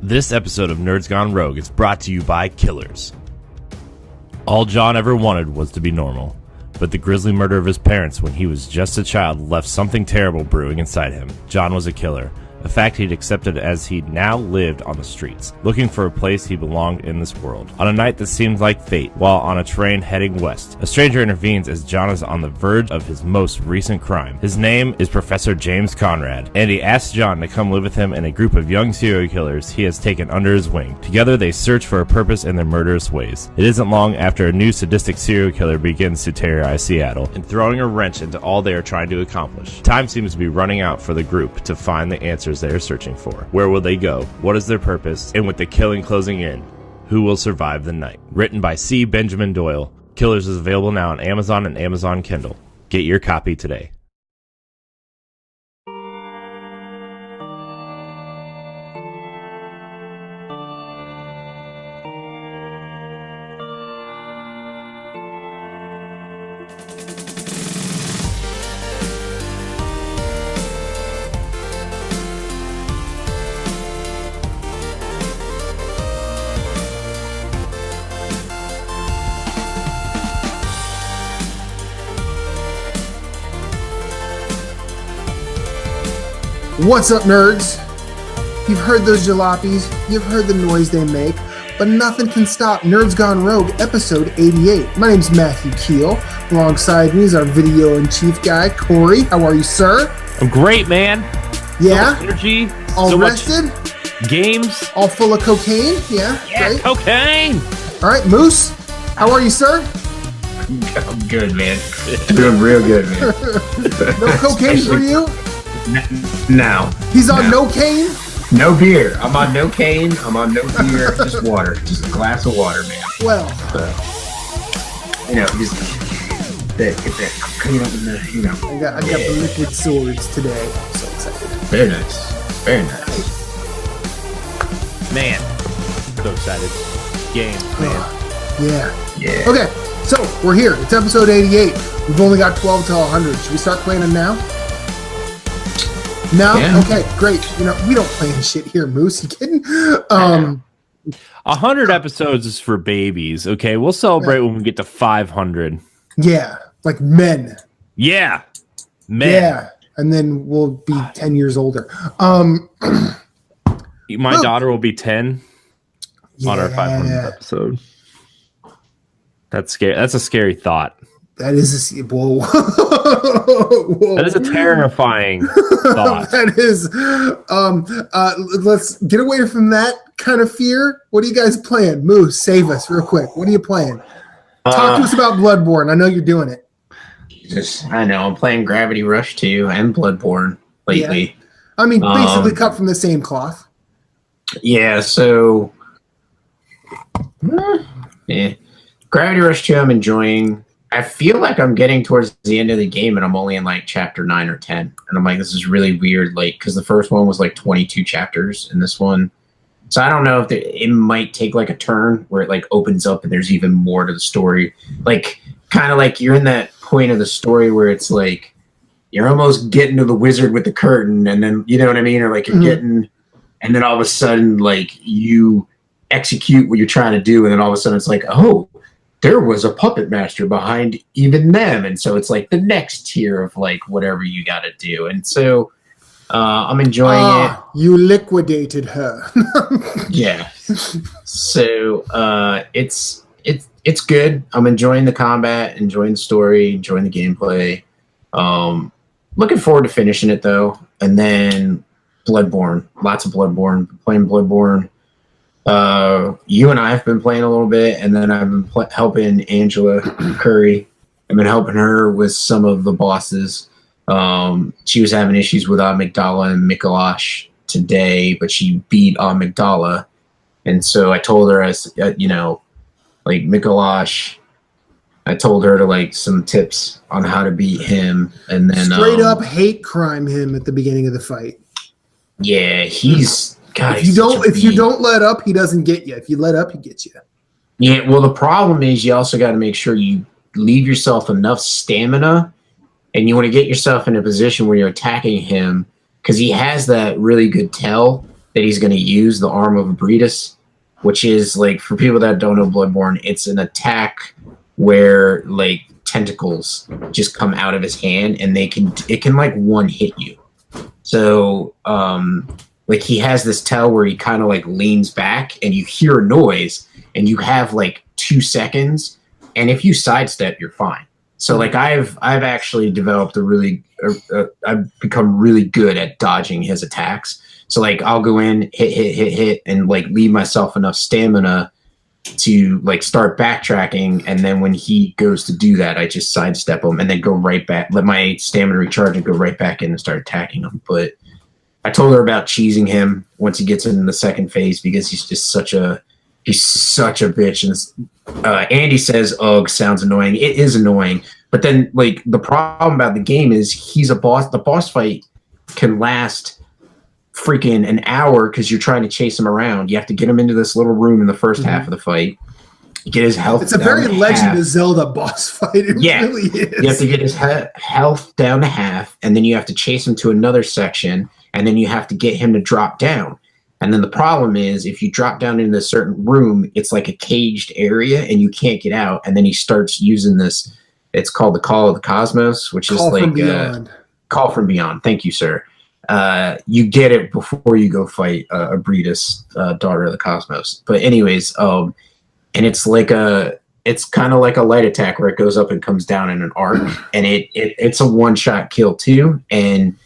This episode of Nerds Gone Rogue is brought to you by Killers. All John ever wanted was to be normal, but the grisly murder of his parents when he was just a child left something terrible brewing inside him. John was a killer, a fact he'd accepted as he now lived on the streets, looking for a place he belonged in this world. On a night that seemed like fate, while on a train heading west, a stranger intervenes as John is on the verge of his most recent crime. His name is Professor James Conrad, and he asks John to come live with him in a group of young serial killers he has taken under his wing. Together they search for a purpose in their murderous ways. It isn't long after a new sadistic serial killer begins to terrorize Seattle, and throwing a wrench into all they are trying to accomplish. Time seems to be running out for the group to find the answers they are searching for. Where will they go? What is their purpose? And with the killing closing in, who will survive the night? Written by C. Benjamin Doyle, Killers is available now on Amazon and Amazon Kindle. Get your copy today. What's up, nerds? You've heard those jalopies, you've heard the noise they make, but nothing can stop Nerds Gone Rogue, episode 88. My name's Matthew Keel. Alongside me is our video-in-chief guy, Corey. How are you, sir? I'm great, man. Yeah? So much energy. All so rested? Much games. All full of cocaine? Yeah, great. Cocaine. All right, Moose, how are you, sir? I'm good, man. Doing real good, man. No cocaine for you? No. He's on no cane? No beer. I'm on no cane. I'm on no beer. Just water. Just a glass of water, man. Well. Just get that cocaine up in there, I got the liquid swords today. I'm so excited. Very nice. Very nice. Man. So excited. Games, man. Yeah. Okay, so we're here. It's episode 88. We've only got 12 till 100. Should we start playing them now? No? Yeah. Okay, great. We don't play any shit here, Moose. You kidding? 100 episodes is for babies, okay? We'll celebrate when we get to 500. Yeah, like men. Yeah. Men. Yeah, and then we'll be 10 years older. My daughter will be 10 on our 500th episode. That's scary. That's a scary thought. That is whoa. That is a terrifying thought. That is. Let's get away from that kind of fear. What are you guys playing? Moose, save us real quick. What are you playing? Talk to us about Bloodborne. I know you're doing it. I know. I'm playing Gravity Rush 2 and Bloodborne lately. Yeah. I mean, basically cut from the same cloth. Yeah. So. Yeah. Gravity Rush 2, I'm enjoying. I feel like I'm getting towards the end of the game and I'm only in like chapter 9 or 10. And I'm like, this is really weird. Like, because the first one was like 22 chapters in this one. So I don't know if it might take like a turn where it like opens up and there's even more to the story. Like, kind of like you're in that point of the story where it's like, you're almost getting to the wizard with the curtain. And then, you know what I mean? Or like you're getting, and then all of a sudden, like you execute what you're trying to do. And then all of a sudden it's like, oh, there was a puppet master behind even them. And so it's like the next tier of like whatever you got to do. And so I'm enjoying it. You liquidated her. Yeah. So it's good. I'm enjoying the combat, enjoying the story, enjoying the gameplay. Looking forward to finishing it though. And then Bloodborne, lots of Bloodborne, playing Bloodborne. You and I have been playing a little bit, and then I've been helping Angela Curry. I've been helping her with some of the bosses. She was having issues with Amygdala and Mikolash today, but she beat Amygdala. And so I told her, like Mikolash, I told her to like some tips on how to beat him. And then straight up hate crime him at the beginning of the fight. Yeah, he's... God, if you don't let up, he doesn't get you. If you let up, he gets you. Yeah, well, the problem is you also got to make sure you leave yourself enough stamina, and you want to get yourself in a position where you're attacking him because he has that really good tell that he's going to use the arm of Abritus, which is like, for people that don't know Bloodborne, it's an attack where like tentacles just come out of his hand and it can like one hit you. So like he has this tell where he kind of like leans back and you hear a noise and you have like 2 seconds, and if you sidestep, you're fine. So like I've actually developed I've become really good at dodging his attacks. So like I'll go in, hit, and like leave myself enough stamina to like start backtracking, and then when he goes to do that, I just sidestep him and then go right back, let my stamina recharge and go right back in and start attacking him. But I told her about cheesing him once he gets into the second phase because he's such a bitch. And Andy says, "Ugh, sounds annoying." It is annoying, but then like the problem about the game is he's a boss. The boss fight can last freaking an hour because you're trying to chase him around. You have to get him into this little room in the first half of the fight. Get his health. It's a very Legend of Zelda boss fight. It really is. You have to get his health down to half, and then you have to chase him to another section, and then you have to get him to drop down. And then the problem is, if you drop down into a certain room, it's like a caged area, and you can't get out. And then he starts using this. It's called the Call of the Cosmos, which is like Call from Beyond. Thank you, sir. You get it before you go fight Abritus, Daughter of the Cosmos. But anyways, and it's kind of like a light attack where it goes up and comes down in an arc, and it's a one-shot kill too. And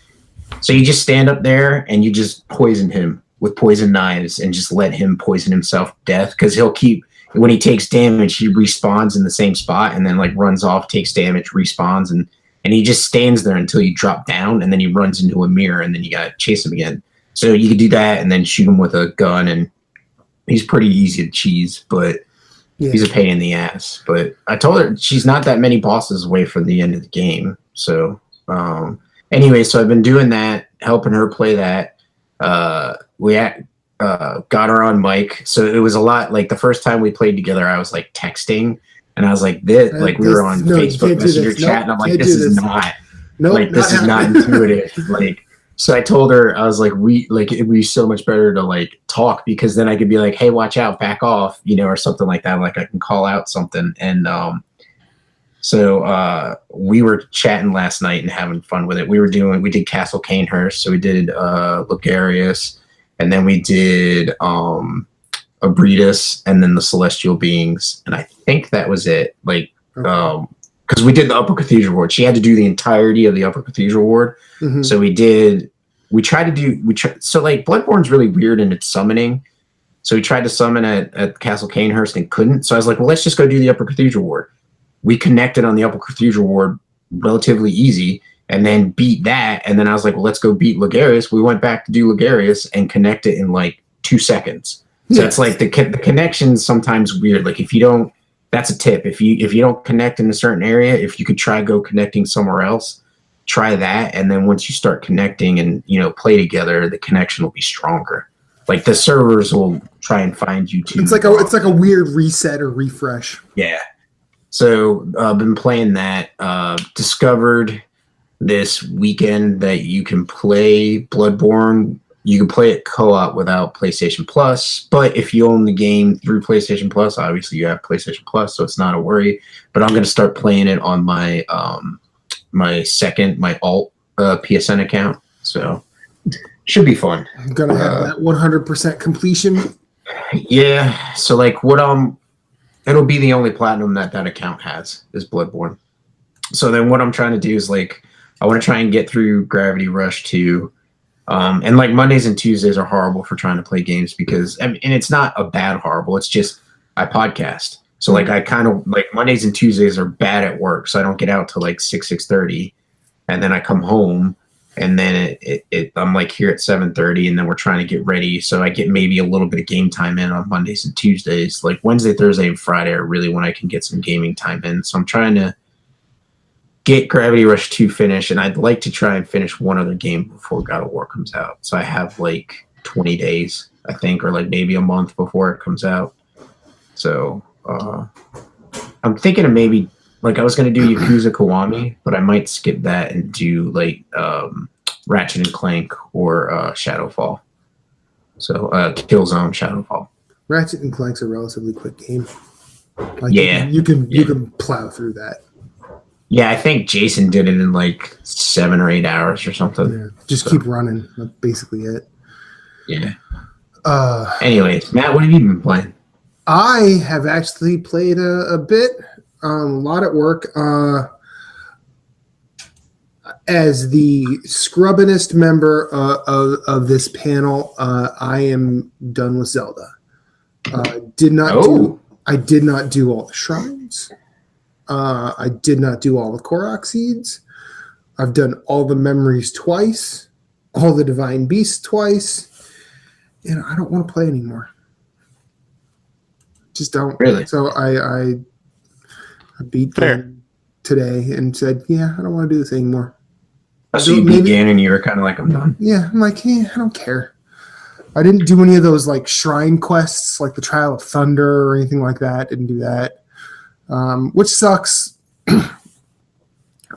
so you just stand up there and you just poison him with poison knives and just let him poison himself to death, because he'll keep, when he takes damage, he respawns in the same spot and then like runs off, takes damage, respawns, and he just stands there until you drop down, and then he runs into a mirror, and then you gotta chase him again. So you can do that and then shoot him with a gun, and he's pretty easy to cheese, but he's a pain in the ass. But I told her she's not that many bosses away from the end of the game. So anyway, so I've been doing that, helping her play that. We got her on mic, so it was a lot. Like the first time we played together, I was like texting, and I was like, we were on Facebook Messenger chat, and I'm like, this is not intuitive. Like, so I told her, I was like, it'd be so much better to like talk, because then I could be like, hey, watch out, back off, or something like that. Like I can call out something. And so we were chatting last night and having fun with it. We did Castle Canehurst, so we did Logarius, and then we did Abritus, and then the Celestial Beings, and I think that was it. Like, because we did the Upper Cathedral Ward. She had to do the entirety of the Upper Cathedral Ward. Mm-hmm. So so like Bloodborne's really weird in its summoning. So we tried to summon at Castle Canehurst and couldn't. So I was like, well, let's just go do the Upper Cathedral Ward. We connected on the Upper Cathedral Ward relatively easy, and then beat that. And then I was like, well, let's go beat Logarius. We went back to do Logarius and connect it in like 2 seconds. So it's like the connection's sometimes weird. Like if you don't, that's a tip. If you don't connect in a certain area, if you could try go connecting somewhere else, try that. And then once you start connecting and, play together, the connection will be stronger. Like the servers will try and find you too. It's like a weird reset or refresh. Yeah. So I've been playing that. Discovered this weekend that you can play Bloodborne. You can play it co-op without PlayStation Plus, but if you own the game through PlayStation Plus, obviously you have PlayStation Plus, so it's not a worry. But I'm going to start playing it on my my alt PSN account, so should be fun. I'm gonna have that 100% completion. Yeah, so like it'll be the only platinum that account has is Bloodborne. So then what I'm trying to do is like I want to try and get through Gravity Rush 2. And like Mondays and Tuesdays are horrible for trying to play games because, and it's not a bad horrible, it's just I podcast. So like I kind of like Mondays and Tuesdays are bad at work. So I don't get out till like 6:30, and then I come home, and then I'm like here at 7:30, and then we're trying to get ready. So I get maybe a little bit of game time in on Mondays and Tuesdays. Like Wednesday, Thursday, and Friday are really when I can get some gaming time in. So I'm trying to get Gravity Rush 2 finished, and I'd like to try and finish one other game before God of War comes out. So I have like 20 days, I think, or like maybe a month before it comes out. So I'm thinking of maybe, like I was going to do Yakuza Kiwami, but I might skip that and do like Ratchet and Clank or Shadowfall. So Killzone Shadowfall. Ratchet and Clank's a relatively quick game. Like Yeah. you can plow through that. Yeah, I think Jason did it in like 7 or 8 hours or something. Yeah. Just keep running. That's basically it. Yeah. Anyways, Matt, what have you been playing? I have actually played a bit, a lot at work. As the scrubbinest member of this panel, I am done with Zelda. I did not do all the shrines. I did not do all the Korok seeds. I've done all the memories twice, all the divine beasts twice, and I don't want to play anymore. Just don't. Really? So I beat Ganon today and said, yeah, I don't want to do this anymore. So you beat Ganon and you were kind of like, I'm done. Yeah, I'm like, I don't care. I didn't do any of those like shrine quests, like the Trial of Thunder or anything like that. Didn't do that, which sucks.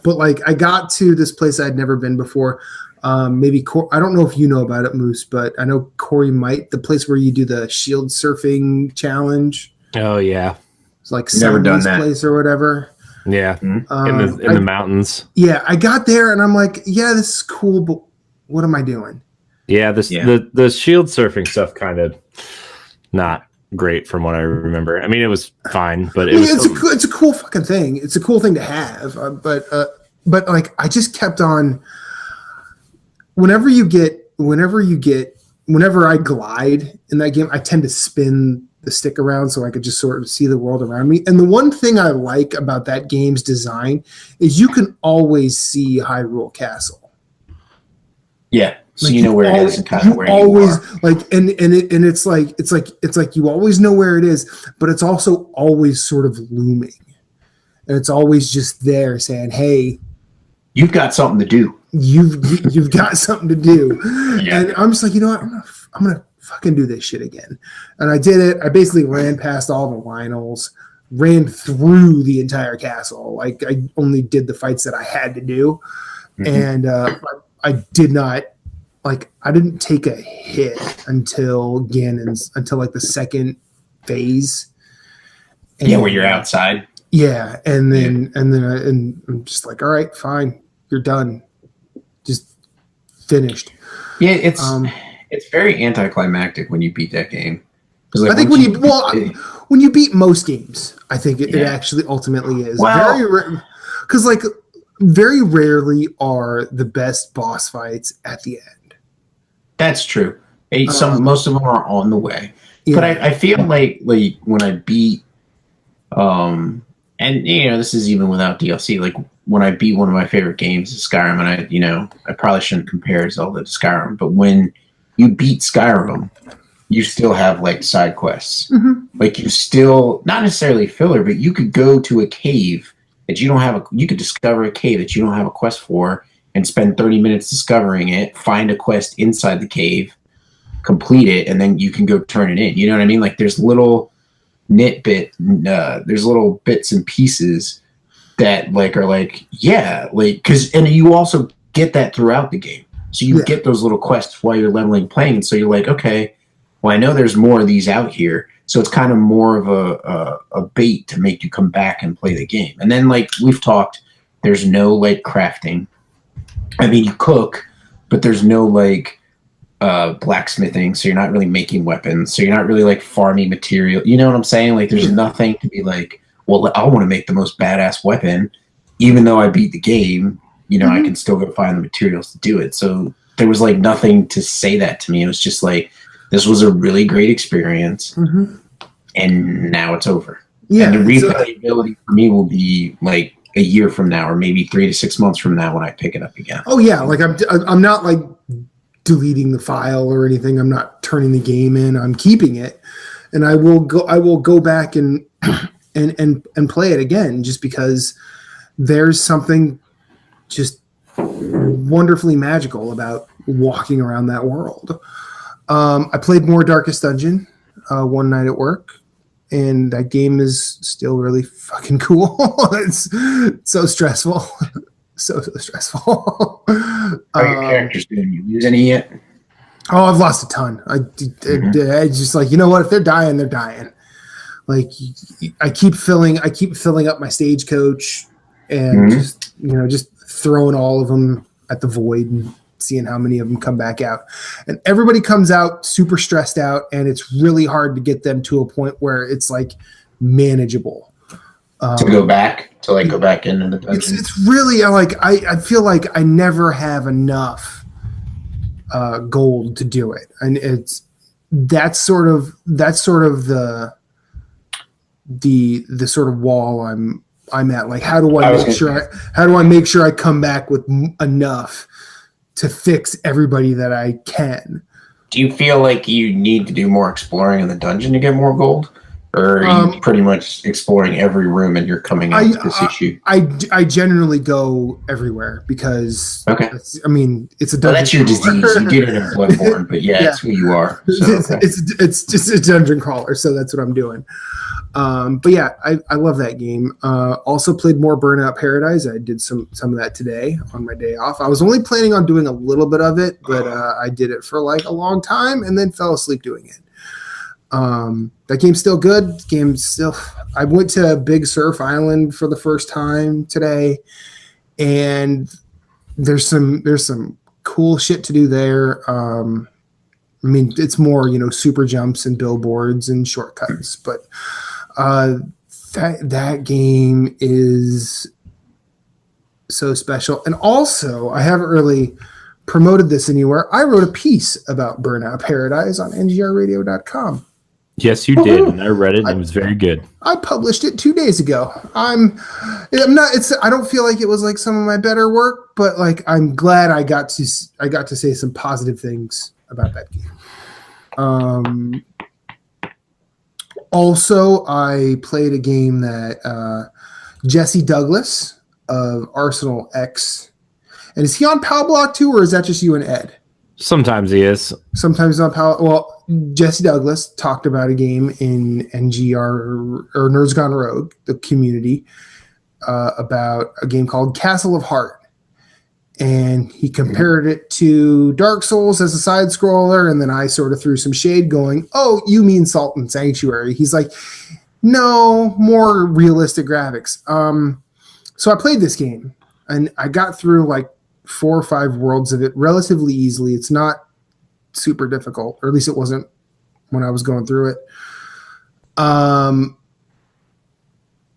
But like, I got to this place I'd never been before. Maybe I don't know if you know about it, Moose, but I know Corey might. The place where you do the shield surfing challenge. Oh yeah, it's like never done that place or whatever. Yeah, in the mountains. Yeah, I got there and I'm like, yeah, this is cool, but what am I doing? Yeah, the shield surfing stuff kind of not great from what I remember. I mean, it was fine, but it's a cool fucking thing. It's a cool thing to have, but like I just kept on. Whenever I glide in that game, I tend to spin the stick around so I could just sort of see the world around me. And the one thing I like about that game's design is you can always see Hyrule Castle. Yeah. So like you know where it is and kind of where always, you are. Like it's like you always know where it is, but it's also always sort of looming. And it's always just there saying, hey, you've got something to do. You've got something to do. Yeah. And I'm just like, you know what? I'm gonna fucking do this shit again. And I did it. I basically ran past all the Lionels, ran through the entire castle. Like I only did the fights that I had to do. Mm-hmm. And I did not I didn't take a hit until like the second phase. And, where you're outside. Yeah, and then I'm just like, all right, fine, you're done, just finished. Yeah, it's very anticlimactic when you beat that game. Like, I think when you beat most games, I think it actually ultimately is. Well, because like very rarely are the best boss fights at the end. That's true. Most of them are on the way, but I feel like when I beat and this is even without DLC. Like when I beat one of my favorite games, Skyrim, and I probably shouldn't compare Zelda to Skyrim, but when you beat Skyrim, you still have like side quests. Mm-hmm. Like you still not necessarily filler, but you could go to a cave that you don't have. You could discover a cave that you don't have a quest for, and spend 30 minutes discovering it. Find a quest inside the cave, complete it, and then you can go turn it in. You know what I mean? Like there's little there's little bits and pieces that and you also get that throughout the game. So you get those little quests while you're leveling playing. So you're like, okay, well, I know there's more of these out here. So it's kind of more of a bait to make you come back and play the game. And then like we've talked, there's no like crafting. I mean, you cook, but there's no like blacksmithing, so you're not really making weapons, so you're not really like farming material. You know what I'm saying? Like there's nothing to be like, well, I want to make the most badass weapon, even though I beat the game, I can still go find the materials to do it. So there was like nothing to say that to me. It was just like, this was a really great experience, and now it's over. Yeah, and the replayability for me will be like a year from now, or maybe 3 to 6 months from now when I pick it up again. Oh yeah, like I'm not like deleting the file or anything. I'm not turning the game in. I'm keeping it, and I will go back and play it again, just because there's something just wonderfully magical about walking around that world. I played more Darkest Dungeon one night at work, and that game is still really fucking cool. It's so stressful. so stressful. How are your characters doing? You use any yet? Oh, I've lost a ton. I just like, you know what? If they're dying, they're dying. Like I keep filling up my stagecoach and just throwing all of them at the void and seeing how many of them come back out. And everybody comes out super stressed out, and it's really hard to get them to a point where it's like manageable. To go back into the dungeon. It's really like I feel like I never have enough gold to do it, and that's sort of the sort of wall I'm at. Like, how do I make sure I come back with enough to fix everybody that I can? Do you feel like you need to do more exploring in the dungeon to get more gold? Or are you pretty much exploring every room and you're coming out with this issue? I generally go everywhere because it's a dungeon. Well, that's your disease. You get it in Bloodborne, but it's who you are. So, it's just a dungeon crawler, so that's what I'm doing. But yeah, I love that game. Also played more Burnout Paradise. I did some of that today on my day off. I was only planning on doing a little bit of it, but I did it for like a long time and then fell asleep doing it. That game's still good. I went to Big Surf Island for the first time today, and there's some cool shit to do there. I mean, it's more, super jumps and billboards and shortcuts, but that game is so special. And also, I haven't really promoted this anywhere. I wrote a piece about Burnout Paradise on ngrradio.com. Yes, you did, and I read it, and it was very good. I published it 2 days ago. I'm not. I don't feel like it was like some of my better work, but like I'm glad I got to say some positive things about that game. Also, I played a game that Jesse Douglas of Arsenal X, and is he on Pal Block too, or is that just you and Ed? Sometimes he is. Sometimes on Pal. Well, Jesse Douglas talked about a game in NGR or Nerds Gone Rogue, the community, about a game called Castle of Heart, and he compared it to Dark Souls as a side scroller, and then I sort of threw some shade, going, "Oh, you mean Salt and Sanctuary?" He's like, "No, more realistic graphics." So I played this game, and I got through like 4 or 5 worlds of it relatively easily. It's not super difficult, or at least it wasn't when I was going through it. I'm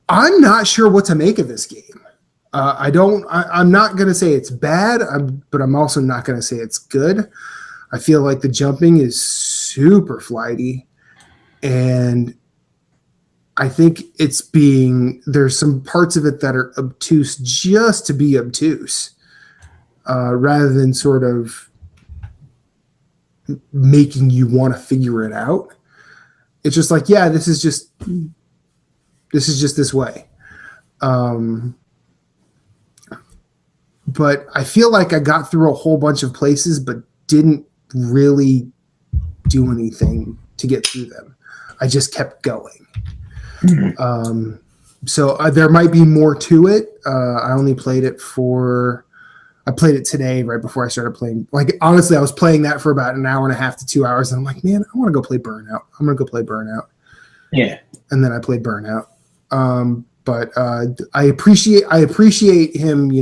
not sure what to make of this game. I'm not going to say it's bad, but I'm also not going to say it's good. I feel like the jumping is super flighty, and I think there's some parts of it that are obtuse just to be obtuse. Rather than sort of making you want to figure it out. It's just like, yeah, this is just this way. But I feel like I got through a whole bunch of places, but didn't really do anything to get through them. I just kept going. So there might be more to it. I only played it I played it today right before I started playing. Like, honestly, I was playing that for about an hour and a half to 2 hours. And I'm like, man, I want to go play Burnout. I'm going to go play Burnout. Yeah. And then I played Burnout. But I appreciate him,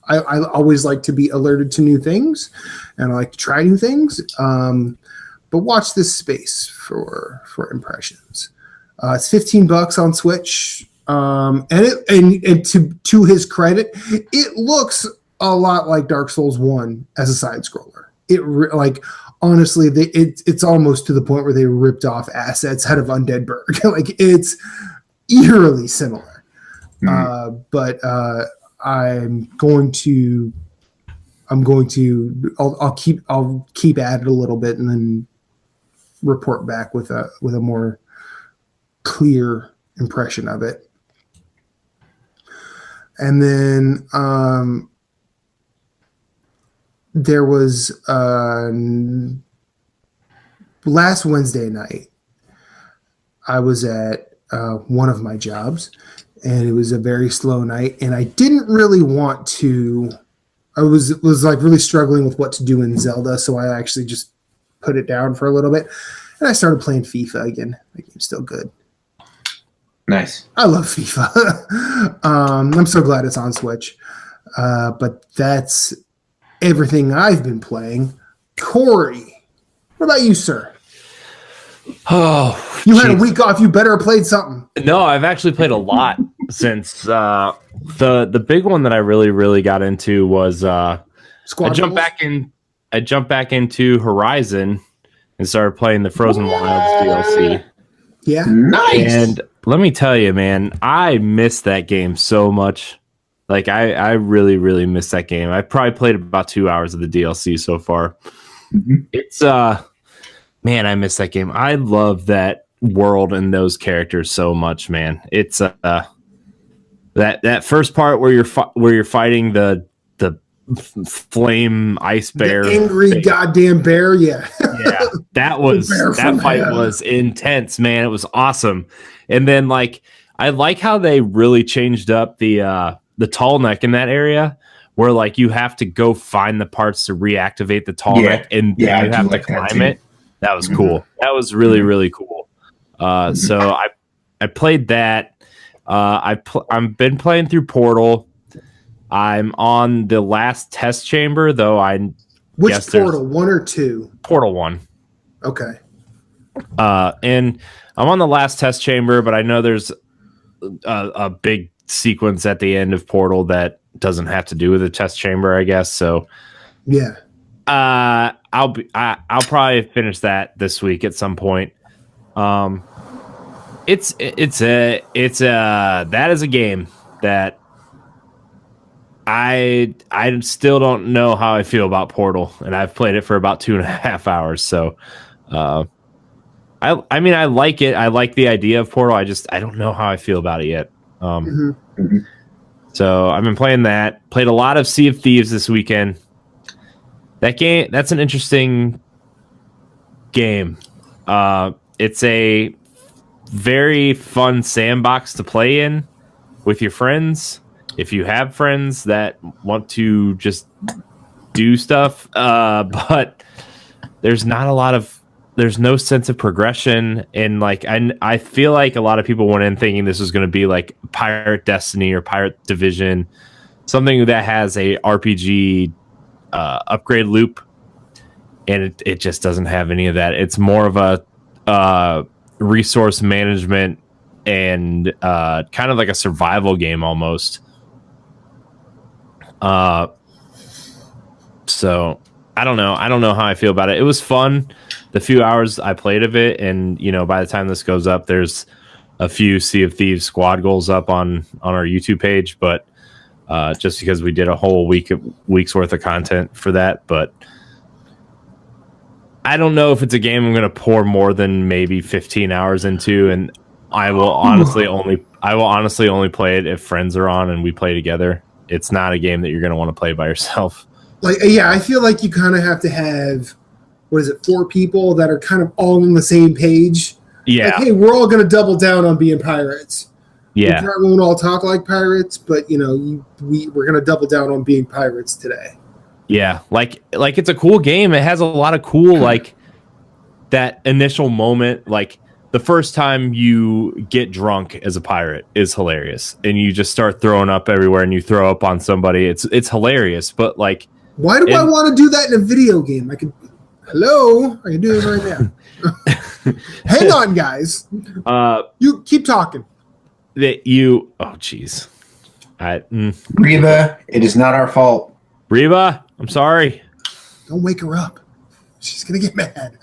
I always like to be alerted to new things, and I like to try new things. But watch this space for impressions. It's $15 on Switch. And to his credit, it looks a lot like Dark Souls 1 as a side scroller. Honestly, it's almost to the point where they ripped off assets out of Undead Burg. Like, it's eerily similar. But I'll keep at it a little bit and then report back with a more clear impression of it. And then there was last Wednesday night, I was at one of my jobs, and it was a very slow night, and I didn't really want to I was like really struggling with what to do in Zelda, so I actually just put it down for a little bit, and I started playing FIFA again. The game's still good. Nice. I love FIFA. I'm so glad it's on Switch. But that's everything I've been playing. Corey, what about you, sir? Oh, you had a week off. You better have played something. No, I've actually played a lot since the big one that I really got into was I jumped back into Horizon and started playing the Frozen Wilds DLC. Yeah, nice. And let me tell you, man, I missed that game so much. Like I really missed that game. I probably played about 2 hours of the DLC so far. Mm-hmm. It's man, I miss that game. I love that world and those characters so much, man. It's that first part where you're fighting the flame ice bear, the angry goddamn bear. Yeah, that fight was intense, man. It was awesome. And then like I like how they really changed up the tall neck in that area, where like you have to go find the parts to reactivate the tall neck, and you have to climb it. That was cool. That was really cool. So I played that. I've been playing through Portal. I'm on the last test chamber, though. Which Portal, 1 or 2? Portal 1. Okay. And I'm on the last test chamber, but I know there's a big sequence at the end of Portal that doesn't have to do with the test chamber, I guess. So yeah. I'll probably finish that this week at some point. That is a game that I still don't know how I feel about Portal, and I've played it for about 2.5 hours. So, I mean, I like it. I like the idea of Portal. I don't know how I feel about it yet. So I've been playing that. Played a lot of Sea of Thieves this weekend. That game, that's an interesting game. It's a very fun sandbox to play in with your friends. If you have friends that want to just do stuff, but there's no sense of progression. And like, I feel like a lot of people went in thinking this was going to be like Pirate Destiny or Pirate Division, something that has a RPG upgrade loop, and it just doesn't have any of that. It's more of a resource management and kind of like a survival game almost. So I don't know how I feel about it. It was fun the few hours I played of it, and by the time this goes up, there's a few Sea of Thieves squad goals up on our YouTube page, but just because we did a whole week's worth of content for that. But I don't know if it's a game I'm going to pour more than maybe 15 hours into, and I will honestly only play it if friends are on and we play together. It's not a game that you're going to want to play by yourself. Like, yeah, I feel like you kind of have to have, 4 people that are kind of all on the same page. Yeah. Like, hey, we're all going to double down on being pirates. Yeah. We probably won't all talk like pirates, but we're going to double down on being pirates today. Yeah, like it's a cool game. It has a lot of cool, like, that initial moment, like the first time you get drunk as a pirate is hilarious, and you just start throwing up everywhere, and you throw up on somebody. It's hilarious, but like, why do I want to do that in a video game? I can do it right now. Hang on, guys. You keep talking. Oh, jeez. Reba, it is not our fault. Reba, I'm sorry. Don't wake her up. She's gonna get mad.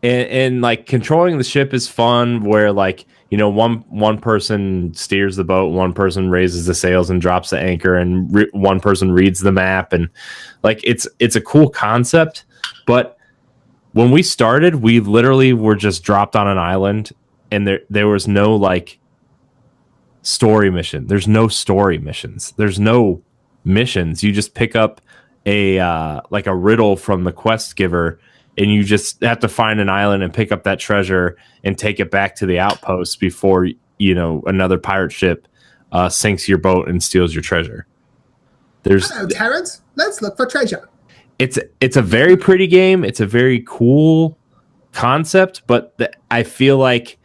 And like controlling the ship is fun, where like one person steers the boat, one person raises the sails and drops the anchor, and one person reads the map, and like it's a cool concept. But when we started, we literally were just dropped on an island, and there was no like story mission. There's no story missions. There's no missions. You just pick up a riddle from the quest giver, and you just have to find an island and pick up that treasure and take it back to the outpost before another pirate ship sinks your boat and steals your treasure. Hello, Terrence. Let's look for treasure. It's a very pretty game. It's a very cool concept, but I feel like,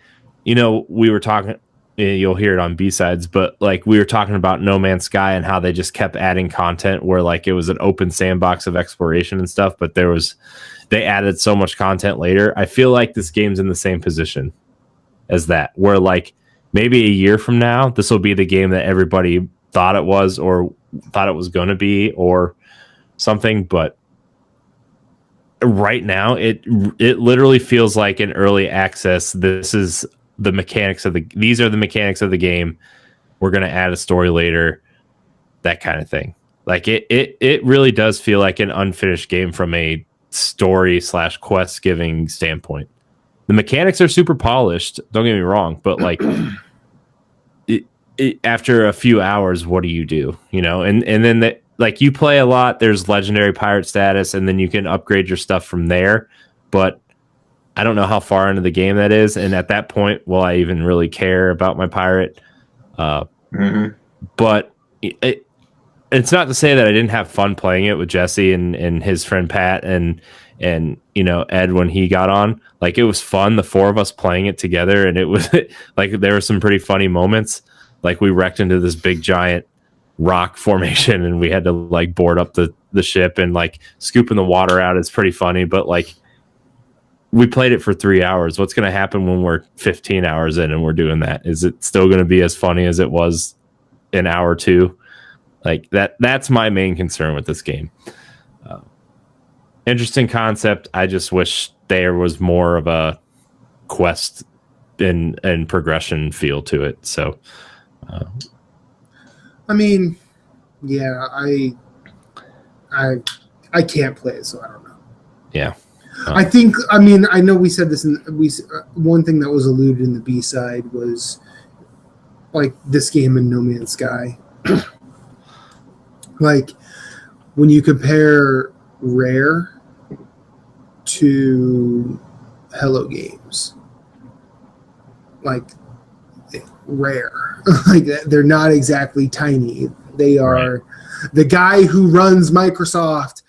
we were talking, you'll hear it on B-sides, but like we were talking about No Man's Sky and how they just kept adding content where like it was an open sandbox of exploration and stuff, but they added so much content later. I feel like this game's in the same position as that, where like maybe a year from now, this will be the game that everybody thought it was or thought it was going to be or something, but right now it literally feels like an early access. These are the mechanics of the game. We're going to add a story later, that kind of thing. Like it really does feel like an unfinished game from a story / quest giving standpoint. The mechanics are super polished, don't get me wrong, but like after a few hours, what do you do? And then like you play a lot, there's legendary pirate status, and then you can upgrade your stuff from there. But I don't know how far into the game that is, and at that point, will I even really care about my pirate? But it's not to say that I didn't have fun playing it with Jesse and his friend Pat and Ed when he got on. Like it was fun, the four of us playing it together, and it was like there were some pretty funny moments. Like we wrecked into this big giant rock formation and we had to like board up the ship, and like scooping the water out is pretty funny, but like we played it for 3 hours. What's going to happen when we're 15 hours in and we're doing that? Is it still going to be as funny as it was an hour or two? Like that's my main concern with this game. Interesting concept. I just wish there was more of a quest and progression feel to it. So I mean, yeah, I can't play it, so I don't know. Yeah. I know we said this one thing that was alluded in the B-side was like this game and No Man's Sky. Like when you compare Rare to Hello Games, like Rare, like they're not exactly tiny. They are the guy who runs Microsoft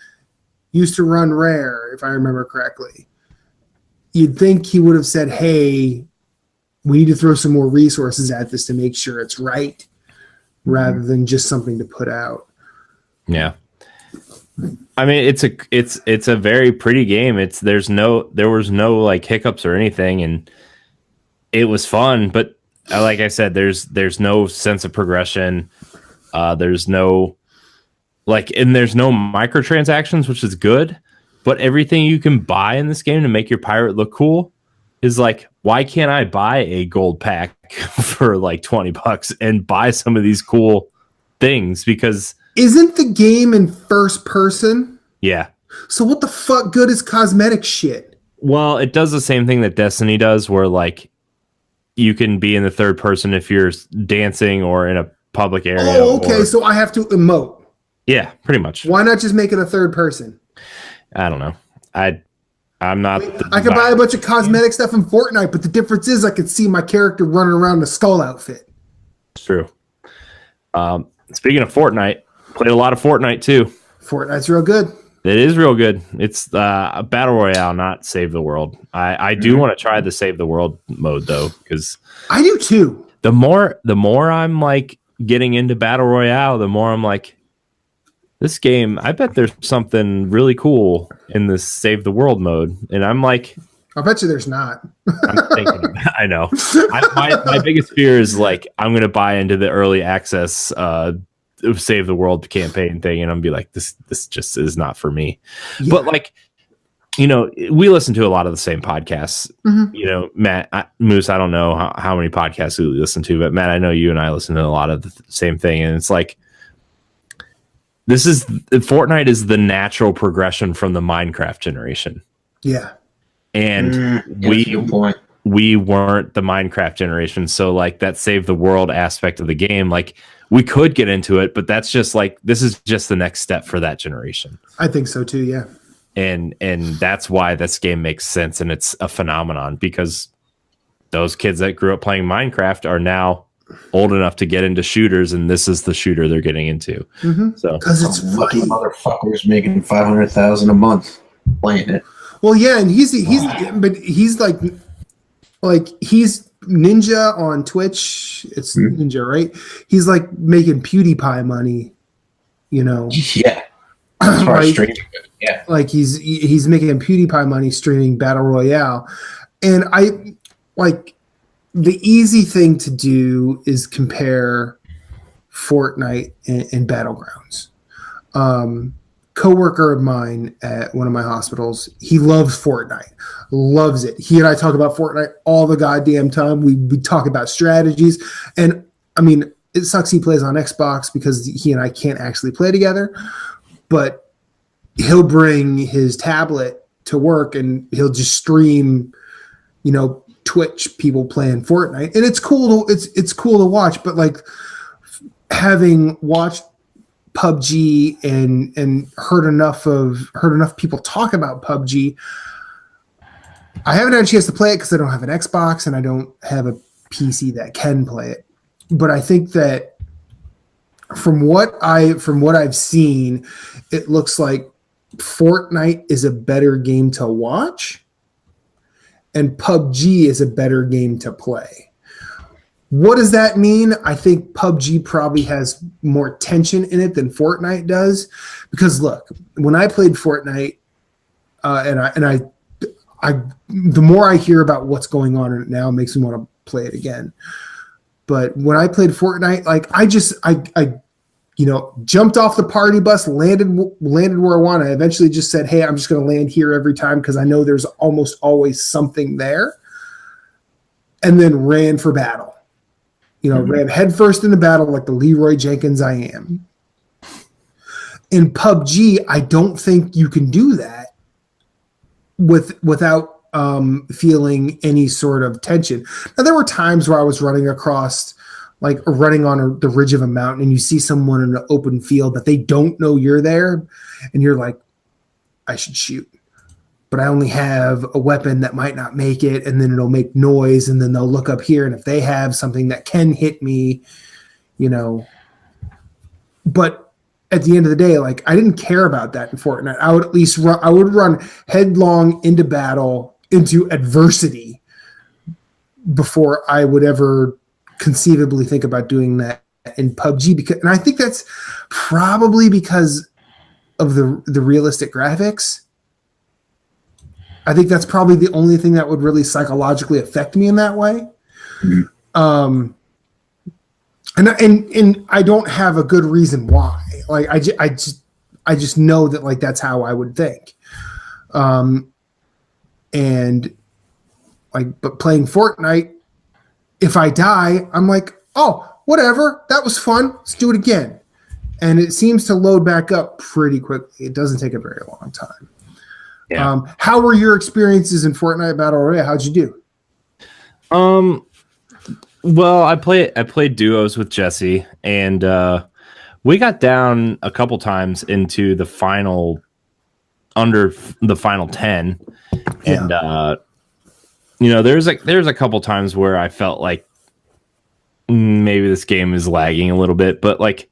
used to run Rare, if I remember correctly. You'd think he would have said, hey, we need to throw some more resources at this to make sure it's right, rather than just something to put out. Yeah. I mean, it's a very pretty game. There was no like hiccups or anything, and it was fun, but like I said, there's no sense of progression. There's no microtransactions, which is good, but everything you can buy in this game to make your pirate look cool is like, why can't I buy a gold pack for like $20 and buy some of these cool things? Because isn't the game in first person? Yeah. So what the fuck good is cosmetic shit? Well, it does the same thing that Destiny does, where like you can be in the third person if you're dancing or in a public area. Oh, okay. So I have to emote. Yeah, pretty much. Why not just make it a third person? I don't know. I'm not. I could buy a bunch of cosmetic stuff in Fortnite, but the difference is I could see my character running around in a skull outfit. It's true. Speaking of Fortnite, played a lot of Fortnite too. Fortnite's real good. It is real good. It's a battle royale, not save the world. I do want to try the save the world mode though, because I do too. The more I'm like getting into battle royale, the more I'm like, this game, I bet there's something really cool in this save the world mode. And I'm like, I bet you there's not. I'm thinking, I know. My biggest fear is like, I'm going to buy into the early access save the world campaign thing. And I'm be like, this just is not for me. Yeah. But like, we listen to a lot of the same podcasts. Mm-hmm. Matt, Moose, I don't know how many podcasts we listen to, but Matt, I know you and I listen to a lot of the same thing. And it's like, Fortnite is the natural progression from the Minecraft generation. Yeah. And we weren't the Minecraft generation. So like that save the world aspect of the game, like we could get into it, but that's just like, this is just the next step for that generation. I think so too. Yeah. And that's why this game makes sense. And it's a phenomenon because those kids that grew up playing Minecraft are now old enough to get into shooters, and this is the shooter they're getting into. So because it's lucky funny. motherfuckers making $500,000 a month playing it. Well, yeah, and he's he's Ninja on Twitch. It's Ninja, right? He's like making PewDiePie money, you know. Yeah. As far as streaming, yeah. Like he's making PewDiePie money streaming Battle Royale. And I like the easy thing to do is compare Fortnite and Battlegrounds. Coworker of mine at one of my hospitals, he loves Fortnite, loves it. He and I talk about Fortnite all the goddamn time. We talk about strategies, and I mean, it sucks he plays on Xbox because he and I can't actually play together. But he'll bring his tablet to work and he'll just stream, you know, Twitch people playing Fortnite, and it's cool. It's cool to watch. But like having watched PUBG and heard enough people talk about PUBG, I haven't had a chance to play it because I don't have an Xbox and I don't have a PC that can play it. But I think that from what I've seen, it looks like Fortnite is a better game to watch and PUBG is a better game to play. What does that mean? I think PUBG probably has more tension in it than Fortnite does. Because look, when I played Fortnite, the more I hear about what's going on in it now, it makes me want to play it again. But when I played Fortnite, like I jumped off the party bus, landed where I want. I eventually just said, hey, I'm just going to land here every time because I know there's almost always something there. And then ran for battle. Ran headfirst into battle like the Leroy Jenkins I am. In PUBG, I don't think you can do that without feeling any sort of tension. Now, there were times where I was running across, like running on the ridge of a mountain, and you see someone in an open field that they don't know you're there, and you're like, I should shoot. But I only have a weapon that might not make it, and then it'll make noise, and then they'll look up here, and if they have something that can hit me, But at the end of the day, like I didn't care about that in Fortnite. I would at least run headlong into battle, into adversity, before I would ever conceivably think about doing that in PUBG. And I think that's probably because of the realistic graphics. I think that's probably the only thing that would really psychologically affect me in that way. And I don't have a good reason why. Like I just know that like that's how I would think. And like, but playing Fortnite, if I die, I'm like, oh, whatever, that was fun. Let's do it again. And it seems to load back up pretty quickly. It doesn't take a very long time. Yeah. How were your experiences in Fortnite Battle Royale? How'd you do? Well, I played duos with Jesse, and we got down a couple times into the final, under the final 10, and there's a couple times where I felt like maybe this game is lagging a little bit, but like,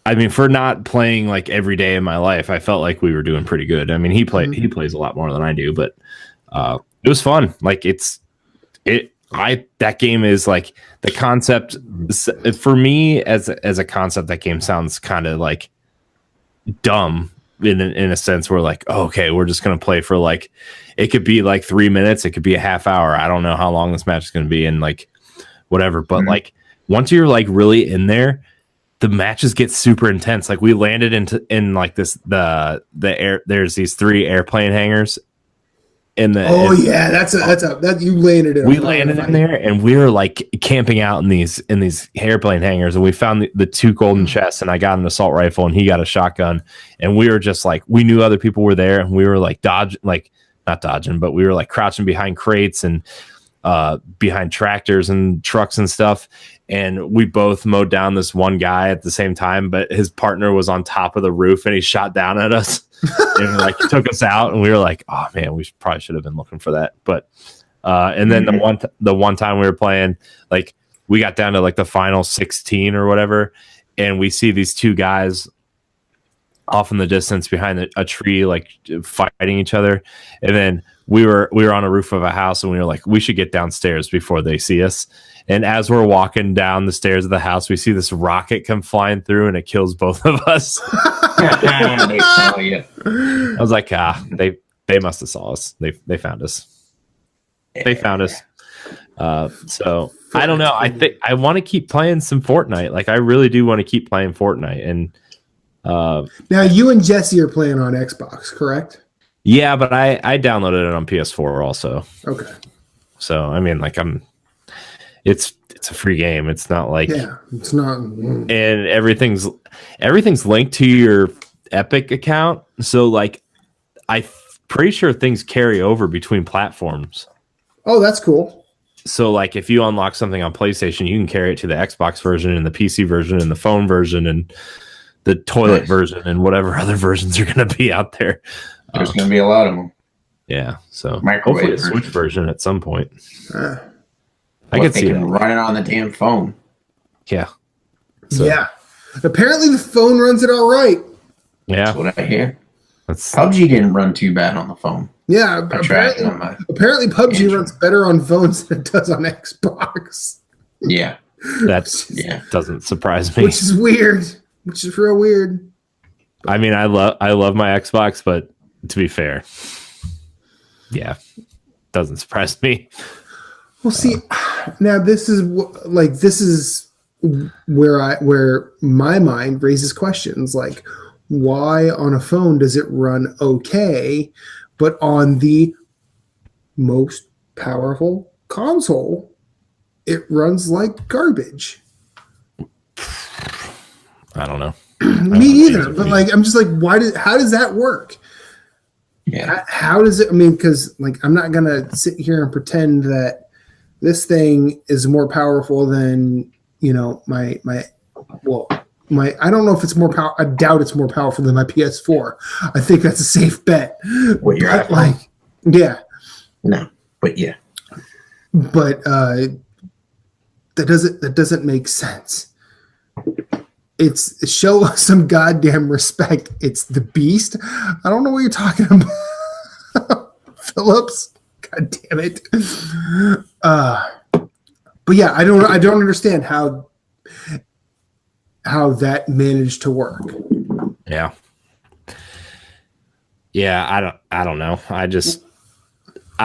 I mean, for not playing like every day in my life, I felt like we were doing pretty good. I mean, he plays a lot more than I do, but it was fun. Like that game is like the concept for me as a concept. That game sounds kind of like dumb in a sense. Where like, oh, okay, we're just gonna play for like, it could be like 3 minutes, it could be a half hour. I don't know how long this match is gonna be, and like whatever. But like once you're like really in there, the matches get super intense. Like we landed in like the air. There's these 3 airplane hangars in the. Oh yeah, that you landed in. We landed in there, and we were like camping out in these airplane hangars, and we found the 2 golden chests, and I got an assault rifle, and he got a shotgun, and we were just like, we knew other people were there, and we were like not dodging, but we were like crouching behind crates and behind tractors and trucks and stuff. And we both mowed down this one guy at the same time, but his partner was on top of the roof and he shot down at us and like took us out. And we were like, oh man, we probably should have been looking for that. But and then the one time we were playing, like we got down to like the final 16 or whatever, and we see these two guys off in the distance behind a tree, like fighting each other. And then we were on a roof of a house, and we were like, we should get downstairs before they see us. And as we're walking down the stairs of the house, we see this rocket come flying through, and it kills both of us. They saw you. I was like, they must have saw us. They found us. They found us. So I don't know. I think I want to keep playing some Fortnite. Like, I really do want to keep playing Fortnite. And now you and Jesse are playing on Xbox, correct? yeah, but I downloaded it on PS4 also. Okay. So I mean, like, it's a free game. It's not like, it's not. And everything's linked to your Epic account. So like, I'm pretty sure things carry over between platforms. Oh, that's cool. So like, if you unlock something on PlayStation, you can carry it to the Xbox version and the PC version and the phone version and the toilet version and whatever other versions are going to be out there. There's going to be a lot of them. Yeah. So Microwave hopefully a Switch version at some point. I could see it. Run it on the damn phone. Yeah. So. Yeah. Apparently the phone runs it all right. Yeah. That's what I hear. PUBG didn't run too bad on the phone. Yeah. Apparently PUBG runs better on phones than it does on Xbox. Yeah. That doesn't surprise me. Which is weird. Which is real weird. I mean, I love my Xbox, but to be fair, yeah, doesn't surprise me. Well, see, now this is where my mind raises questions, like, why on a phone does it run okay, but on the most powerful console it runs like garbage? I don't know. Me either. But like, I'm just like, how does that work? Yeah. How does it? I mean, because like, I'm not gonna sit here and pretend that this thing is more powerful than, you know, my. I don't know if it's more power. I doubt it's more powerful than my PS4. I think that's a safe bet. What you're at, like, yeah. No, but yeah. But that doesn't make sense. It's show some goddamn respect. It's the Beast. I don't know what you're talking about, Phillips. God damn it. But yeah, I don't understand how that managed to work. Yeah. Yeah, I don't know. I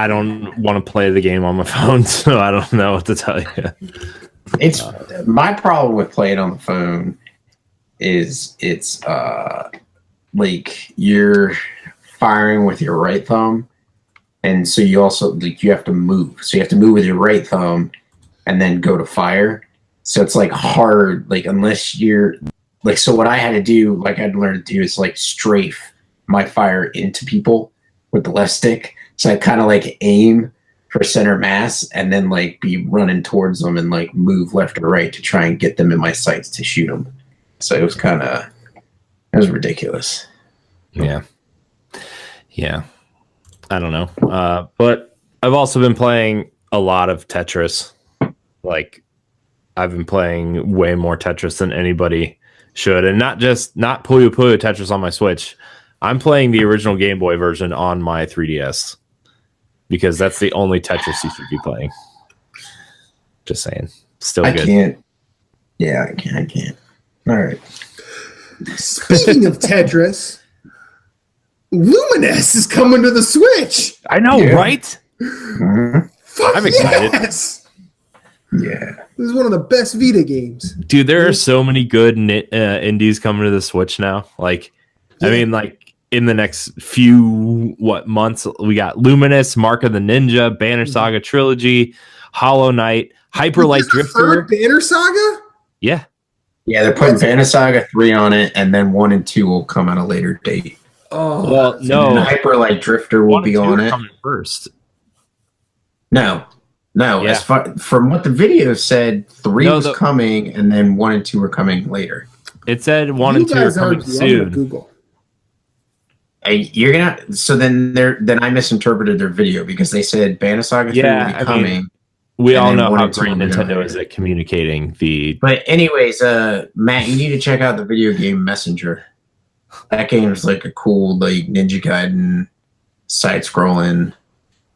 don't want to play the game on my phone, so I don't know what to tell you. It's my problem with playing on the phone is it's like you're firing with your right thumb, and so you also like you have to move. So you have to move with your right thumb and then go to fire. So it's like hard, like unless you're like, so what I had to do, like I'd learned to do is like strafe my fire into people with the left stick. So I kind of like aim for center mass and then like be running towards them and like move left or right to try and get them in my sights to shoot them. So it was ridiculous. Yeah. Yeah. I don't know. But I've also been playing a lot of Tetris. Like, I've been playing way more Tetris than anybody should. And not Puyo Puyo Tetris on my Switch. I'm playing the original Game Boy version on my 3DS. Because that's the only Tetris you should be playing. Just saying. Still good. I can't. Yeah, I can't. All right. Speaking of Tetris, Luminous is coming to the Switch. I know, right? Mm-hmm. I'm excited. Yes! Yeah. This is one of the best Vita games. Dude, there are so many good indies coming to the Switch now. Like, yeah. I mean, like, in the next few months, we got Luminous, Mark of the Ninja, Banner Saga Trilogy, Hollow Knight, Hyper Light Drifter. Banner Saga? Yeah. Yeah, they're putting Banner Saga 3 on it, and then 1 and 2 will come at a later date. Oh, well, no. Hyper Light Drifter will be on it first. No. Yeah. As far from what the video said, 3 was coming, and then 1 and 2 are coming later. It said 1 and 2 are coming soon. Google. Hey, you're gonna. So then I misinterpreted their video because they said Banner Saga 3 will be coming. We And all then know 1 how and 2 great will be Nintendo out. is at communicating the. But anyways, Matt, you need to check out the video game Messenger. That game is like a cool like Ninja Gaiden side-scrolling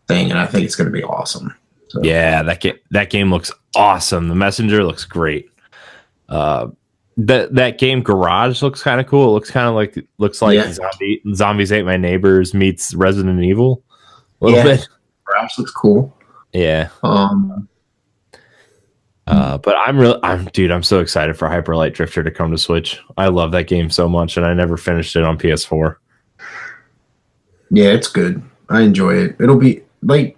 thing, and I think it's going to be awesome. So. Yeah, that game looks awesome. The Messenger looks great. That game Garage looks kind of cool. It looks like Zombies Ate My Neighbors meets Resident Evil a little bit. Garage looks cool. Yeah. But I'm so excited for Hyper Light Drifter to come to Switch. I love that game so much, and I never finished it on PS4. Yeah, it's good. I enjoy it. It'll be like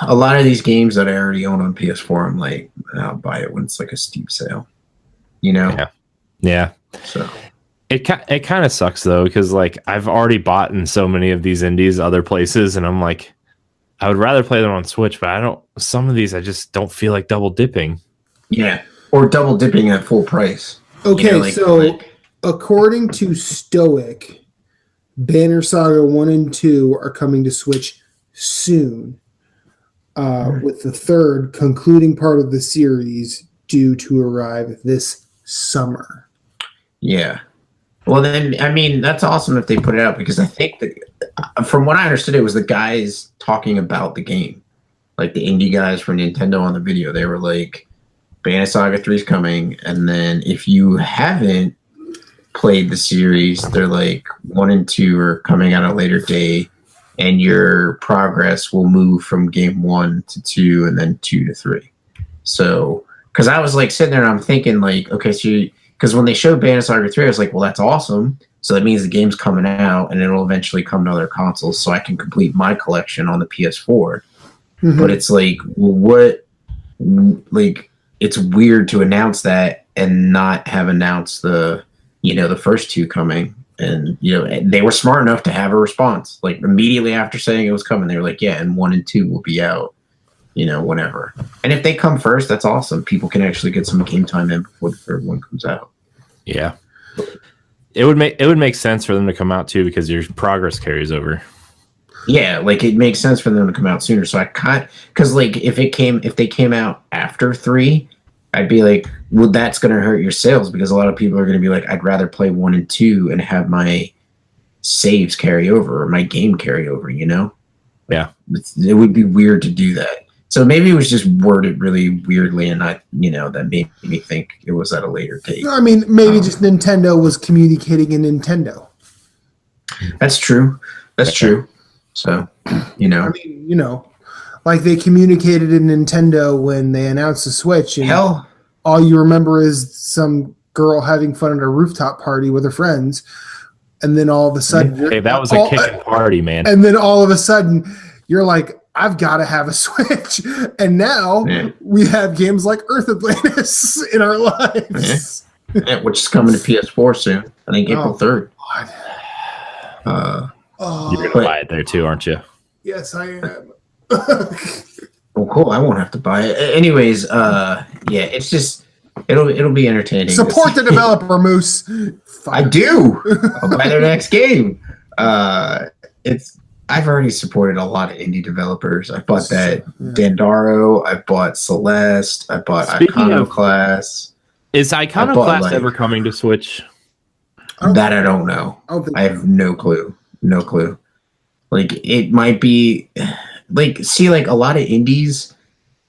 a lot of these games that I already own on PS4. I'm like, I'll buy it when it's like a steep sale. You know? Yeah. So it kind of sucks though, because like I've already bought in so many of these indies other places, and I'm like, I would rather play them on Switch, but some of these I just don't feel like double dipping. Yeah. Or double dipping at full price. Okay, according to Stoic, Banner Saga 1 and 2 are coming to Switch soon, with the third concluding part of the series due to arrive this summer. Yeah. Well, then, I mean, that's awesome if they put it out, because I think that, from what I understood, it was the guys talking about the game. Like the indie guys from Nintendo on the video. They were like, Banner Saga 3 is coming, and then if you haven't played the series, they're like 1 and 2 are coming at a later date, and your progress will move from game 1 to 2 and then 2 to 3. So, because I was like sitting there and I'm thinking like, okay, so because when they showed Banner Saga 3, I was like, well, that's awesome. So that means the game's coming out and it'll eventually come to other consoles, so I can complete my collection on the PS4. Mm-hmm. But it's like, well, it's weird to announce that and not have announced the first 2 coming. And, they were smart enough to have a response. Like, immediately after saying it was coming, they were like, yeah, and 1 and 2 will be out, whenever. And if they come first, that's awesome. People can actually get some game time in before the third one comes out. Yeah. It would make sense for them to come out, too, because your progress carries over. Yeah, like, it makes sense for them to come out sooner. So because, like, if they came out after 3, I'd be like, well, that's going to hurt your sales, because a lot of people are going to be like, I'd rather play 1 and 2 and have my saves carry over, or my game carry over, Yeah. It would be weird to do that. So maybe it was just worded really weirdly, and not, that made me think it was at a later date. I mean, maybe just Nintendo was communicating in Nintendo. That's true. That's true. So, I mean, like they communicated in Nintendo when they announced the Switch, and all you remember is some girl having fun at a rooftop party with her friends, and then all of a sudden, hey, that was a kicking party, man. And then all of a sudden, you're like, I've got to have a Switch, and now we have games like Earth Atlantis in our lives, which is coming to PS4 soon. I think April 3rd. You're gonna buy it there too, aren't you? Yes, I am. Well, cool. I won't have to buy it. Anyways, it's just it'll be entertaining. Support the developer, Moose. I do. I'll buy their next game. I've already supported a lot of indie developers. I bought that Dandaro. I bought Celeste. I bought Iconoclast. Is Iconoclast ever coming to Switch? That I don't know. I have no clue. No clue. Like, it might be like, see, like a lot of indies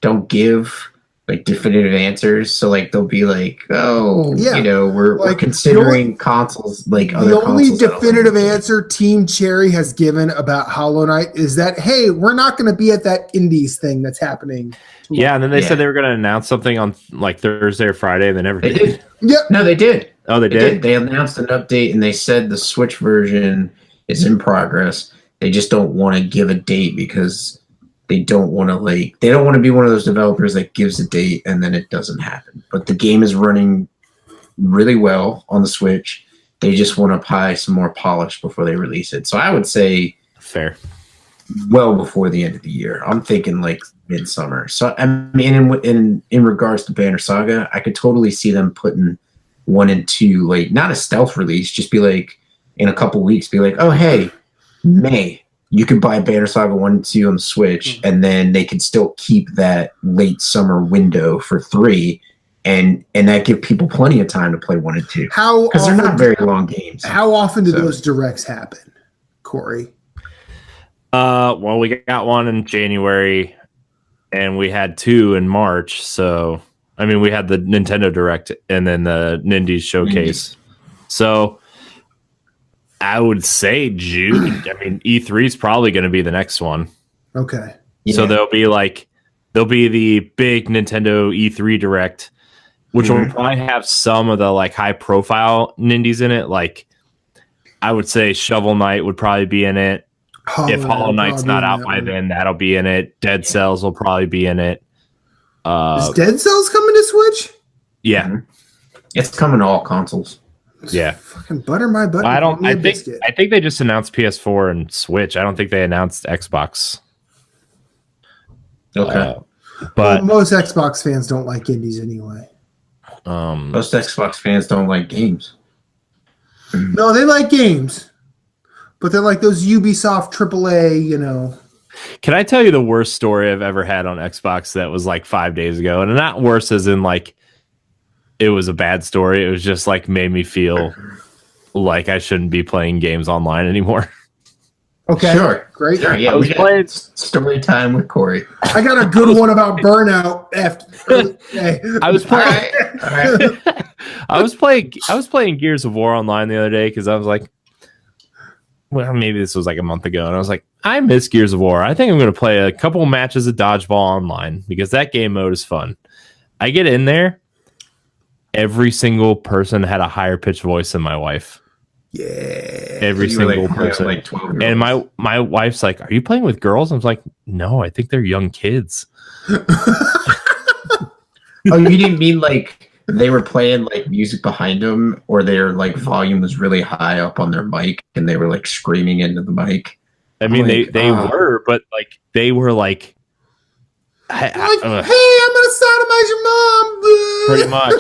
don't give like definitive answers. So like they'll be like, we're considering consoles like other consoles. The only definitive answer Team Cherry has given about Hollow Knight is that, hey, we're not going to be at that indies thing that's happening. Yeah, and then they said they were going to announce something on like Thursday or Friday, and they never did. Yep. No, they did. Oh, they did? They announced an update, and they said the Switch version is in progress. They just don't want to give a date because they don't want to be one of those developers that gives a date and then it doesn't happen. But the game is running really well on the Switch. They just want to apply some more polish before they release it. So I would say fair. Well before the end of the year. I'm thinking like midsummer. So I mean, in regards to Banner Saga, I could totally see them putting 1 and 2, like not a stealth release, just be like in a couple weeks, be like, oh hey, May, you could buy Banner Saga 1 and 2 on the Switch, and then they could still keep that late summer window for 3, and that give people plenty of time to play 1 and 2. Because they're not very long games. How often do those directs happen, Corey? Well, we got one in January, and we had 2 in March. So, I mean, we had the Nintendo Direct and then the Nindies Showcase. So, I would say June. I mean, E3 is probably going to be the next one. Okay. Yeah. So there'll be the big Nintendo E3 Direct, which will probably have some of the like high profile Nindies in it. Like, I would say Shovel Knight would probably be in it. If Hollow Knight's not out by then, that'll be in it. Dead Cells will probably be in it. Is Dead Cells coming to Switch? Yeah, it's coming to all consoles. Yeah, fucking butter my butter. I think they just announced PS4 and Switch. I don't think they announced Xbox. Okay, but most Xbox fans don't like indies anyway. Most Xbox fans don't like games. No, they like games, but they're like those Ubisoft AAA. You know. Can I tell you the worst story I've ever had on Xbox that was like 5 days ago? And not worse as in like it was a bad story. It was just like made me feel like I shouldn't be playing games online anymore. Okay. Sure. Great. Sure, yeah, we played story time with Corey. I got a good one about Burnout. I was playing. All right. I was playing Gears of War online the other day because I was like, well, maybe this was like a month ago, and I was like, I miss Gears of War. I think I'm going to play a couple matches of dodgeball online because that game mode is fun. I get in there. Every single person had a higher pitched voice than my wife. Yeah. Every single person. Like and my wife's like, are you playing with girls? I was like, no, I think they're young kids. Oh, you didn't mean like they were playing like music behind them, or their like volume was really high up on their mic and they were like screaming into the mic? I mean, they were, but like they were like, hey, I'm gonna sodomize your mom. Pretty much.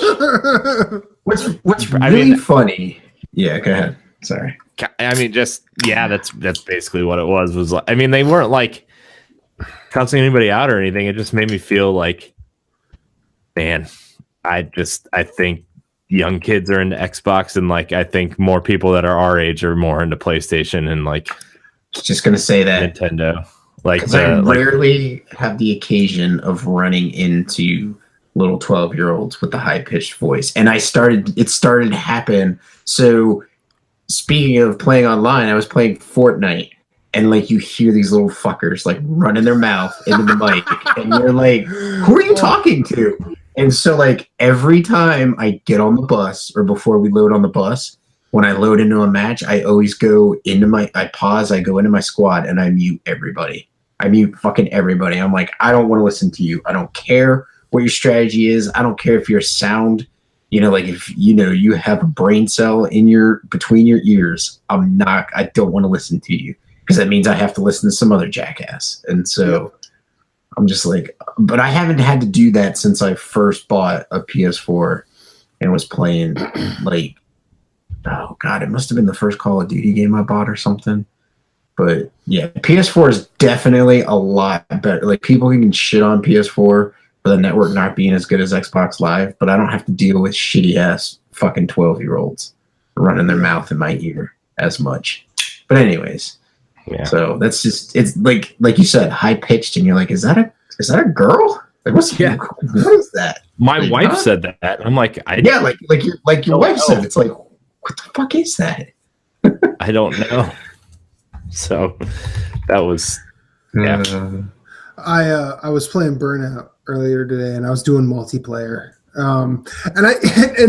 What's really funny? Yeah, go ahead. Sorry. I mean, just that's basically what it was. Was like, I mean, they weren't like cussing anybody out or anything. It just made me feel like, man, I think young kids are into Xbox, and like I think more people that are our age are more into PlayStation and like. Just gonna say that Nintendo. Like I rarely have the occasion of running into little 12-year-olds with the high-pitched voice, and it started to happen. So speaking of playing online, I was playing Fortnite, and like you hear these little fuckers like running their mouth into the mic, and you're like, who are you talking to? And so like every time I get on the bus or before we load on the bus, when I load into a match, I always go into I pause, I go into my squad, and I mute everybody. I mute fucking everybody. I'm like, I don't want to listen to you. I don't care what your strategy is. I don't care if your sound, like if you have a brain cell between your ears. I don't want to listen to you because that means I have to listen to some other jackass. And so I'm just like, but I haven't had to do that since I first bought a PS4 and was playing like, oh God, it must have been the first Call of Duty game I bought or something. But yeah, PS4 is definitely a lot better. Like people can shit on PS4 for the network not being as good as Xbox Live, but I don't have to deal with shitty ass fucking 12-year-olds running their mouth in my ear as much. But anyways, so that's just, it's like you said, high pitched, and you're like, is that a girl? Like what is that? My wife said that. I'm like, like your wife said. It's like, what the fuck is that? I don't know. So that was I was playing Burnout earlier today, and I was doing multiplayer. And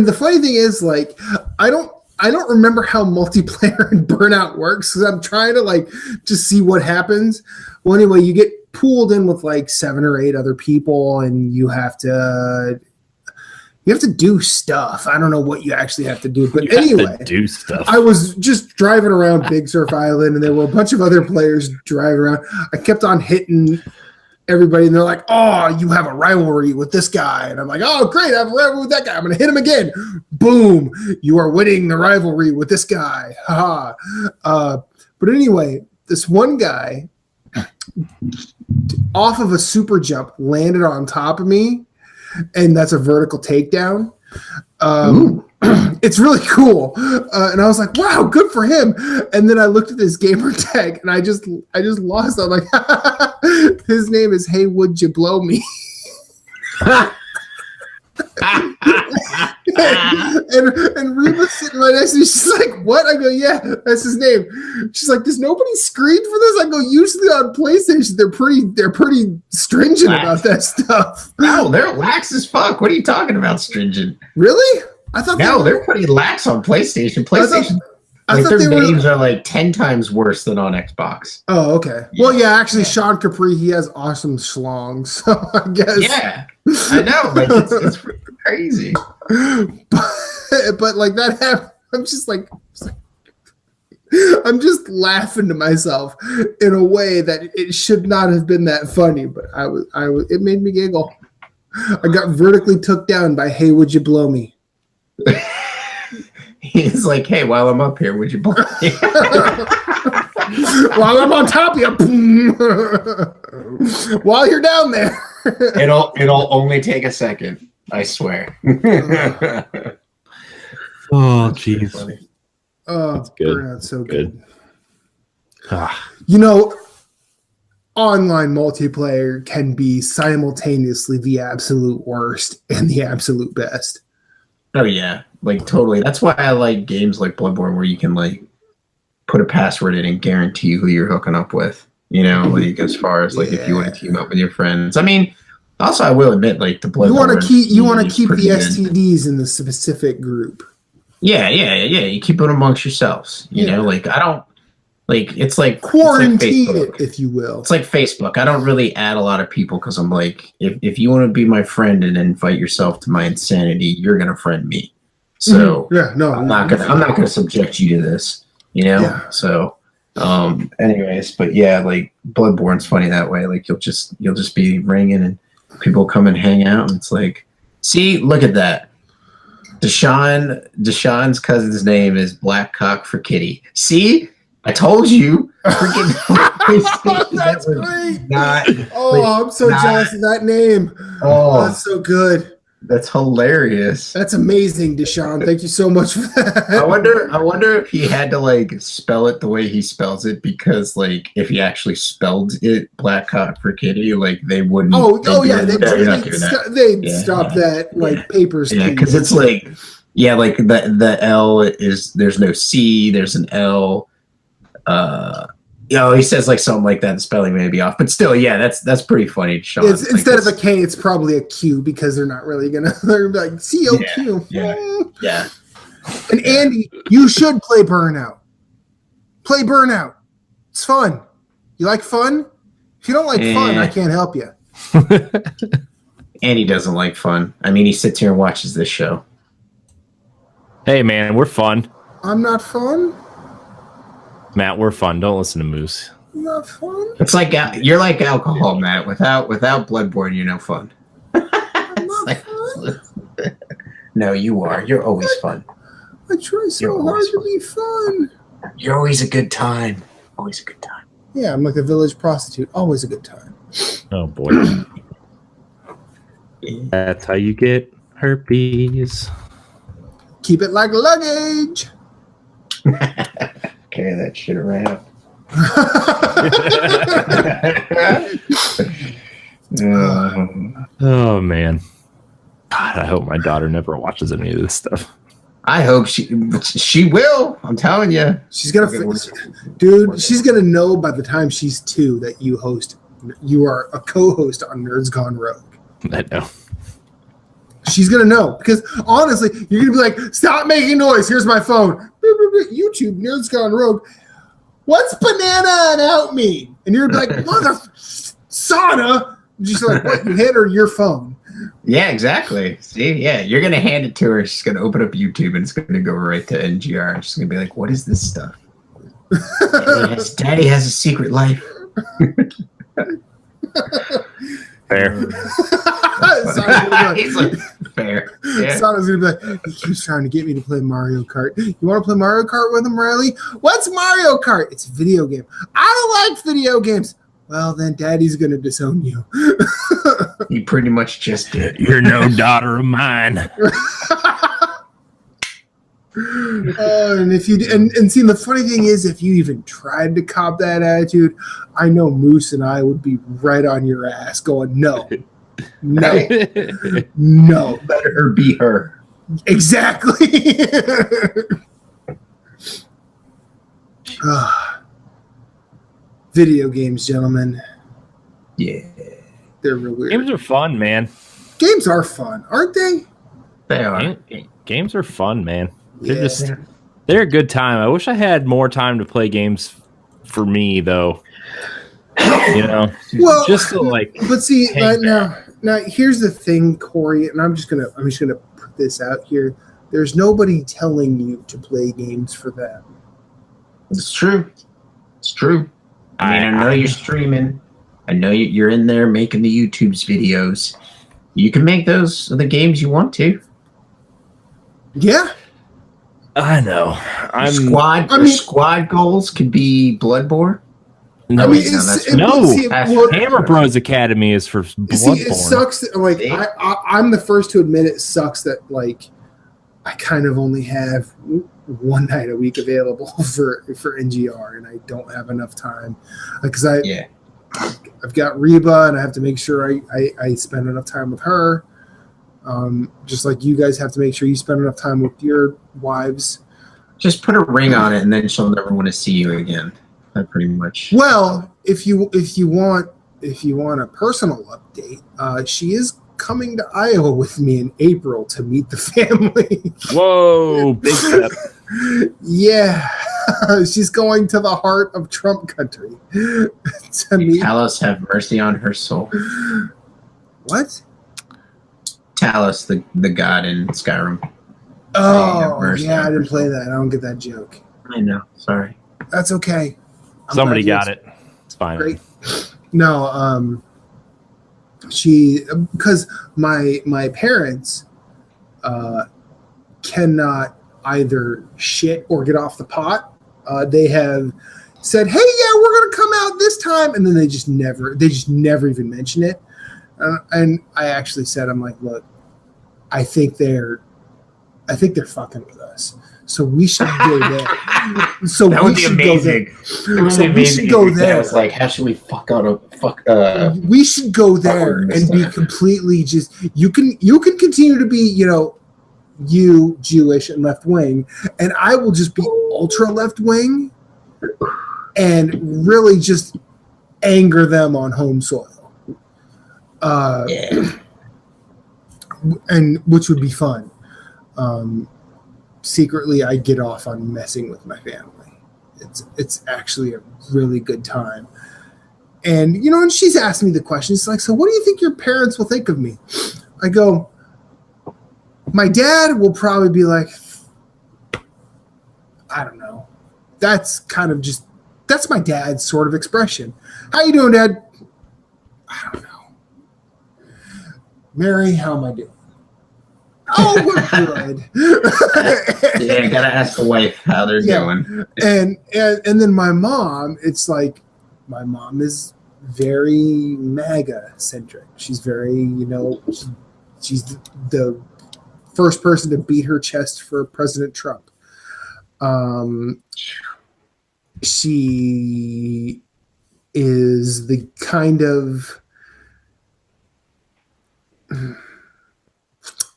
the funny thing is, like, I don't remember how multiplayer in Burnout works because I'm trying to like just see what happens. Well, anyway, you get pooled in with like 7 or 8 other people, and you have to do stuff. I don't know what you actually have to do, but anyway, do stuff. I was just driving around Big Surf Island, and there were a bunch of other players driving around. I kept on hitting everybody, and they're like, "Oh, you have a rivalry with this guy," and I'm like, "Oh, great, I have a rivalry with that guy. I'm going to hit him again." Boom! You are winning the rivalry with this guy. Haha. But anyway, this one guy off of a super jump landed on top of me, and that's a vertical takedown. It's really cool, and I was like, "Wow, good for him!" And then I looked at this gamer tag, and I just lost. I'm like, "His name is Hey, would you blow me?" and Reba's sitting right next to me. She's like, "What?" I go, "Yeah, that's his name." She's like, "Does nobody scream for this?" I go, "Usually on PlayStation, they're pretty stringent about that stuff." No, they're lax as fuck. What are you talking about, stringent? Really? I thought they're pretty lax on PlayStation. I thought their names are like 10 times worse than on Xbox. Oh, okay. Yeah. Well, yeah, actually, Sean Capri, he has awesome schlongs, so I guess. Yeah, I know. Like, it's crazy. But like that happened, I'm just laughing to myself in a way that it should not have been that funny, but it made me giggle. I got vertically took down by Hey, would you blow me? He's like, "Hey, while I'm up here, would you blow me?" While I'm on top of you. While you're down there. It'll only take a second. I swear. Oh, jeez. Oh, that's good. Burnout's so good. Ah. You know, online multiplayer can be simultaneously the absolute worst and the absolute best. Oh yeah, like totally. That's why I like games like Bloodborne, where you can like put a password in and guarantee who you're hooking up with. You know, like as far as like if you want to team up with your friends. I mean, also I will admit, like the Bloodborne. You want to keep the STDs in the specific group. Yeah. You keep it amongst yourselves. You know, like I don't like it's like quarantine it, if you will. It's like Facebook. I don't really add a lot of people because I'm like, if you want to be my friend and invite yourself to my insanity, you're gonna friend me. So I'm not gonna subject you to this. You know. Yeah. So, anyways, but yeah, like Bloodborne's funny that way. Like you'll just be ringing and people come and hang out, and it's like, see, look at that. Deshaun's cousin's name is Black Cock for Kitty. See, I told you. Freaking that's great. I'm so jealous of that name. Oh, that's so good. That's hilarious. That's amazing, Deshaun. Thank you so much for that. I wonder if he had to like spell it the way he spells it, because like if he actually spelled it Black Cock for Kitty, like they wouldn't. They'd stop that like papers. Yeah, because it's like like the L is, there's no C, there's an L. He says like something like that. The spelling may be off, but still, yeah, that's pretty funny. Sean. Instead of a K, it's probably a Q, because they're not really gonna. They're like COQ. Yeah. And Andy, you should play Burnout. Play Burnout. It's fun. You like fun? If you don't like fun, I can't help you. Andy doesn't like fun. I mean, he sits here and watches this show. Hey, man, we're fun. I'm not fun. Matt, we're fun. Don't listen to Moose. Not fun. It's like you're like alcohol, Matt. Without Bloodborne, you're no fun. I'm not fun. No, you are. You're always fun. I try so hard to be fun. You're always a good time. Always a good time. Yeah, I'm like a village prostitute. Always a good time. Oh boy. That's how you get herpes. Keep it like luggage. Carry that shit around. Oh man. God, I hope my daughter never watches any of this stuff. I hope she will. I'm telling you. She's gonna she's gonna know by the time she's 2 that you are a co-host on Nerds Gone Rogue. I know. She's gonna know, because honestly, you're gonna be like, "Stop making noise. Here's my phone. YouTube Nerds Gone Rogue. What's banana and out mean?" And you're gonna be like, "Mother sauna." She's like, "What? You hand her your phone?" Yeah, exactly. See, yeah, you're gonna hand it to her. She's gonna open up YouTube and it's gonna go right to NGR. And she's gonna be like, "What is this stuff?" Daddy has a secret life. Fair. He's like, fair. Yeah. Sana's gonna be like, he keeps trying to get me to play Mario Kart. You want to play Mario Kart with him, Riley? What's Mario Kart? It's a video game. I don't like video games. Well, then Daddy's gonna disown you. He pretty much just did. You're no daughter of mine. And if you and see, the funny thing is, if you even tried to cop that attitude, I know Moose and I would be right on your ass, going, no, no, no, Let her be her. Exactly. Video games, gentlemen. Yeah, They're real weird. Games are fun, man. Games are fun, aren't they? they are. Games are fun, man. Yeah. They're a good time. I wish I had more time to play games for me, though. You know, Well, just to like. but see, hang now here's the thing, Corey, and I'm just gonna put this out here. There's nobody telling you to play games for them. It's true. It's true. I mean, I know you're streaming. I know you're in there making the YouTube's videos. You can make those the games you want to. Yeah. I know. Squad goals could be Bloodborne. No, I mean, Hammer Bros Academy is for Bloodborne. See, it sucks. Like I'm the first to admit it sucks that like I kind of only have one night a week available for NGR, and I don't have enough time because I've got Reba, and I have to make sure I spend enough time with her. Just like you guys have to make sure you spend enough time with your wives. Just put a ring on it, and then she'll never want to see you again. That pretty much. Well, if you want a personal update, she is coming to Iowa with me in April to meet the family. Whoa, big step. Yeah, she's going to the heart of Trump country to meet. Talos, have mercy on her soul. What? Talos, the god in Skyrim. Oh, yeah, I didn't play that. I don't get that joke. I know. Sorry. That's okay. Somebody got it. It's fine. Great. No, because my parents cannot either shit or get off the pot. They have said, "Hey, yeah, we're gonna come out this time," and then they just never even mention it. And I actually said, "I'm like, look, I think they're fucking with us. So we should go there." So that would be amazing. We should go there. It's like, how should we fuck out we should go there and be completely just. You can continue to be, you Jewish and left wing, and I will just be ultra left wing, and really just anger them on home soil. And which would be fun. Secretly, I get off on messing with my family. It's actually a really good time. And and she's asked me the question. It's like, so what do you think your parents will think of me? I go, my dad will probably be like, I don't know. That's kind of just that's my dad's sort of expression. How you doing, Dad? I don't know. Mary, how am I doing? Oh, we're good. Yeah, gotta ask the wife how they're doing. And then my mom, it's like my mom is very MAGA centric. She's very, she's the first person to beat her chest for President Trump. She is the kind of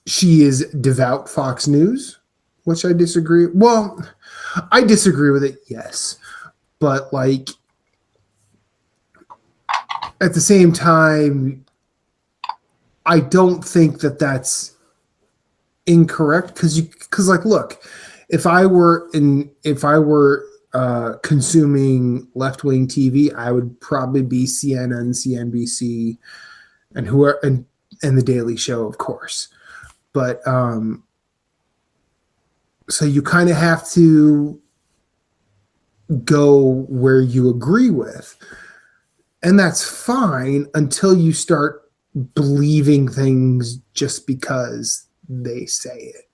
she is devout Fox News, which I disagree. Well, I disagree with it, yes. But, at the same time, I don't think that that's incorrect. Because, look, if I were consuming left-wing TV, I would probably be CNN, CNBC, and The Daily Show, of course. But so you kind of have to go where you agree with, and that's fine until you start believing things just because they say it.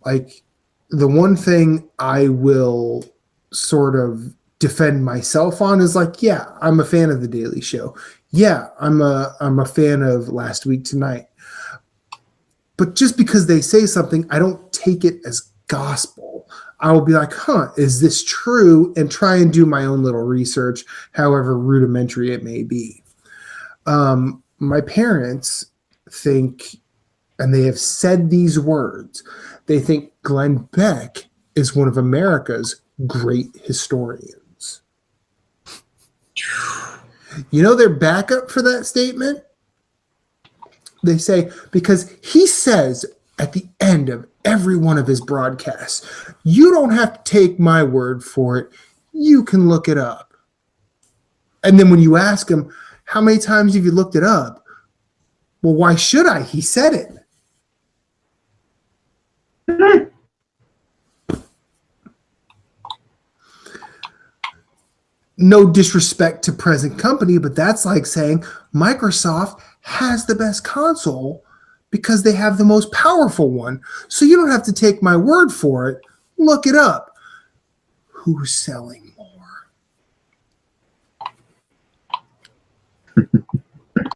Like, the one thing I will sort of defend myself on is like, yeah, I'm a fan of The Daily Show. Yeah, I'm a fan of Last Week Tonight. But just because they say something, I don't take it as gospel. I will be like, is this true? And try and do my own little research, however rudimentary it may be. My parents think, and they have said these words, they think Glenn Beck is one of America's great historians. You know their backup for that statement? They say, because he says at the end of every one of his broadcasts, you don't have to take my word for it. You can look it up. And then when you ask him, how many times have you looked it up? Well, why should I? He said it. No disrespect to present company, but that's like saying Microsoft has the best console because they have the most powerful one. So you don't have to take my word for it. Look it up. Who's selling more?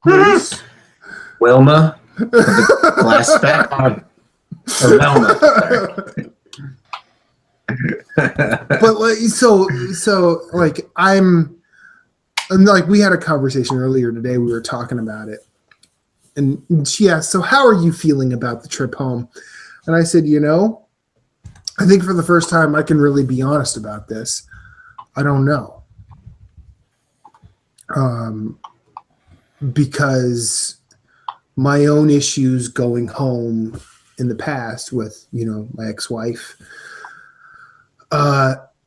Bruce? Wilma? Glass back on. Or Velma. But like, so like and like we had a conversation earlier today. We were talking about it, and she asked, "So how are you feeling about the trip home?" And I said, I think for the first time I can really be honest about this. I don't know, because my own issues going home in the past with my ex-wife.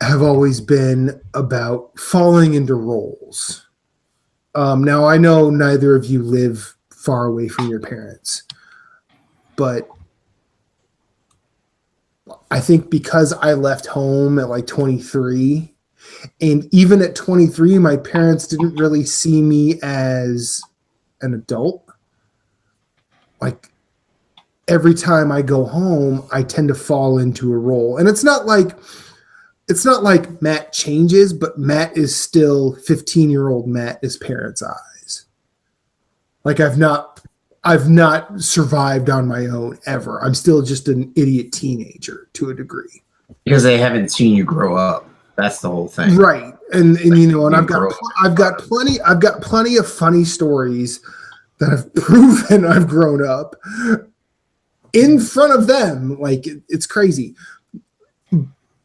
Have always been about falling into roles. Now, I know neither of you live far away from your parents, but I think because I left home at like 23, and even at 23, my parents didn't really see me as an adult. Like, every time I go home, I tend to fall into a role. And it's not like Matt changes, but Matt is still 15-year-old Matt in his parents' eyes. Like, I've not survived on my own ever. I'm still just an idiot teenager to a degree. Because they haven't seen you grow up. That's the whole thing. Right. And I've got plenty of funny stories that have proven I've grown up in front of them. Like, it's crazy.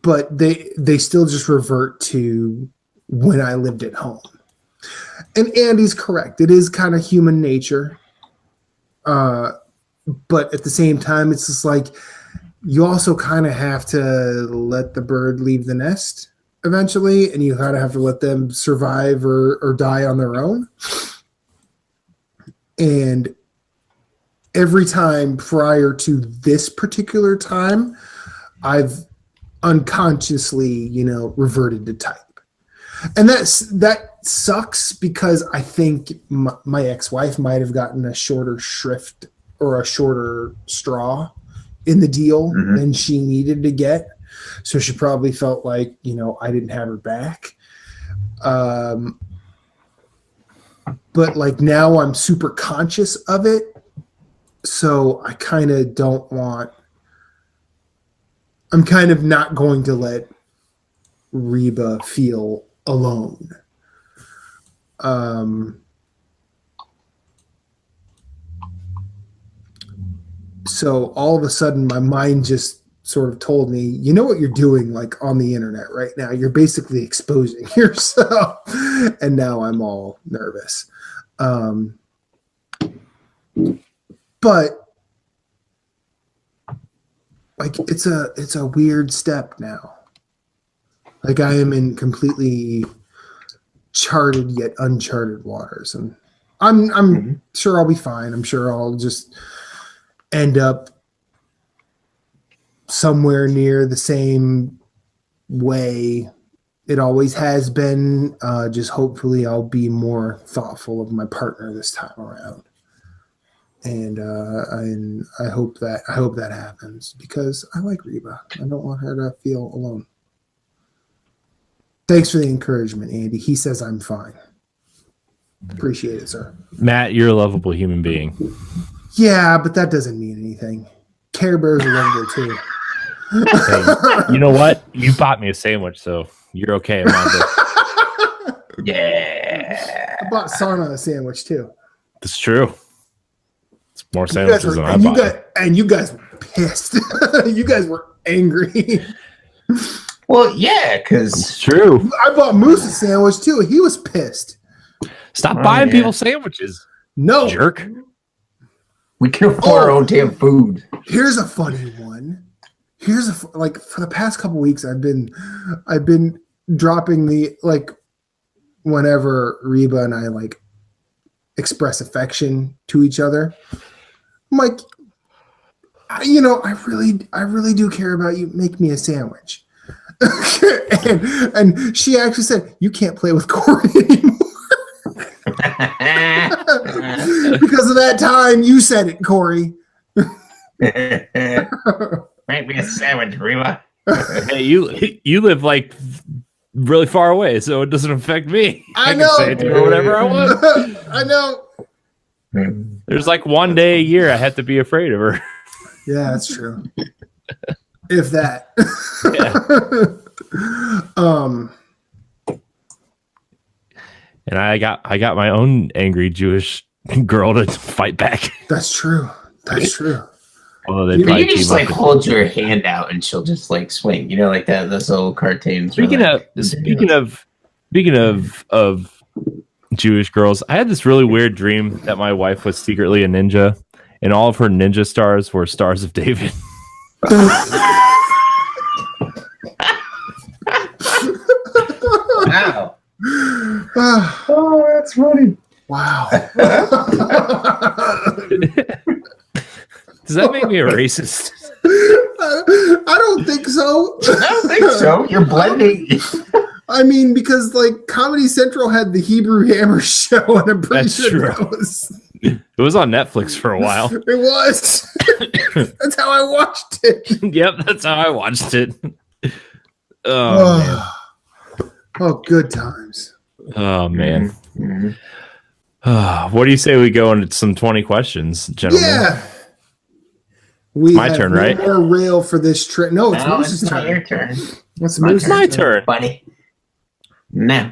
But they still just revert to when I lived at home. And Andy's correct. It is kind of human nature. But at the same time, it's just like you also kind of have to let the bird leave the nest eventually, and you kind of have to let them survive or die on their own. And every time prior to this particular time, I've unconsciously, reverted to type. And that sucks because I think my ex-wife might have gotten a shorter shrift or a shorter straw in the deal than she needed to get. So she probably felt like, I didn't have her back. But like now I'm super conscious of it. So I kind of I'm kind of not going to let Reba feel alone. So all of a sudden my mind just sort of told me, you know what you're doing like on the internet right now? You're basically exposing yourself. And now I'm all nervous. But like it's a weird step now. Like I am in completely charted yet uncharted waters, and I'm sure I'll be fine. I'm sure I'll just end up somewhere near the same way It always has been. Just hopefully I'll be more thoughtful of my partner this time around. And I hope that happens because I like Reba. I don't want her to feel alone. Thanks for the encouragement, Andy. He says I'm fine. Appreciate it, sir. Matt, you're a lovable human being. Yeah, but that doesn't mean anything. Care Bears are lovable too. Hey, you know what? You bought me a sandwich, so you're okay. Yeah. I bought Sana a sandwich too. It's true. It's more sandwiches than I bought. And you guys were pissed. You guys were angry. Well, yeah, because It's true. I bought Moose a sandwich too. He was pissed. Stop buying people sandwiches. No. Jerk. we can afford our own damn food. Here's a funny one. Like for the past couple weeks, I've been dropping the like whenever Reba and I like express affection to each other. I'm like, I really do care about you. Make me a sandwich. and she actually said, "You can't play with Corey anymore." Because of that time, you said it, Corey. Make me a sandwich, Reba. Hey, you live like really far away, so it doesn't affect me. I can know. say it to her whatever I want. I know. There's like one day a year I have to be afraid of her. Yeah, that's true. If that. And I got my own angry Jewish girl to fight back. That's true. That's true. Although they You probably just team like up. hold your hand out and she'll just like swing. You know, like that. Those old cartoons. Speaking of Jewish girls, I had this really weird dream that my wife was secretly a ninja, and all of her ninja stars were stars of David. Wow. Oh, that's funny. wow. Does that make me a racist? I don't think so. I don't think so. You're blending. I mean, because like Comedy Central had the Hebrew Hammer show, and I'm pretty That's sure true. that was. It was on Netflix for a while. It was. That's how I watched it. Yep, that's how I watched it. Oh, Oh, good times. man. Oh, man. Mm-hmm. What do you say we go into some 20 questions, gentlemen? Yeah. We My have turn, no right? more rail for this trip. No, it's No, Moose's it's not turn. your turn. What's My Moose's my turn? turn. buddy. No.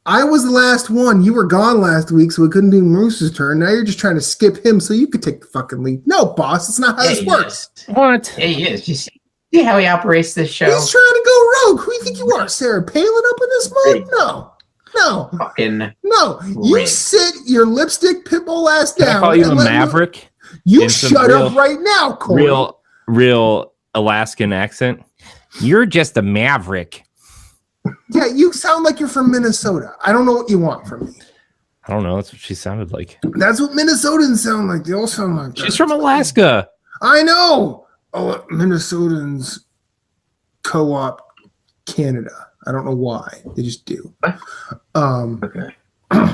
I was the last one. You were gone last week, so we couldn't do Moose's turn. Now you're just trying to skip him so you could take the fucking lead. No, boss, it's not how this works. What? Yeah, he is. You see how he operates this show? He's trying to go rogue. Who do you think you are, Sarah Palin up in this mode? No. Fucking No. You Rick. sit your lipstick pitbull ass Can I down. call you and a let maverick? You in some shut real- up right now, Corey. Real Alaskan accent. You're just a maverick. Yeah, you sound like you're from Minnesota. I don't know what you want from me. I don't know. That's what she sounded like. That's what Minnesotans sound like. They all sound like that. She's from Alaska. I know. Oh, Minnesotans co-op Canada. I don't know why. They just do. okay.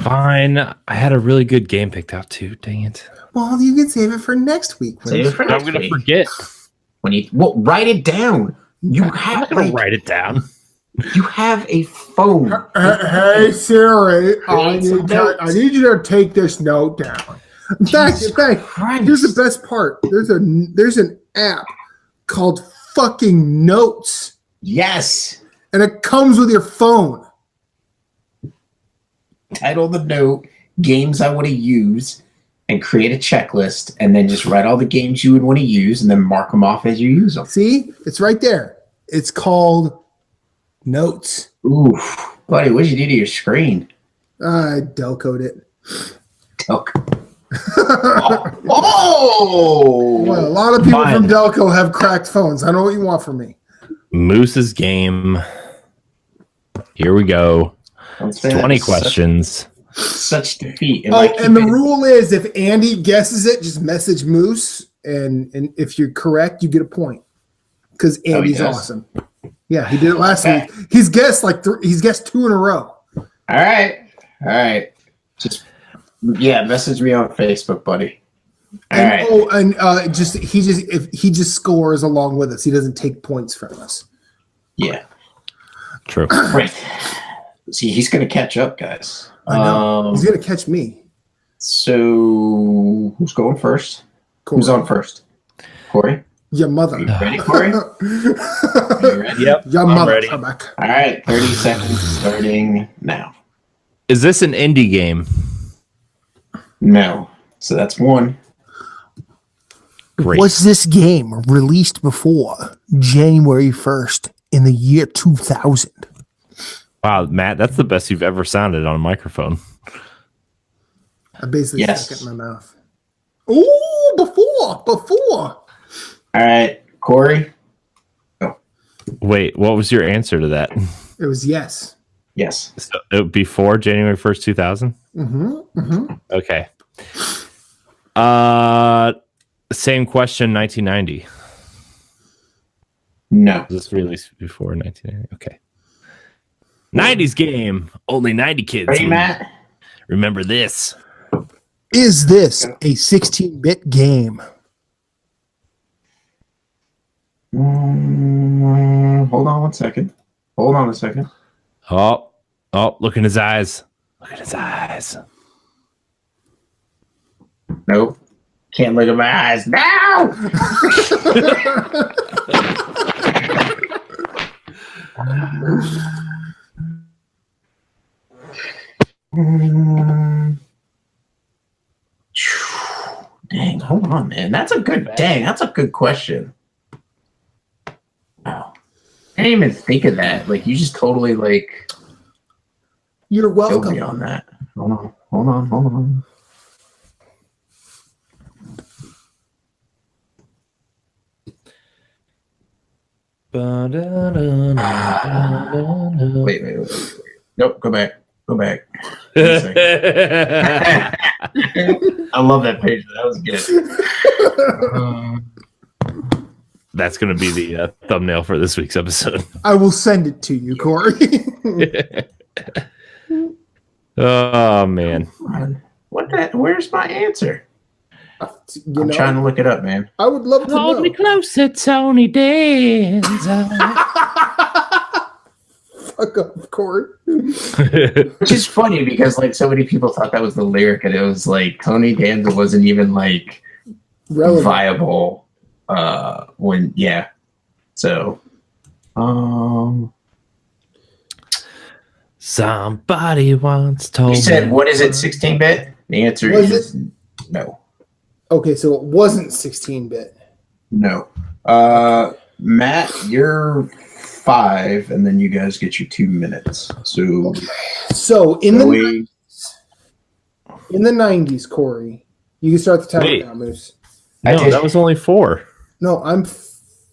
Fine. I had a really good game picked out too. Dang it. Well, you can save it for next week. Save it for I'm next gonna week. forget. Write it down. You I'm have not gonna like, write it down. you have a phone. Hey Siri, Create some notes. I need you to take this note down. In fact, Christ. here's the best part. There's an app called fucking Notes, Yes. and it comes with your phone. Title the note, games I want to use, and create a checklist, and then just write all the games you would want to use, and then mark them off as you use them. See, it's right there. It's called Notes. Oof. Buddy, what did you do to your screen? I Delcoed it. Okay. Oh! Well, a lot of people Fine. from Delco have cracked phones. I know what you want from me. Moose's game. Here we go. Don't say 20 that. questions. Such defeat. Oh, and the rule is if Andy guesses it, just message Moose, and if you're correct, you get a point. Because Andy's does? awesome. Yeah, he did it last week. He's guessed he's guessed 2 in a row. All right. Just message me on Facebook, buddy. All right. He just scores along with us. He doesn't take points from us. Yeah. True. Right. See, he's gonna catch up, guys. I know. He's gonna catch me. So who's going first? Corey. Who's on first? Corey? Your mother. You ready, Corey? Are you ready? Yep. Your I'm mother. ready. All right, 30 seconds starting now. Is this an indie game? No. So that's 1. Great. Was this game released before January 1st in the year 2000? Wow, Matt, that's the best you've ever sounded on a microphone. I basically Yes. stuck it in my mouth. Ooh, before. All right, Corey? Wait, what was your answer to that? It was yes. Yes. So, before January 1st, 2000? Okay. Same question, 1990. No. Was this released before 1990? Okay. 90s game. Only 90 kids. Ready, Matt? Remember this. Is this a 16-bit game? Hold on one second. Hold on a second. Oh, look in his eyes. Look at his eyes. Nope. Can't look at my eyes now. Dang, hold on, man. That's a good question. Wow. I didn't even think of that. Like, you just totally, like, You're killed me welcome. on that. Hold on. Wait. Nope, go back. I love that page. That was good. That's going to be the thumbnail for this week's episode. I will send it to you, Corey. Oh, man. Where's my answer? I'm know, trying to look it up, man. I would love to Hold me know. closer, Tony Danza. Fuck up, Corey. Which is funny because like so many people thought that was the lyric, and it was like Tony Danza wasn't even like Relevant. viable. So, Somebody once told you said me. what is it? 16-bit? The answer Was is no. Okay, so it wasn't 16-bit. No. Matt, you're 5, and then you guys get your 2 minutes. So, So in Joey- the 90s, Corey, you can start the timer Wait. now, Moose. I No, did- that was only 4. No,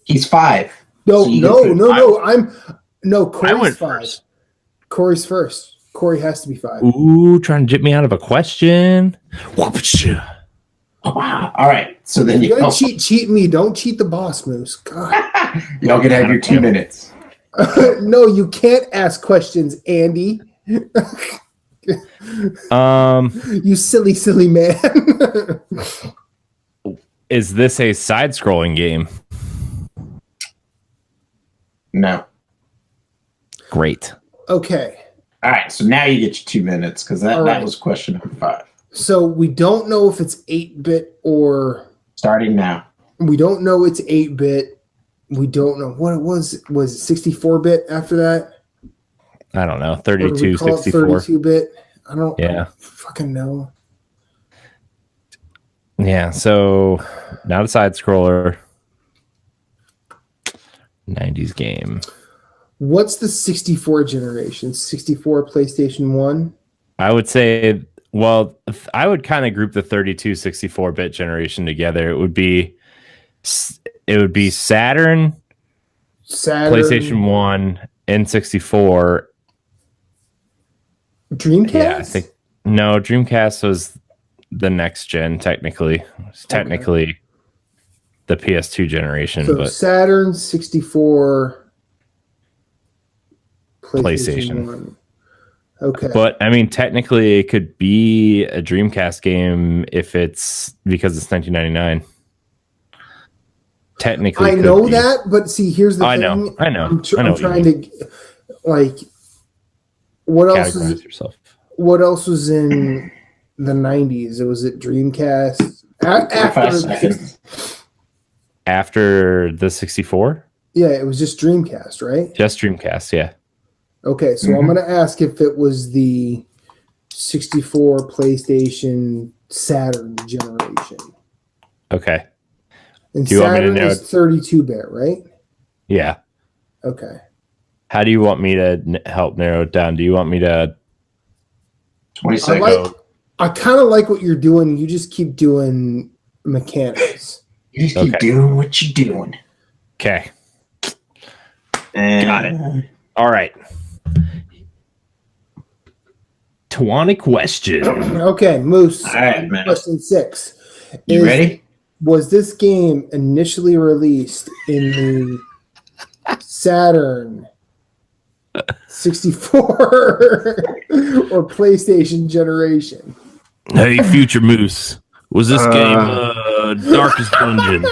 he's 5. No, So you no, get no, five. no. I Corey's went 5. first. Corey's first. Corey has to be 5. Ooh, trying to jip me out of a question. Whoopsh. Oh, wow. All right. So then You're gonna cheat me. Don't cheat the boss, Moose. God. y'all can have your 2 minutes. No, you can't ask questions, Andy. You silly man. Is this a side-scrolling game? No. Great. Okay. All right. So now you get your 2 minutes because that All right. was question number 5. So we don't know if it's 8-bit or Starting now. we don't know it's 8-bit. We don't know what it was. Was it 64-bit after that? I don't know. Or do we 32, call it 64. 32-bit? I don't fucking know. Yeah, so not a side-scroller. 90s game. What's the 64 generation? 64 PlayStation 1? I would say, well, I would kind of group the 32, 64-bit generation together. It would be Saturn, PlayStation 1, N64. Dreamcast? Yeah, I think no, Dreamcast was the next gen technically. It's technically the PS2 generation, So but Saturn, 64, PlayStation. 1. Okay. But I mean, technically, it could be a Dreamcast game if it's because it's 1999. Technically, I know that, but see, here's the I thing. I know. I'm I know trying to like. What else categorize is? yourself. What else was in the 90s? Was it Dreamcast? 45 seconds. After the 64? Yeah, it was just Dreamcast, right? Just Dreamcast, yeah. Okay, so I'm going to ask if it was the 64 PlayStation Saturn generation. Okay. And Do you want me to Saturn narrow is 32-bit, right? Yeah. Okay. How do you want me to help narrow it down? Do you want me to 20 seconds. I kind of like what you're doing. You just keep doing mechanics. You just keep doing what you're doing. Okay. And Got it. All right. 20 question. Okay, Moose. All right, man. Question 6. You ready? Was this game initially released in the Saturn 64 or PlayStation generation? Hey, Future Moose. Was this game Darkest Dungeon?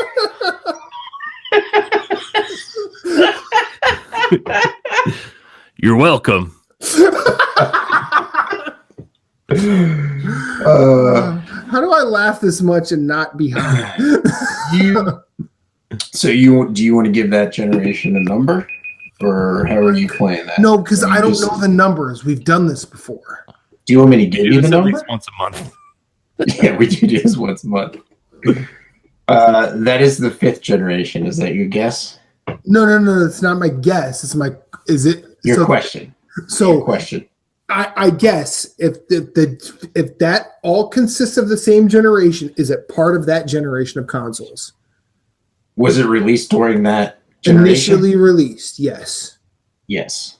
You're welcome. How do I laugh this much and not be high? Do you want to give that generation a number, or how are you playing that? No, because I don't know the numbers. We've done this before. Do you want me to give you the At number? least once a month. Yeah, we do this once a month. That is the 5th generation. Is that your guess? No. It's not my guess. It's my. Is it Your question. So Your question. I guess if that all consists of the same generation, is it part of that generation of consoles? Was it released during that generation? Initially released, yes. Yes.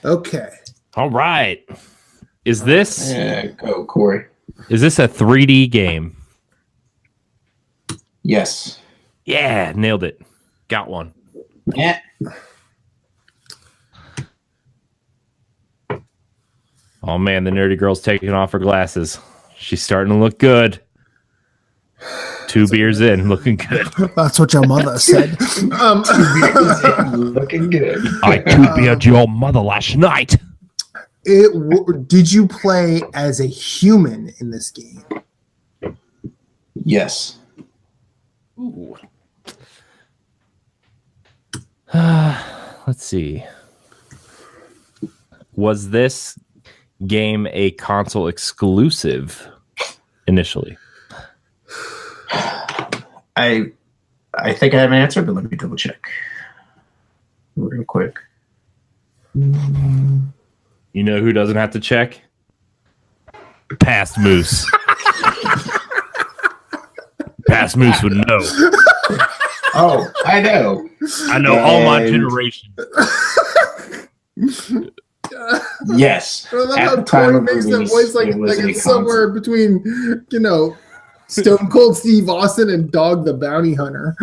Okay. All right. Is this Go, Corey. is this a 3D game? Yes. Yeah, nailed it. Got one. Yeah. Oh man, the nerdy girl's taking off her glasses. She's starting to look good. 2 beers in, looking good. That's what your mother said. Looking good. I 2-beered your mother last night. Did you play as a human in this game? Yes. Ooh. Let's see. Was this game a console exclusive initially? I think I have an answer, but let me double check real quick. You know who doesn't have to check? Past Moose. Past Moose would know. Oh, I know. I know all my generation. Yes. I love At how the time Corey of makes that release, voice like it was a it's somewhere between, Stone Cold Steve Austin and Dog the Bounty Hunter.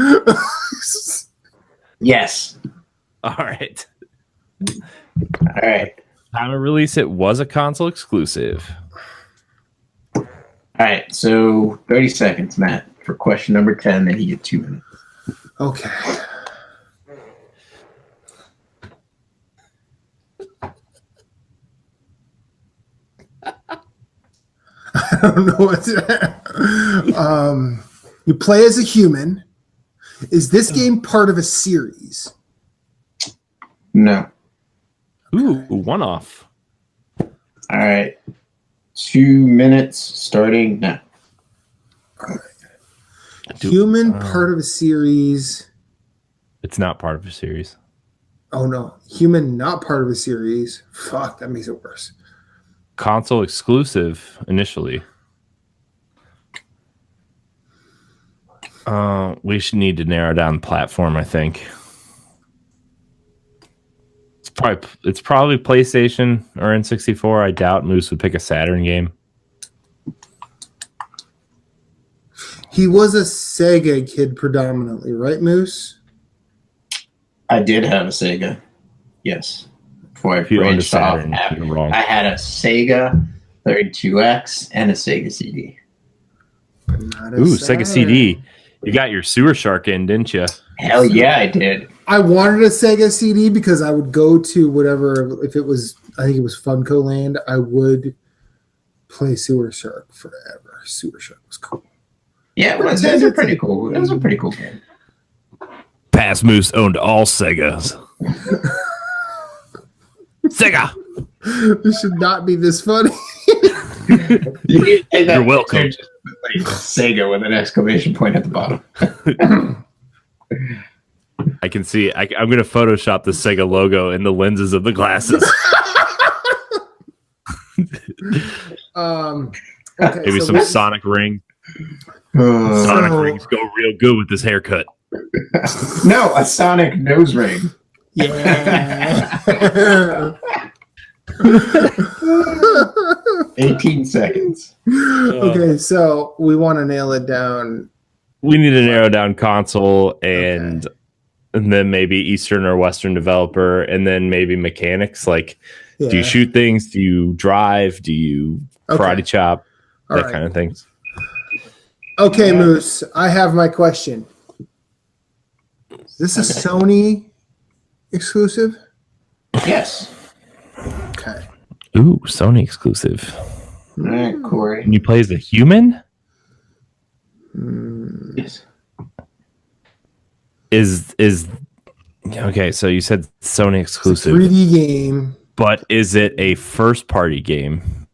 Yes. All right. All right. Time of release, it was a console exclusive. All right. So 30 seconds, Matt, for question number 10. Then you get 2 minutes. Okay. I don't know what to. You play as a human. Is this game part of a series? No. Ooh, one off. All right. 2 minutes starting now. Human part of a series. It's not part of a series. Oh no. Human not part of a series. Fuck, that makes it worse. Console exclusive initially. We should need to narrow down the platform, I think. It's probably PlayStation or N64. I doubt Moose would pick a Saturn game. He was a Sega kid predominantly, right, Moose? I did have a Sega. Yes. before I If you owned a branched off. Saturn, you're wrong. I had a Sega 32X and a Sega CD. Ooh, Sega CD. You got your Sewer Shark in, didn't you? Hell yeah, I did. I wanted a Sega CD because I would go to whatever, if it was, I think it was Funko Land, I would play Sewer Shark forever. Sewer Shark was cool. Yeah, it was a pretty cool. It was a pretty cool game. Past Moose owned all Segas. Sega! This should not be this funny. You're welcome. Like Sega with an exclamation point at the bottom. I can see. I'm going to Photoshop the Sega logo in the lenses of the glasses. Okay, Maybe so some Sonic rings. Sonic rings go real good with this haircut. No, a Sonic nose ring. Yeah. 18 seconds. Okay, so we want to nail it down. We need to narrow down console and then maybe Eastern or Western developer, and then maybe mechanics. Like, do you shoot things? Do you drive? Do you karate chop? That kind of things. Okay, Moose, I have my question. Is this a Sony exclusive? Yes. Okay. Ooh, Sony exclusive. All right, Corey. Can you play as a human? Yes. Is okay? So you said Sony exclusive, 3D game, but is it a first party game?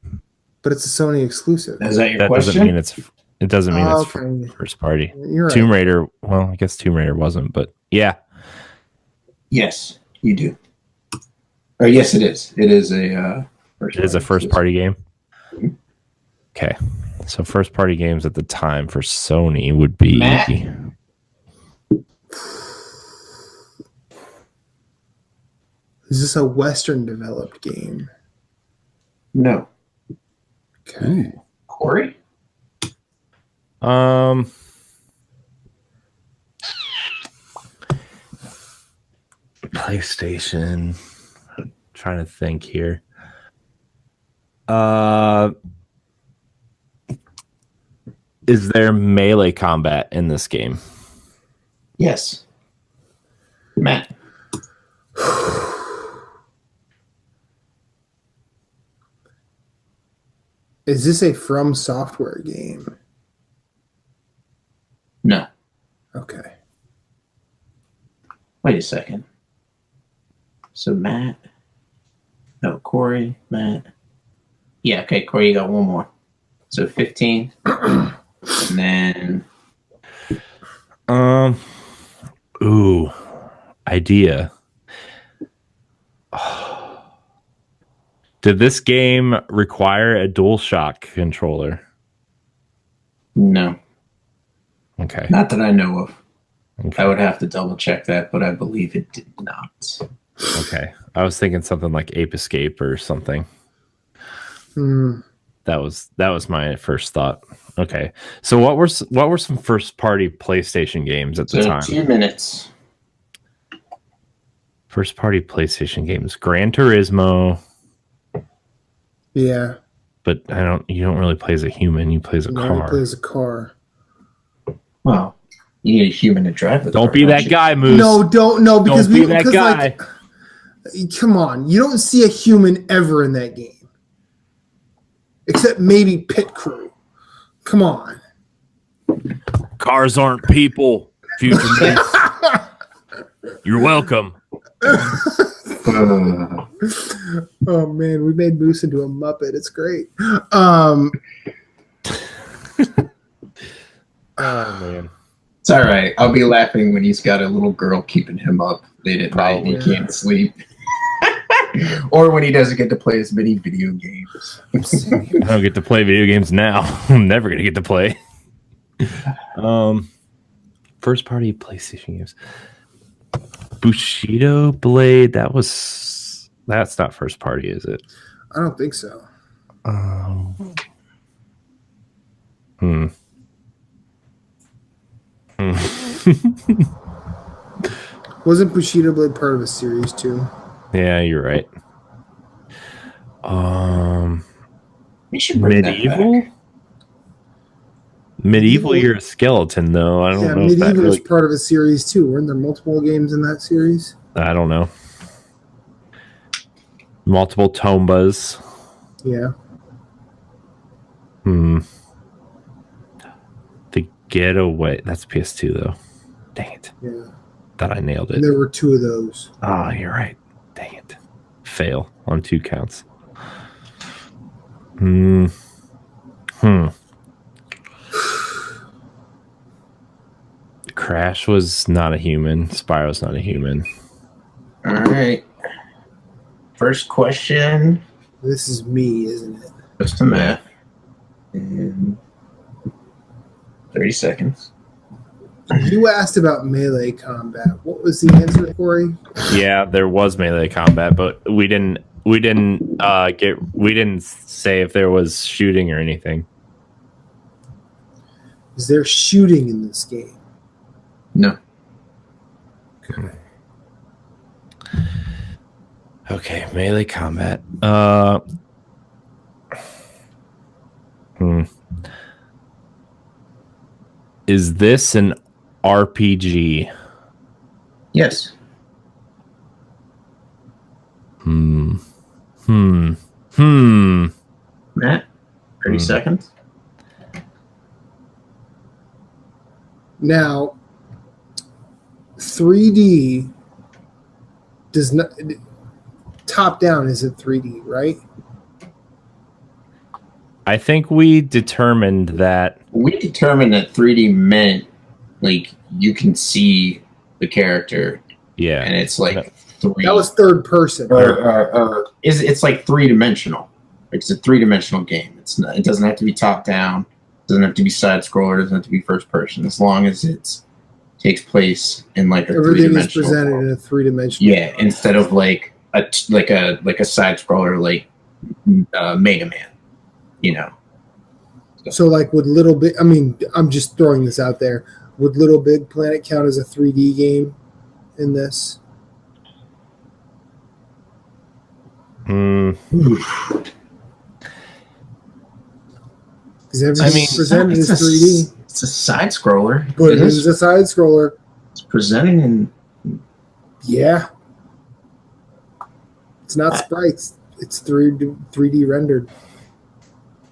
but it's a Sony exclusive. Is that your That question? doesn't mean it's. It doesn't mean it's Okay. first party. You're right. Tomb Raider. Well, I guess Tomb Raider wasn't, but yeah. Yes, you do. Or yes, it is. It is a. It is a first party game. Okay, so first party games at the time for Sony would be. Matt? Is this a Western developed game? No. Okay. Corey? PlayStation. I'm trying to think here. Is there melee combat in this game? Yes. Matt? Is this a From Software game? No. Okay. Wait a second. So Matt? No, Corey, Matt. Yeah, okay, Corey, you got one more. So 15. And then Ooh, idea. Did this game require a DualShock controller? no. Okay. Not that I know of. Okay. I would have to double check that, but I believe it did not. Okay. I was thinking something like Ape Escape or something. That was my first thought. Okay. So what were some first party PlayStation games at the time? 2 minutes. First party PlayStation games. Gran Turismo, Yeah. but you don't really play as a human, you play as a No, car. it plays a car. Well, you need a human to drive the car. Don't be that you? guy, Moose. No, don't because Don't be that guy. Come on, you don't see a human ever in that game, except maybe Pit Crew. Come on. Cars aren't people, future Moose. You're welcome. Oh man, we made Moose into a Muppet. It's great. Oh man. It's all right. I'll be laughing when he's got a little girl keeping him up late at night and he can't sleep. Or when he doesn't get to play as many video games. I don't get to play video games now. I'm never gonna get to play. First party PlayStation games. Bushido Blade. That's not first party, is it? I don't think so. Wasn't Bushido Blade part of a series too? Yeah, you're right. We should bring that Medieval? back. Medieval, you're a skeleton, though. I don't Yeah, know if that Medieval is really... part of a series too. Weren't there multiple games in that series? I don't know. Multiple Tombas. Yeah. The Getaway. That's PS2, though. Dang it. Yeah. Thought I nailed it. And there were 2 of those. Oh, you're right. Dang it. Fail on 2 counts. Crash was not a human. Spyro's not a human. All right. First question. This is me, isn't it? Goes to Matt. In 30 seconds. You asked about melee combat. What was the answer, Corey? Yeah, there was melee combat, but we didn't say if there was shooting or anything. Is there shooting in this game? No. Okay, melee combat. Is this an RPG? Yes. Matt, 30 seconds. Now, 3D does not top down isn't 3D, right? I think we determined that. We determined that 3D meant like you can see the character. Yeah, and it's like three. That was third person. It's like 3-dimensional. It's a 3-dimensional game. It's not. It doesn't have to be top down. It doesn't have to be side scroller. It doesn't have to be first person. As long as it takes place in like a Everything is 3-dimensional presented world. in a 3-dimensional. Yeah, instead of like a side scroller like Mega Man. You know. So, like, would Little Big... I mean, I'm just throwing this out there. Would Little Big Planet count as a 3D game in this? Because everything's presented as 3D. It's a side scroller. But it is a side scroller. It's presenting in... Yeah. It's not sprites. It's 3D rendered.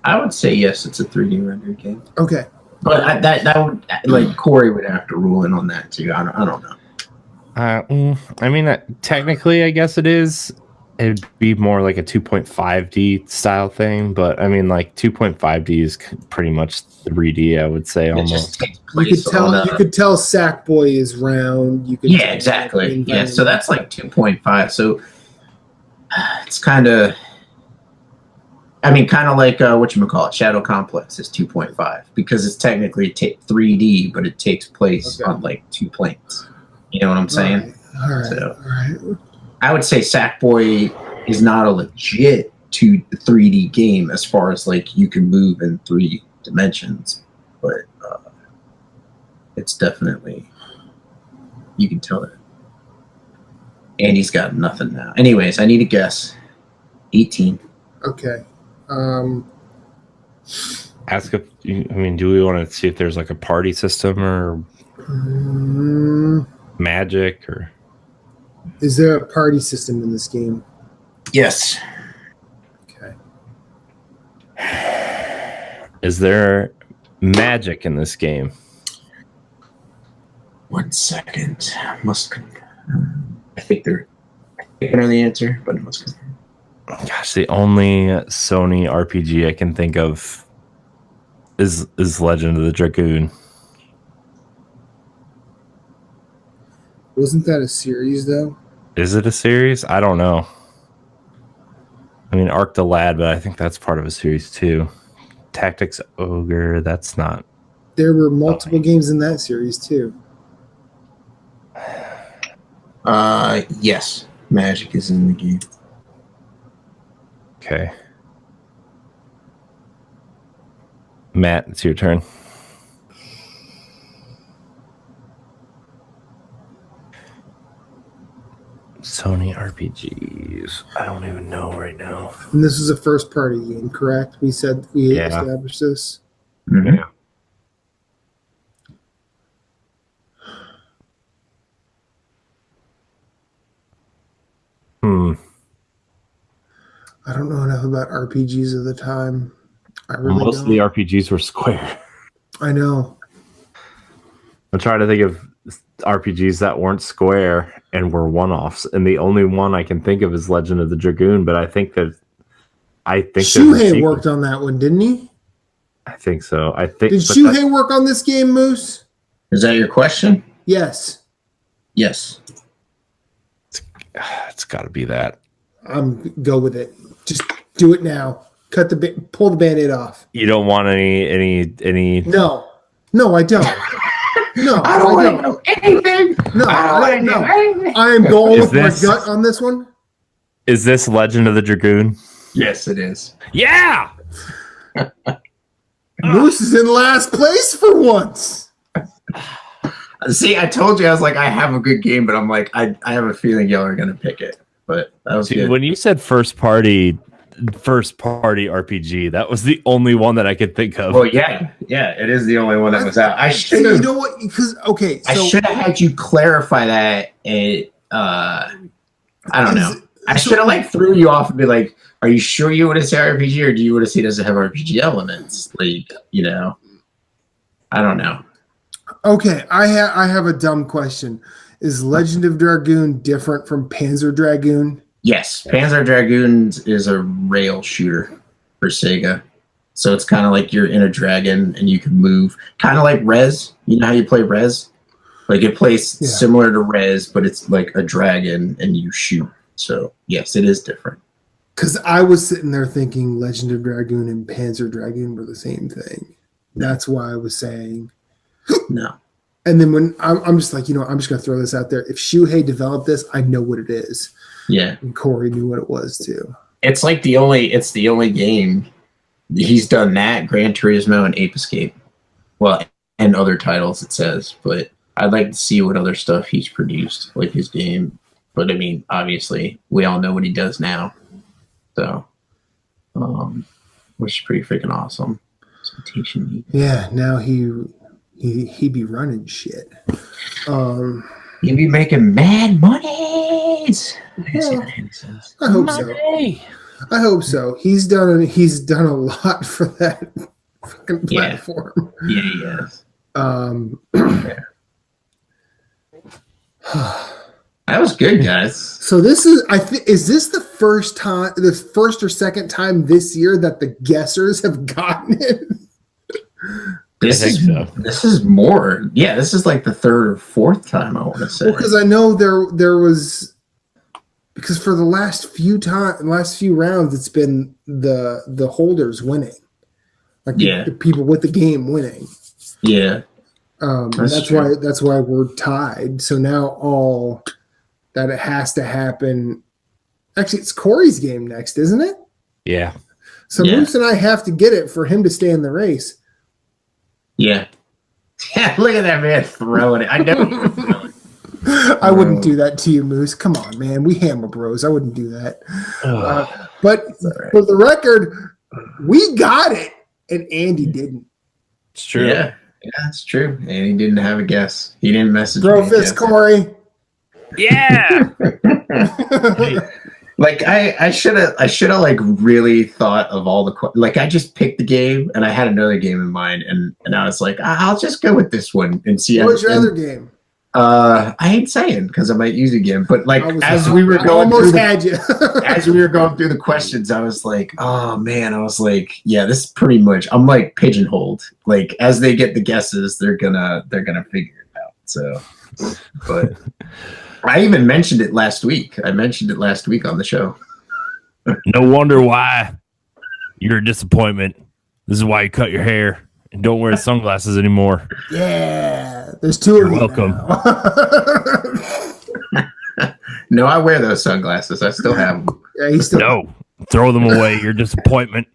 I would say yes, it's a 3D rendered game. Okay. But that would, like, Corey would have to rule in on that too. I don't know. I mean, technically, I guess it is. It'd be more like a 2.5D style thing, but I mean, like 2.5D is pretty much 3D. I would say almost. You could tell Sackboy is round. You could exactly. Yeah, so that's like 2.5. So it's kind of. I mean, kind of like whatchamacallit, Shadow Complex is 2.5 because it's technically 3D, but it takes place on like 2 planes. You know what I'm saying? All right. So, all right. I would say Sackboy is not a legit 3D game as far as like you can move in 3 dimensions, but it's definitely, you can tell it. And he's got nothing now. Anyways, I need a guess. 18. Okay. Ask if do we want to see if there's like a party system or magic or? Is there a party system in this game? Yes. Okay. Is there magic in this game? 1 second. Must confirm. I think I know the answer, but it must confirm. Gosh, the only Sony RPG I can think of is Legend of the Dragoon. Wasn't that a series though? Is it a series? I don't know. I mean, Arc the Lad, but I think that's part of a series too. Tactics Ogre, that's not. There were multiple games in that series too. Yes. Magic is in the game. Okay. Matt, it's your turn. Sony RPGs. I don't even know right now. And this is a first party game, correct? We said we established this. Mm-hmm. Yeah. I don't know enough about RPGs of the time. I really Most don't. of the RPGs were Square. I know. I'm trying to think of RPGs that weren't Square and were one-offs, and the only one I can think of is Legend of the Dragoon. But I think Shuhei worked on that one, didn't he? I think so. Did Shuhei work on this game, Moose? Is that your question? Yes. Yes. It's got to be that. Go with it. Just do it now. Pull the Band-Aid off. You don't want any? No, I don't. No, I don't want to know anything. No, I don't know anything. I am going with my gut on this one. Is this Legend of the Dragoon? Yes, it is. Yeah. Moose is in last place for once. See, I told you I was like, I have a good game, but I'm like, I have a feeling y'all are gonna pick it. But that was good. When you said first party RPG, that was the only one that I could think of. Well, yeah, it is the only one that was out. I should have. You know what? Because I should have had you clarify that. I don't know. I should have threw you off and be like, "Are you sure you want to say RPG, or do you want to see does it have RPG elements?" I don't know. Okay, I have a dumb question. Is Legend of Dragoon different from Panzer Dragoon? Yes, Panzer Dragoons is a rail shooter for Sega. So it's kind of like you're in a dragon and you can move. Kind of like Rez. You know how you play Rez? Like it plays similar to Rez, but it's like a dragon and you shoot. So yes, it is different. Because I was sitting there thinking Legend of Dragoon and Panzer Dragoon were the same thing. That's why I was saying no. And then when I'm just like, I'm just going to throw this out there. If Shuhei developed this, I know what it is. Yeah. And Corey knew what it was too. It's like the only game he's done that, Gran Turismo and Ape Escape. Well, and other titles it says, but I'd like to see what other stuff he's produced, like his game. But I mean, obviously, we all know what he does now. So, which is pretty freaking awesome. Yeah, now he be running shit. He be making mad monies. Well, I hope so. I hope so. He's done a lot for that fucking platform. Yeah, he has. That was good, guys. So this is is this the first or second time this year that the guessers have gotten it? This is more. Yeah, this is like the third or fourth time, I want to say. Because I know there was, because for the last few rounds, it's been the holders winning, like the people with the game winning. Yeah, that's why we're tied. So now all that it has to happen. Actually, it's Corey's game next, isn't it? Yeah. So Moose and I have to get it for him to stay in the race. Yeah. Yeah, look at that man throwing it. I know. I wouldn't do that to you, Moose. Come on, man. We Hammer Bros. I wouldn't do that. But for the record, we got it, and Andy didn't. It's true. Yeah, it's true. And he didn't have a guess. He didn't message Throw me. fist, Corey. Yeah. Like I should have like really thought of all the I just picked the game and I had another game in mind and I was like I'll just go with this one and see. What's your other game? I ain't saying because I might use it again, but as we were going through the questions, I was like, oh man, yeah, this is pretty much. I'm like pigeonholed. Like as they get the guesses, they're gonna figure it out. So, but. I even mentioned it last week. I mentioned it last week on the show. No wonder why you're a disappointment. This is why you cut your hair and don't wear sunglasses anymore. Yeah, there's two of you. Welcome. No, I wear those sunglasses. I still have them. Yeah, he still. No, throw them away. You're a disappointment.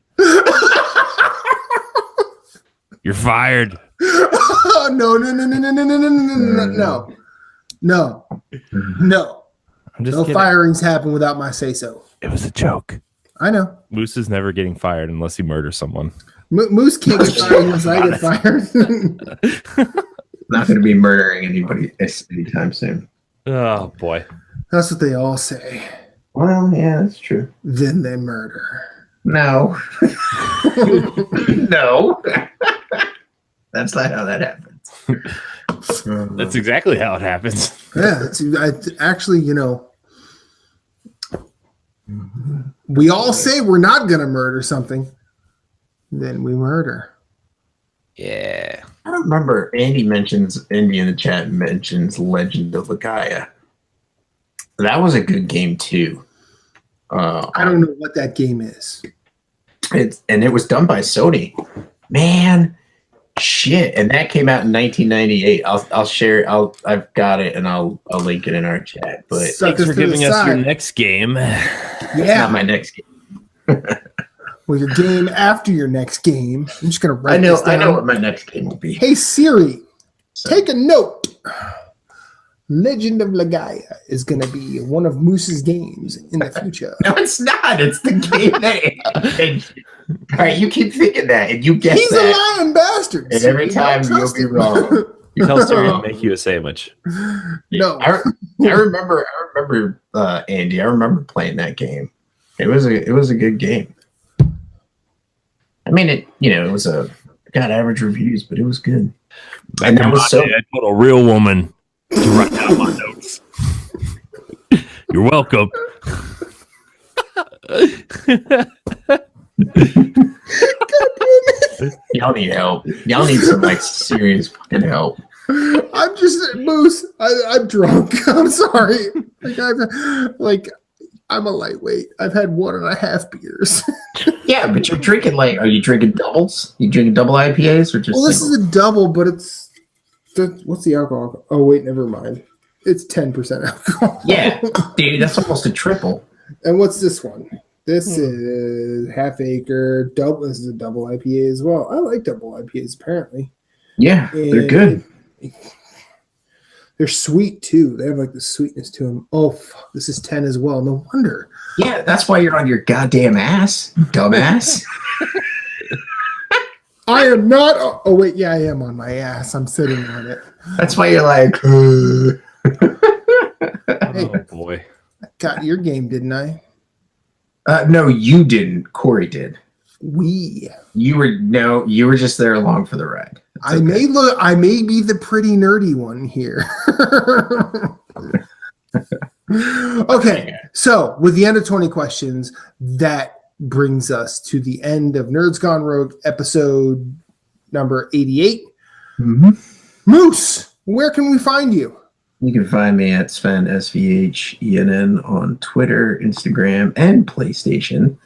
You're fired. No. I'm just No kidding. firings happen without my say-so. It was a joke. I know. Moose is never getting fired unless he murders someone. Moose can't get fired unless I get fired. Not going to be murdering anybody anytime soon. Oh, boy. That's what they all say. Well, yeah, that's true. Then they murder. No. No. That's not how that happens. That's exactly how it happens. Yeah, actually, we all say we're not going to murder something. Then we murder. Yeah. I don't remember. Andy in the chat mentions Legend of Legaia. That was a good game too. I don't know what that game is. It was done by Sony. Man, shit! And that came out in 1998. I'll share. I've got it, and I'll link it in our chat. But thanks for giving us your next game. Yeah, not my next game. Well, your game after your next game. I'm just gonna write. I know what my next game will be. Hey Siri, take a note. Legend of Legaia is going to be one of Moose's games in the future. No, it's not. It's the game name. All right, you keep thinking that, and you get He's that. a lying bastard. And every time you'll be wrong. You tell Siri to make you a sandwich. No, I remember, Andy. I remember playing that game. It was a good game. I mean, it was got average reviews, but it was good. And that was I put a real woman to write down my notes. You're welcome. Y'all need help. Y'all need some serious fucking help. I'm just Moose. I'm drunk. I'm sorry. I'm a lightweight. I've had 1.5 beers. Yeah, but you're drinking are you drinking doubles? You drinking double IPAs or just? Well, this is a double, but what's the alcohol? Oh wait, never mind. It's 10% alcohol. Yeah, dude, that's almost a triple. And what's this one? This is Half Acre double. This is a double IPA as well. I like double IPAs apparently. Yeah, they're good. They're sweet too. They have the sweetness to them. Oh, fuck, this is 10 as well. No wonder. Yeah, that's why you're on your goddamn ass, dumbass. I am not. Oh wait, yeah, I am on my ass. I'm sitting on it. That's why you're like. Hey, oh boy! I got your game, didn't I? No, you didn't. Corey did. You were just there along for the ride. I may be the pretty nerdy one here. Okay, so with the end of 20 questions, that brings us to the end of Nerds Gone Rogue episode number 88. Mm-hmm. Moose, where can we find you? You can find me at Svhenn, SVHENN, on Twitter, Instagram, and PlayStation.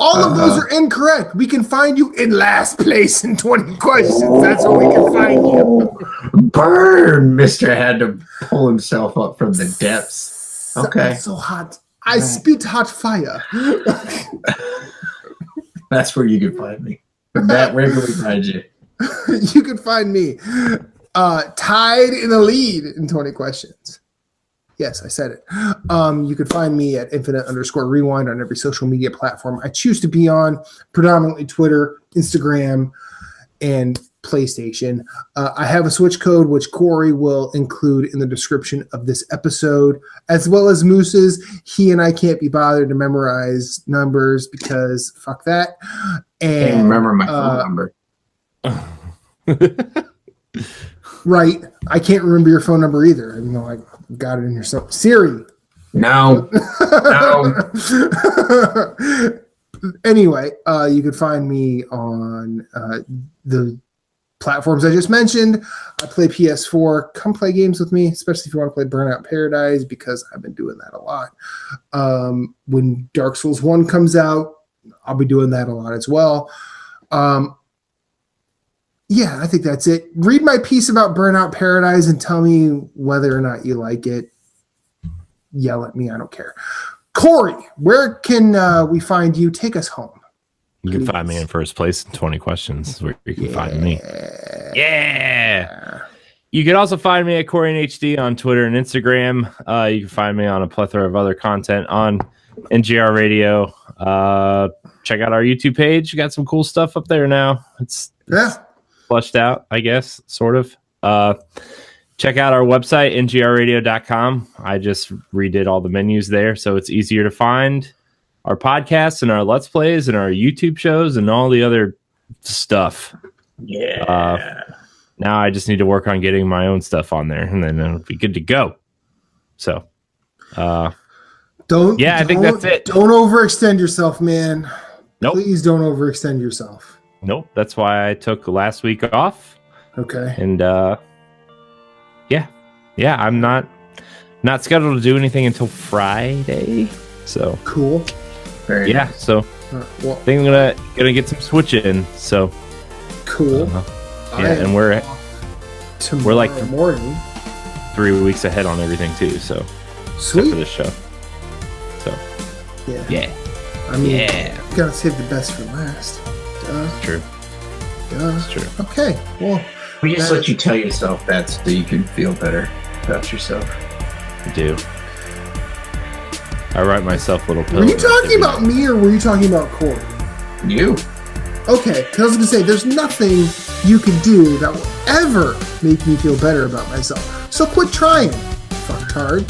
All of those are incorrect. We can find you in last place in 20 questions. That's where we can find you. Burn! Mister had to pull himself up from the depths. Okay. So hot. I spit hot fire. That's where you can find me. Matt, where can we find you? You can find me tied in a lead in 20 questions. Yes, I said it. You can find me at infinite_rewind on every social media platform I choose to be on, predominantly Twitter, Instagram, and PlayStation. I have a Switch code, which Corey will include in the description of this episode, as well as Moose's. He and I can't be bothered to memorize numbers because fuck that. And Can't remember my phone number. Right. I can't remember your phone number either. I know I got it in your phone. Siri. No. No. Anyway, you can find me on the platforms I just mentioned. I play PS4. Come play games with me, especially if you want to play Burnout Paradise, because I've been doing that a lot. When Dark Souls 1 comes out, I'll be doing that a lot as well. Yeah, I think that's it. Read my piece about Burnout Paradise and tell me whether or not you like it. Yell at me. I don't care. Corey, where can we find you? Take us home. You can find me in first place in 20 questions, where you can find me. Yeah. You can also find me at CoreyNHD on Twitter and Instagram. You can find me on a plethora of other content on NGR Radio. Check out our YouTube page. We got some cool stuff up there now. It's fleshed out, I guess, sort of. Check out our website, ngrradio.com. I just redid all the menus there, so it's easier to find our podcasts and our Let's Plays and our YouTube shows and all the other stuff. Yeah. Now I just need to work on getting my own stuff on there, and then it'll be good to go. So, I think that's it. Don't overextend yourself, man. Nope. Please don't overextend yourself. Nope. That's why I took last week off. Okay. And I'm not scheduled to do anything until Friday. So cool. Very nice. So I think I'm gonna get some Switch in. So cool. And we're like morning 3 weeks ahead on everything too. So sweet for this show. So yeah. I mean, you gotta save the best for last. True. It's true. Okay. Well, we just let you tell yourself that so you can feel better about yourself. I do. I write myself little pills. Were you talking about me or were you talking about Corey? You. Okay, because I was gonna say there's nothing you can do that will ever make me feel better about myself. So quit trying, fucktard.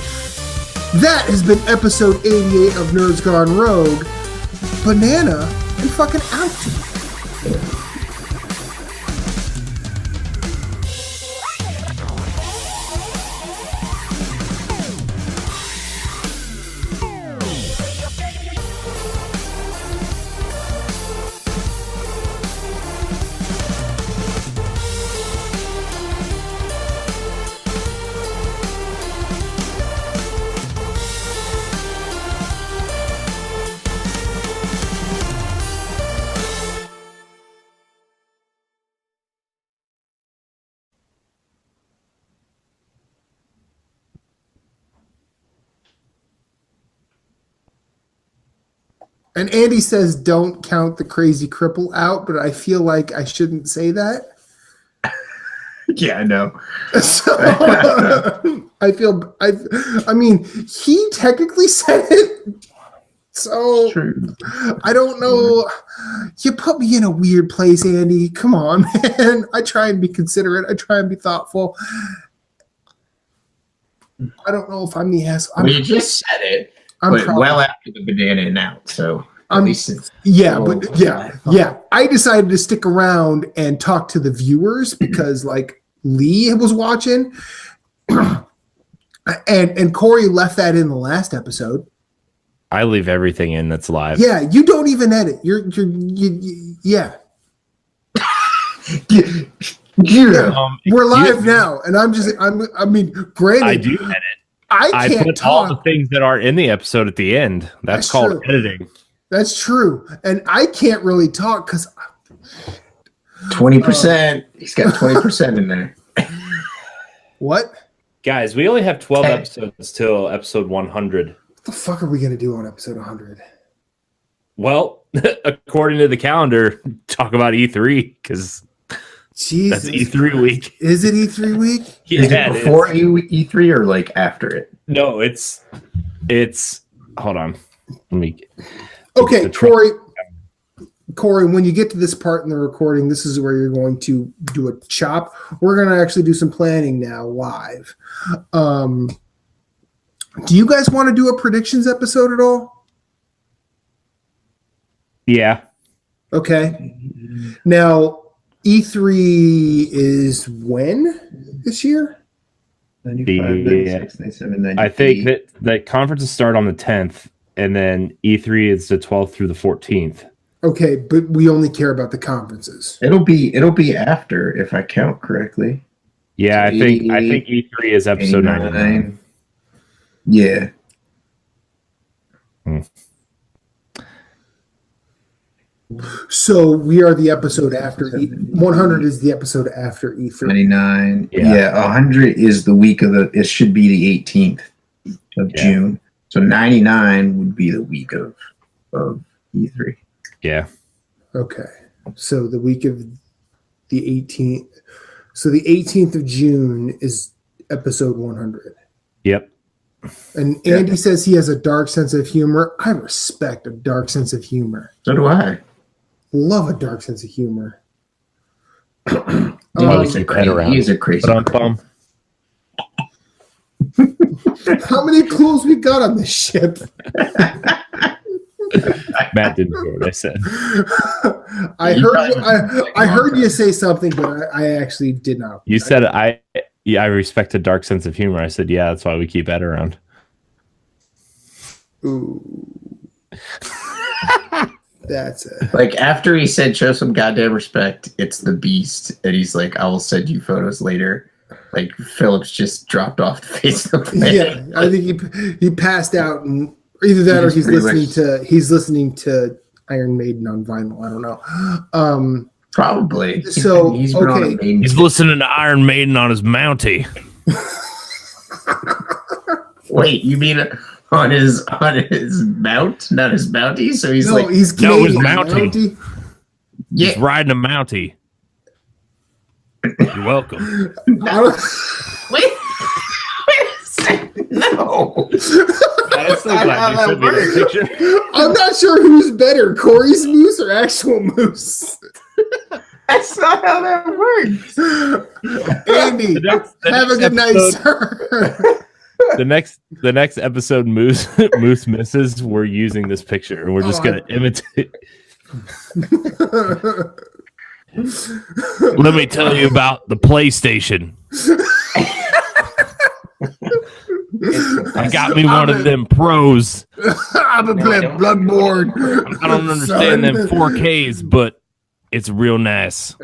That has been episode 88 of Nerds Gone Rogue. Banana and fucking out. And Andy says, don't count the crazy cripple out, but I feel like I shouldn't say that. Yeah, I know. So, I mean, he technically said it. So, True. I don't know. You put me in a weird place, Andy. Come on, man. I try and be considerate. I try and be thoughtful. I don't know if I'm the ass. You just said it. Well after the banana and out, so at least it's I decided to stick around and talk to the viewers because like Lee was watching, and Corey left that in the last episode. I leave everything in that's live. Yeah, you don't even edit. Yeah. We're live now, and I mean, granted, I do edit. I can't put talk. all the things that are in the episode at the end. That's called editing. That's true. And I can't really talk because 20%. He's got 20% in there. What? Guys, we only have 12 episodes till episode 100. What the fuck are we going to do on episode 100? Well, according to the calendar, talk about E3 because Jesus, that's E3 week. Is it E3 week? Yeah, is it before E3 or like after it? No, it's. Hold on. Let me. Okay, Corey, when you get to this part in the recording, this is where you're going to do a chop. We're going to actually do some planning now live. Do you guys want to do a predictions episode at all? Yeah. Okay. Now, E3 is when this year? 95, 96, 97, 98. I think that the conferences start on the 10th, and then E3 is the 12th through the 14th. Okay, but we only care about the conferences. It'll be after, if I count correctly. Yeah, I think E3 is episode 99. Yeah. So we are the episode after 100 is the episode after E3. 99. Yeah, 100 is the week of it should be the 18th of June. So 99 would be the week of E3. Yeah. Okay. So the week of the 18th. So the 18th of June is episode 100. Yep. And Andy says he has a dark sense of humor. I respect a dark sense of humor. So do I. Love a dark sense of humor. He's a crazy Bum. How many clues we got on this ship? Matt didn't hear what I said. I heard you say something, but I actually did not. You said I respect a dark sense of humor. I said, yeah, that's why we keep Ed around. Ooh. That's it. Like after he said show some goddamn respect, it's the beast, and he's like, I will send you photos later. Like Phillips just dropped off the face of the planet. Yeah, I think he passed out, and either that or he's listening to Iron Maiden on vinyl. I don't know. Probably. So he's listening to Iron Maiden on his Mountie. Wait, you mean on his mount, not his Mountie? So he's his Mountie. Yeah. He's riding a Mountie. You're welcome. Wait a second. No. I'm so glad you sent me that picture. I'm not sure who's better, Corey's moose or actual moose. That's not how that works. Andy, have a good night, sir. The next episode, Moose misses. We're using this picture, and we're just gonna imitate. Let me tell you about the PlayStation. I got me one of them pros. I've been playing Bloodborne. I don't understand them 4Ks, but it's real nice.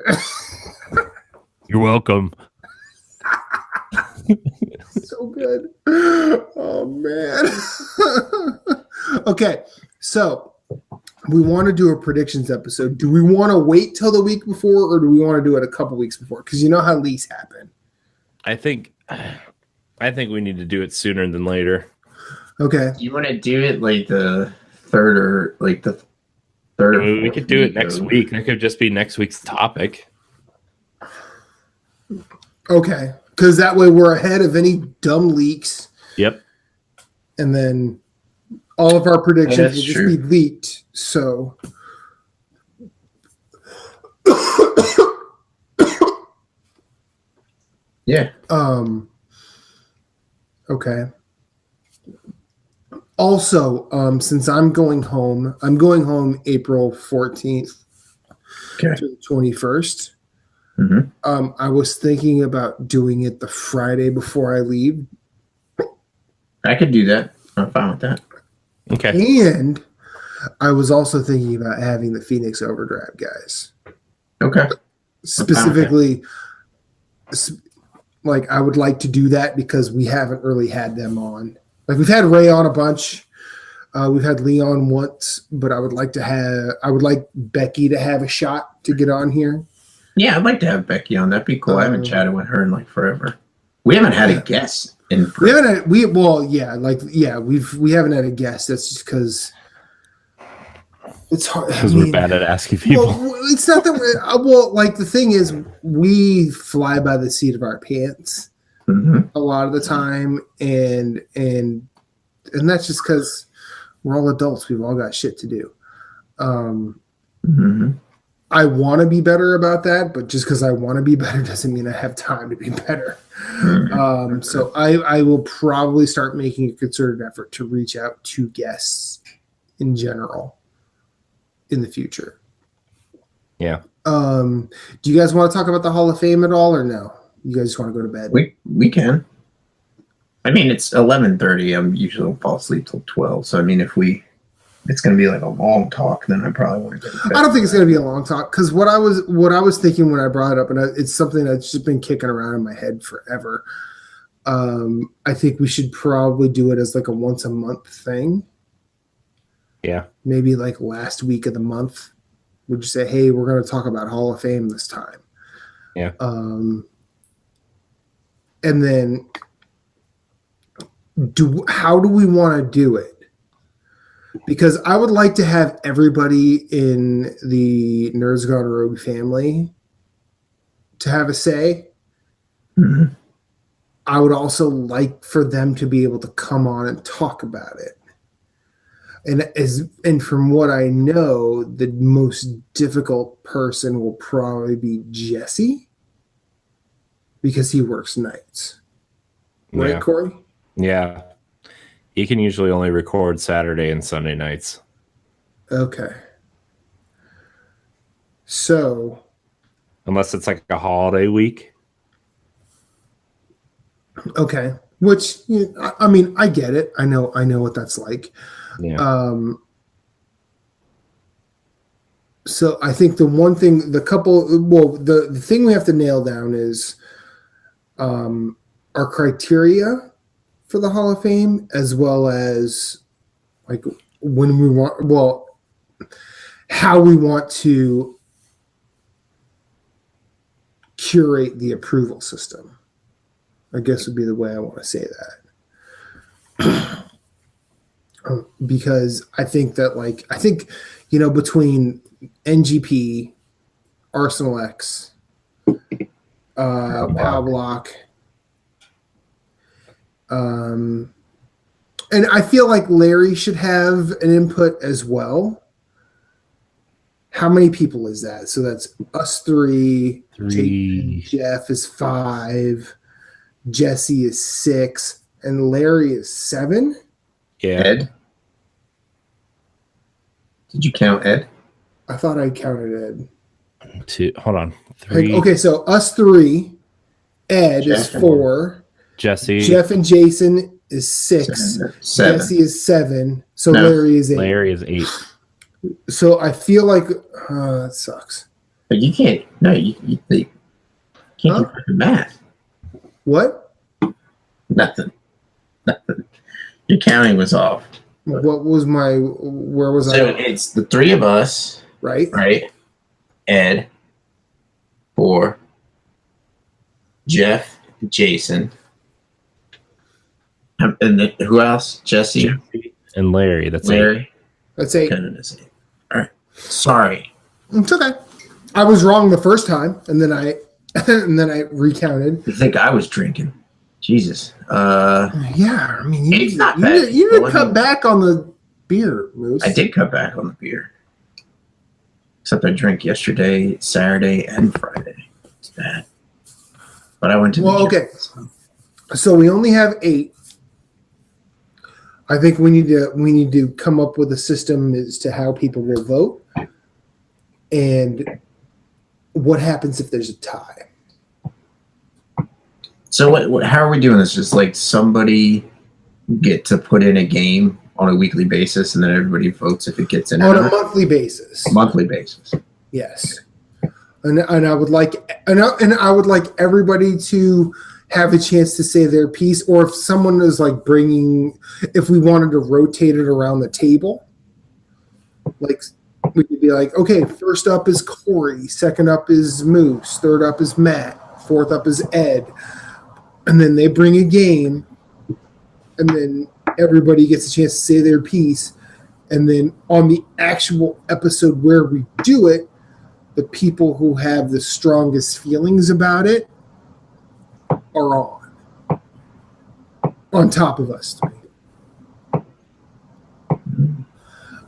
You're welcome. So good. Oh man. Okay, so we want to do a predictions episode. Do we want to wait till the week before, or do we want to do it a couple weeks before? Because you know how leaks happen. I think we need to do it sooner than later. Okay. You want to do it like the third or like the third? I mean, we could do it next week. That could just be next week's topic. Okay. Because that way we're ahead of any dumb leaks. Yep. And then all of our predictions will just true. be leaked. So. Yeah. Okay. Also, since I'm going home April 14th to the 21st. Mm-hmm. I was thinking about doing it the Friday before I leave. I could do that. I'm fine with that. Okay. And I was also thinking about having the Phoenix Overdrive guys. Okay. Specifically, like I would like to do that because we haven't really had them on. Like we've had Ray on a bunch. We've had Leon once, but I would like Becky to have a shot to get on here. Yeah, I'd like to have Becky on. That'd be cool. I haven't chatted with her in like forever. We haven't had a guest in. We haven't had we haven't had a guest. That's just because it's hard. Because we're bad at asking people. Well, it's not that we're like the thing is we fly by the seat of our pants a lot of the time, and that's just because we're all adults. We've all got shit to do. I want to be better about that, but just because I want to be better doesn't mean I have time to be better. So I will probably start making a concerted effort to reach out to guests in general in the future. Yeah. Do you guys want to talk about the Hall of Fame at all, or no? You guys just want to go to bed? We can. I mean, it's 11:30. I'm usually fall asleep till 12. So I mean, if it's going to be like a long talk, then I probably want to get to bed. I don't think it's going to be a long talk because what I was thinking when I brought it up, and it's something that's just been kicking around in my head forever. I think we should probably do it as like a once a month thing. Yeah. Maybe like last week of the month. Would you say, hey, we're going to talk about Hall of Fame this time? Yeah. And then how do we want to do it? Because I would like to have everybody in the Nerds Gone Rogue family to have a say Mhm. I would also like for them to be able to come on and talk about it. And from what I know, the most difficult person will probably be Jesse because he works nights. Right, Yeah. Corey? Yeah. He can usually only record Saturday and Sunday nights. Okay. So, Unless it's like a holiday week. okay. Which, I mean, I get it. I know what that's like. Yeah. So I think the thing we have to nail down is our criteria for the Hall of Fame, as well as like when we want, how we want to curate the approval system, I guess would be the way I want to say that. Because I think that between NGP, Arsenal X, Pow Block, and I feel like Larry should have an input as well. How many people is that? So that's us three. Jeff is 5. Jesse is 6. And Larry is 7. Yeah. Ed? Did you count Ed? I thought I counted Ed. 2. Hold on. 3. Okay, so us 3. Ed Jeff is 4. Jesse. Jeff and Jason is 6. 7. Jesse is 7. So No. Larry is 8. Larry is 8. So I feel like that sucks. But you can't. No, you can't do fucking math. What? Nothing. Your counting was off. What was my? Where was So I? it's the 3 of us, Right. right? Ed, 4, Jeff, Jason, and then who else? Jesse, And Larry. That's Larry. That's 8. Kind of the same. All right. Sorry. It's okay. I was wrong the first time, and then I recounted. You think I was drinking? Jesus. Yeah, I mean, It's not you bad. did cut back on the beer, Moose. I did cut back on the beer. Except I drank yesterday, Saturday, and Friday. It's bad. But I went to the gym. Okay. So we only have 8. I think we need to come up with a system as to how people will vote, and what happens if there's a tie. So what? How are we doing this? Just like somebody get to put in a game on a weekly basis, and then everybody votes if it gets in On or a not? monthly basis. Monthly basis. Yes. And I would like everybody to have a chance to say their piece, or if someone is like if we wanted to rotate it around the table, like we could be like, okay, first up is Corey, second up is Moose, third up is Matt, fourth up is Ed, and then they bring a game, and then everybody gets a chance to say their piece, and then on the actual episode where we do it, the people who have the strongest feelings about it are on top of us 3.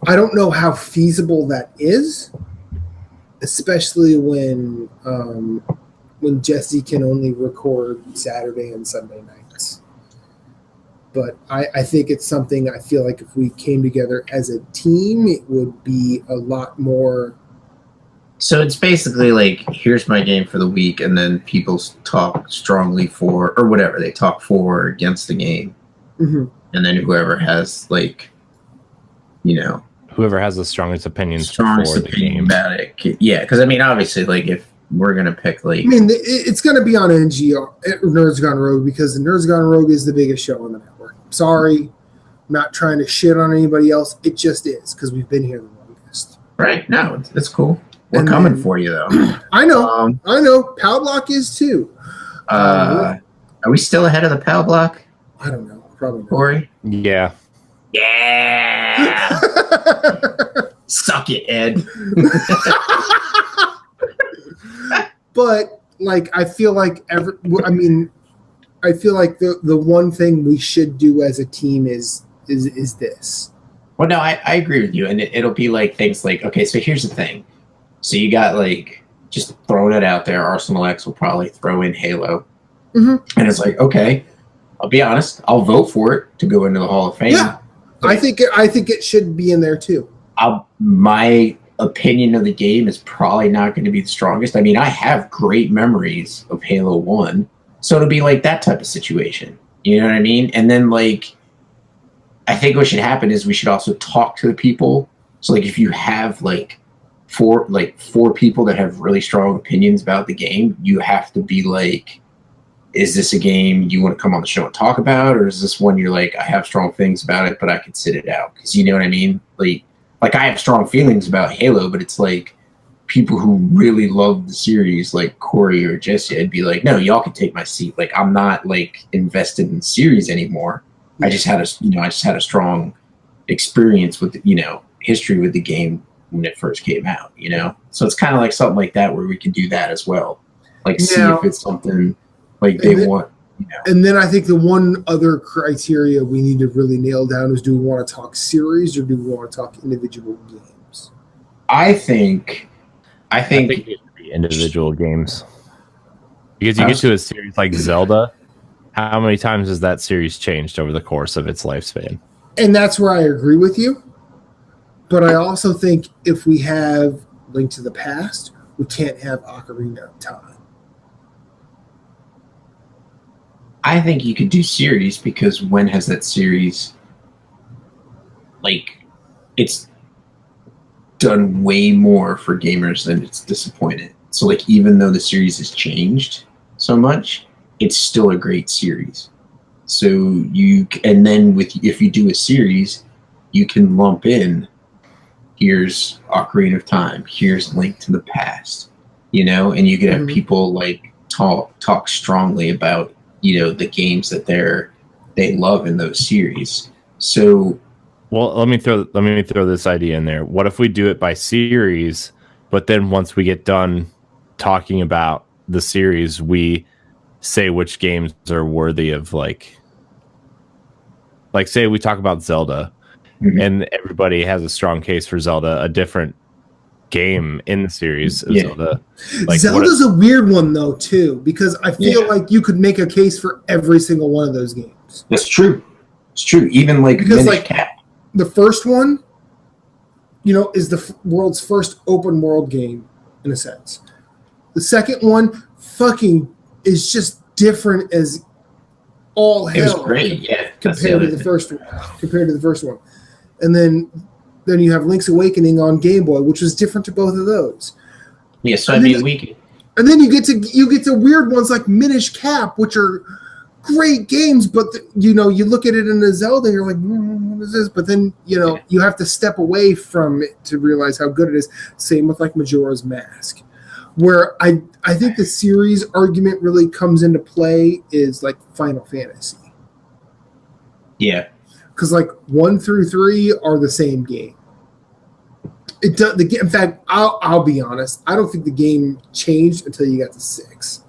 I don't know how feasible that is, especially when Jesse can only record Saturday and Sunday nights. But I think it's something I feel like if we came together as a team, it would be a lot more. So it's basically like, here's my game for the week, and then people talk strongly for, or whatever, they talk for or against the game. Mm-hmm. And then whoever has, like, whoever has the strongest opinions strongest for the opinion game. about it. Yeah, because, I mean, obviously, like, if we're going to pick, like... I mean, it's going to be on NGR, Nerds Gone Rogue, because the Nerds Gone Rogue is the biggest show on the network. Sorry, I'm not trying to shit on anybody else. It just is, because we've been here the longest. Right, no, it's cool. We're coming for you, though. I know. Pow Block is, too. Are we still ahead of the PAL block, I don't know. Probably not. Corey? Yeah. Yeah! Suck it, Ed. But I feel like I feel like the one thing we should do as a team is this. Well, no, I agree with you, and it'll be like things like, okay, so here's the thing. So you got like, just throwing it out there, Arsenal X will probably throw in Halo. Mm-hmm. And it's like, okay, I'll be honest, I'll vote for it to go into the Hall of Fame. Yeah, I think it should be in there too. My opinion of the game is probably not going to be the strongest. I mean, I have great memories of Halo 1, so it'll be like that type of situation. You know what I mean? And then like, I think what should happen is we should also talk to the people. So like, if you have like four people that have really strong opinions about the game, you have to be like, is this a game you want to come on the show and talk about, or is this one you're like, I have strong feelings about it, but I could sit it out? Because you know what I mean? Like I have strong feelings about Halo, but it's like people who really love the series, like Corey or Jesse, I'd be like, no, y'all can take my seat. Like, I'm not like invested in the series anymore. I just had a strong experience with history with the game when it first came out. So it's kind of like something like that where we can do that as well. Like, see if it's something like they want. And then I think the one other criteria we need to really nail down is, do we want to talk series or do we want to talk individual games? I think it should be individual games. Because you get to a series like Zelda, how many times has that series changed over the course of its lifespan? And that's where I agree with you. But I also think if we have Link to the Past, we can't have Ocarina of Time. I think you could do series, because when has that series, like, it's done way more for gamers than it's disappointed. So like, even though the series has changed so much, it's still a great series. So if you do a series, you can lump in, here's Ocarina of Time, here's Link to the Past, and you could have people like talk strongly about, the games that they love in those series. So, well, let me throw this idea in there. What if we do it by series, but then once we get done talking about the series, we say which games are worthy of like say we talk about Zelda, and everybody has a strong case for Zelda, a different game in the series of Zelda. Like, Zelda's a weird one though too, because I feel like you could make a case for every single one of those games. That's true. It's true. Even like, because like the first one, is the world's first open world game in a sense. The second one fucking is just different as all hell. It was great, yeah. Compared to the first one. And then you have Link's Awakening on Game Boy, which was different to both of those. Yeah, so and then you get to weird ones like Minish Cap, which are great games, but you look at it in a Zelda, you're like, what is this? But then you have to step away from it to realize how good it is. Same with like Majora's Mask, where I think the series argument really comes into play is like Final Fantasy. Yeah. Because like 1 through 3 are the same game. In fact, I'll be honest. I don't think the game changed until you got to 6,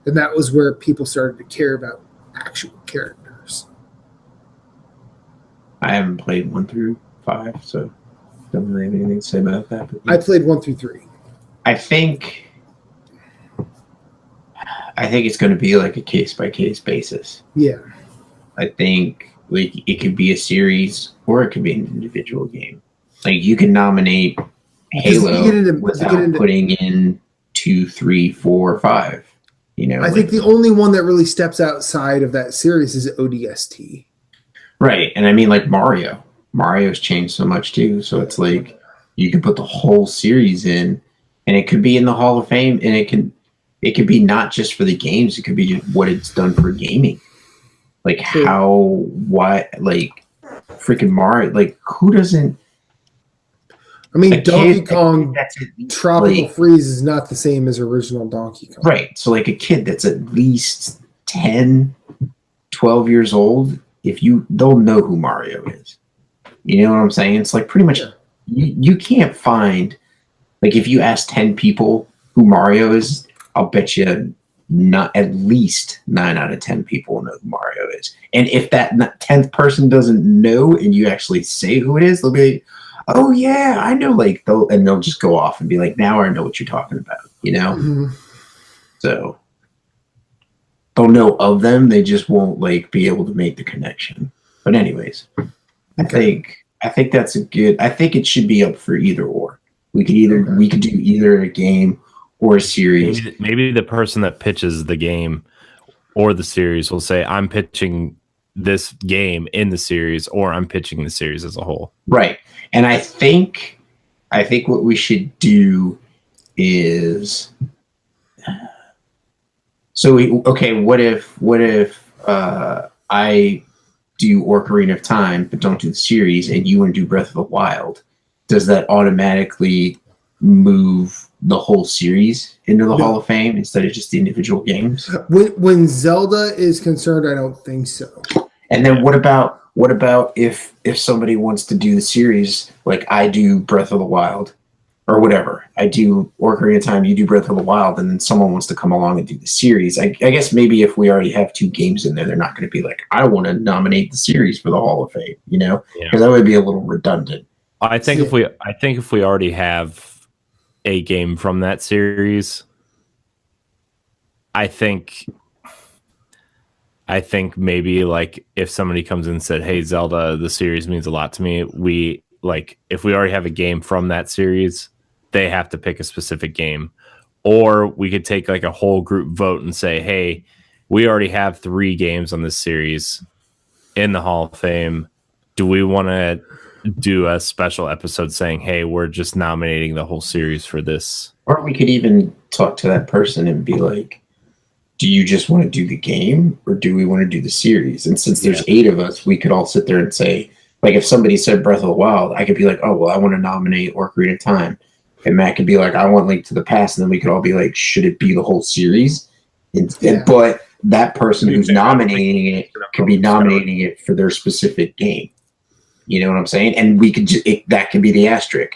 and that was where people started to care about actual characters. I haven't played 1 through 5, so don't really have anything to say about that. But I played 1 through 3. I think it's going to be like a case by case basis. Yeah. I think like it could be a series or it could be an individual game. Like you can nominate Halo without putting in 2, 3, 4, 5. I think the only one that really steps outside of that series is ODST. Right, and I mean like Mario's changed so much too. So it's like you can put the whole series in, and it could be in the Hall of Fame, and it could be not just for the games. It could be what it's done for gaming. Like freaking Mario, like who doesn't? I mean, Donkey Kong Tropical Freeze is not the same as original Donkey Kong. Right. So like a kid that's at least 10, 12 years old, they'll know who Mario is. You know what I'm saying? It's like pretty much you can't find, like if you ask 10 people who Mario is, I'll bet you not at least 9 out of 10 people know who Mario is. And if that 10th person doesn't know and you actually say who it is, they'll be like, oh yeah, I know, like, they'll just go off and be like, now I know what you're talking about, you know? Mm-hmm. So they'll know of them, they just won't like be able to make the connection. But anyways, Okay. I think that's a good, I think it should be up for either or. We could do either a game or a series. Maybe the person that pitches the game or the series will say, I'm pitching this game in the series, or I'm pitching the series as a whole. Right. And I think what we should do is, so what if I do Ocarina of Time but don't do the series, and you want to do Breath of the Wild? Does that automatically move the whole series into the Hall of Fame instead of just the individual games? When Zelda is concerned, I don't think so. And then what about if somebody wants to do the series, like I do Breath of the Wild or whatever, I do Ocarina of Time, you do Breath of the Wild, and then someone wants to come along and do the series. I guess maybe if we already have 2 games in there, they're not going to be like, I want to nominate the series for the Hall of Fame, you know, because that would be a little redundant. I think if we already have a game from that series, I think maybe like if somebody comes in and said, hey, Zelda, the series means a lot to me, we like, if we already have a game from that series, they have to pick a specific game. Or we could take like a whole group vote and say, hey, we already have 3 games on this series in the Hall of Fame. Do we want to do a special episode saying, hey, we're just nominating the whole series for this? Or we could even talk to that person and be like, do you just want to do the game, or do we want to do the series? And since there's 8 of us, we could all sit there and say, like, if somebody said Breath of the Wild, I could be like, oh, well, I want to nominate Ocarina of Time. And Matt could be like, I want Link to the Past. And then we could all be like, should it be the whole series? But that person who's nominating it could be nominating it for their specific game. You know what I'm saying? And we could that could be the asterisk.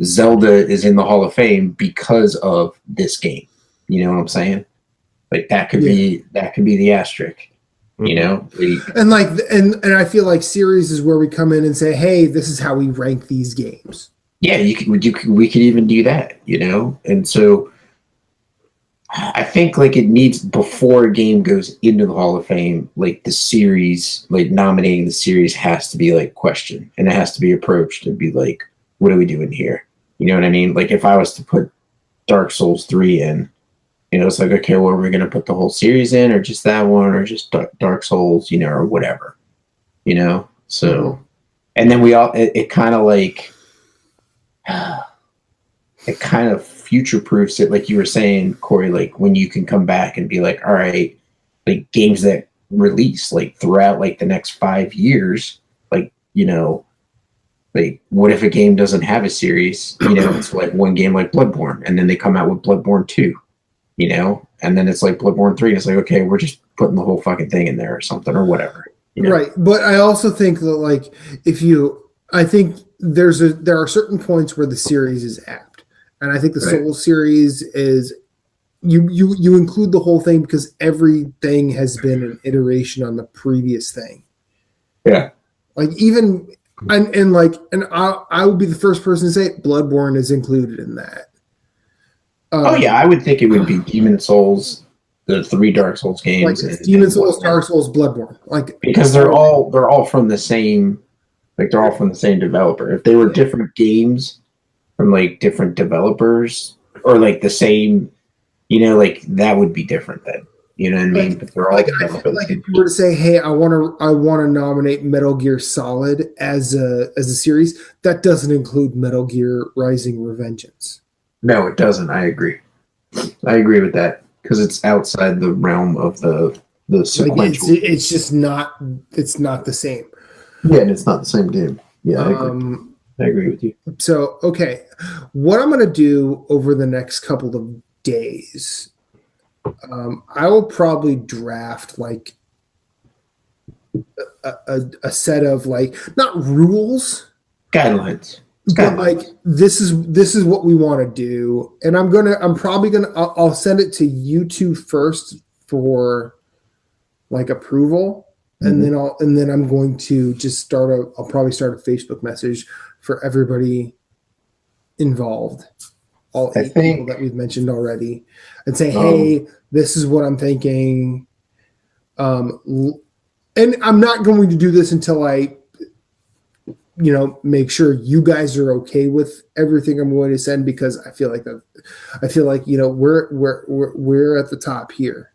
Zelda is in the Hall of Fame because of this game. You know what I'm saying? Like that could be the asterisk. You know? And and I feel like series is where we come in and say, hey, this is how we rank these games. Yeah, we could even do that, you know? And so I think like it needs, before a game goes into the Hall of Fame, like the series, like nominating the series has to be like questioned, and it has to be approached and be like, what are we doing here? You know what I mean? Like if I was to put Dark Souls 3 in, you know, it's like, okay, well, are we going to put the whole series in, or just that one, or just Dark Souls, you know, or whatever, you know? So, and then it kind of like, it kind of future proofs it, like you were saying, Corey, like when you can come back and be like, all right, like games that release like throughout like the next 5 years, like, you know, like what if a game doesn't have a series, you know, it's like one game like Bloodborne, and then they come out with Bloodborne 2, you know, and then it's like Bloodborne 3, and it's like, okay, we're just putting the whole fucking thing in there or something or whatever, you know? Right. But I also think that like I think there are certain points where the series is apt. And I think the Soul series is you include the whole thing because everything has been an iteration on the previous thing. Yeah. Like even and I would be the first person to say Bloodborne is included in that. Oh yeah, I would think it would be Demon Souls, the 3 Dark Souls games, like Demon Souls, Dark Souls, Bloodborne, like because they're all from the same, like they're all from the same developer. If they were different games from like different developers, or like the same, you know, like that would be different then. You know what I mean? But they're all like, I feel like if you were to say, hey, I want to nominate Metal Gear Solid as a series, that doesn't include Metal Gear Rising: Revengeance. No, it doesn't. I agree with that, because it's outside the realm of the sequential. Like it's just not. It's not the same. Yeah, and it's not the same game. Yeah, I agree with you. So, okay, what I'm going to do over the next couple of days, I will probably draft like a set of like, not rules, guidelines. But like this is what we want to do, and I'll send it to you two first for like approval, and then I'm going to just I'll probably start a Facebook message for everybody involved, all 8 people that we've mentioned already, and say, hey, this is what I'm thinking. And I'm not going to do this until I make sure you guys are okay with everything I'm going to send, because I feel like we're at the top here.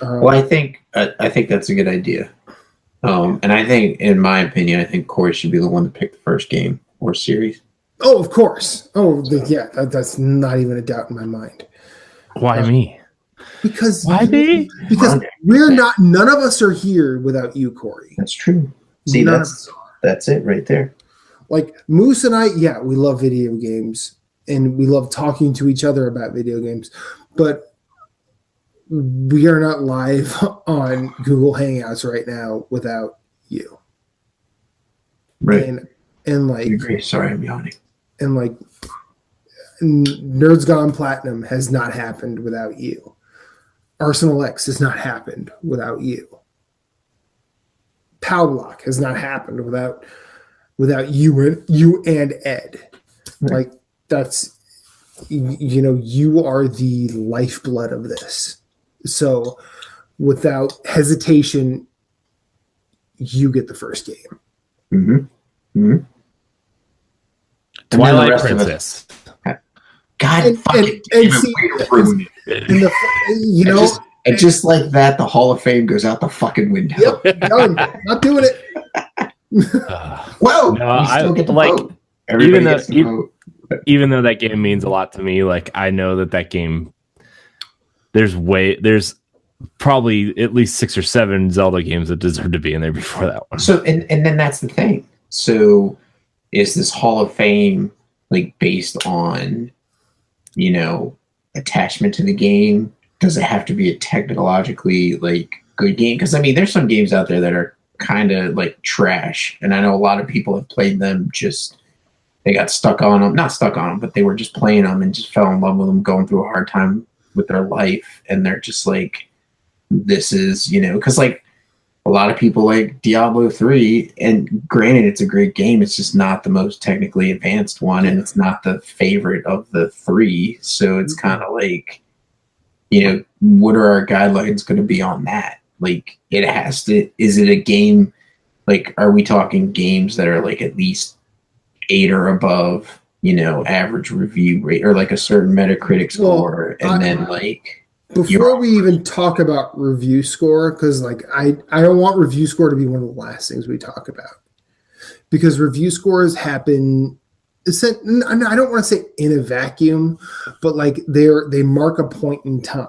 Well, I think that's a good idea. And I think, in my opinion, I think Corey should be the one to pick the first game or series. Oh, of course. Oh, yeah. That's not even a doubt in my mind. Why me? Because why me? Because none of us are here without you, Corey. That's true. See, that's it right there. Like Moose and I, yeah, we love video games and we love talking to each other about video games, but we are not live on Google Hangouts right now without you. Right. And like, I agree. Sorry, I'm yawning. And like, Nerds Gone Platinum has not happened without you. Arsenal X has not happened without you. Powblock has not happened without you and Ed. Right. Like that's you are the lifeblood of this. So without hesitation, you get the first game. Mm-hmm. Twilight Princess. God fucking and just like that, the Hall of Fame goes out the fucking window. Yep, done. Not doing it. Well, no, still get to vote. Everybody gets to vote. Even though that game means a lot to me, like I know that game. There's probably at least 6 or 7 Zelda games that deserve to be in there before that one. So and then that's the thing. So is this Hall of Fame like based on attachment to the game? Does it have to be a technologically like good game? Because I mean, there's some games out there that are kind of like trash, and I know a lot of people have played them. Just they got stuck on them, not stuck on them, but they were just playing them and just fell in love with them, going through a hard time with their life, and they're just like, this is because like a lot of people like Diablo 3, and granted, it's a great game. It's just not the most technically advanced one, and it's not the favorite of the 3. So it's kind of like, what are our guidelines going to be on that? Like, it has to. Is it a game? Like, are we talking games that are like at least 8 or above? Average review rate, or like a certain Metacritic score, and then like. Before we even talk about review score, because like I don't want review score to be one of the last things we talk about, because review scores happen. I don't want to say in a vacuum, but like they mark a point in time,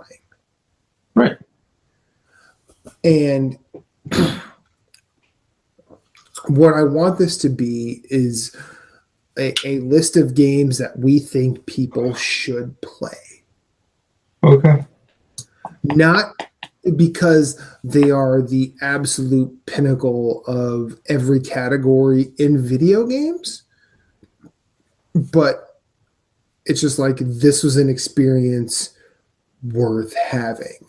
right? And what I want this to be is a list of games that we think people should play. Okay. Not because they are the absolute pinnacle of every category in video games, but it's just like this was an experience worth having.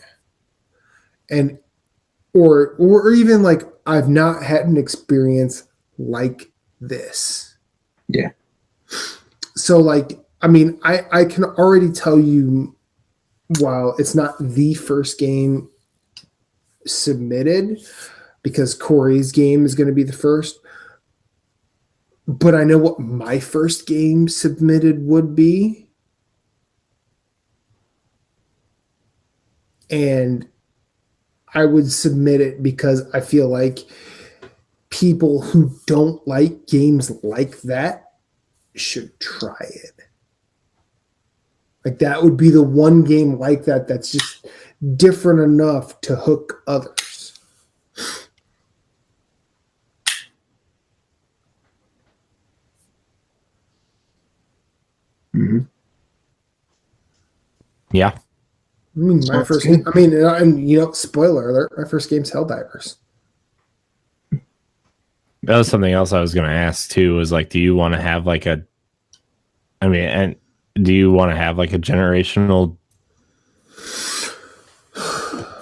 And or even like I've not had an experience like this. Yeah. So like, I mean, I can already tell you, while it's not the first game submitted, because Corey's game is going to be the first, but I know what my first game submitted would be. And I would submit it because I feel like people who don't like games like that should try it. Like that would be the one game like that that's just different enough to hook others. Mm-hmm. Yeah. I mean, my first game, and spoiler alert, my first game's Helldivers. That was something else I was going to ask too. Was like, do you want to have like a? I mean, and do you want to have like a generational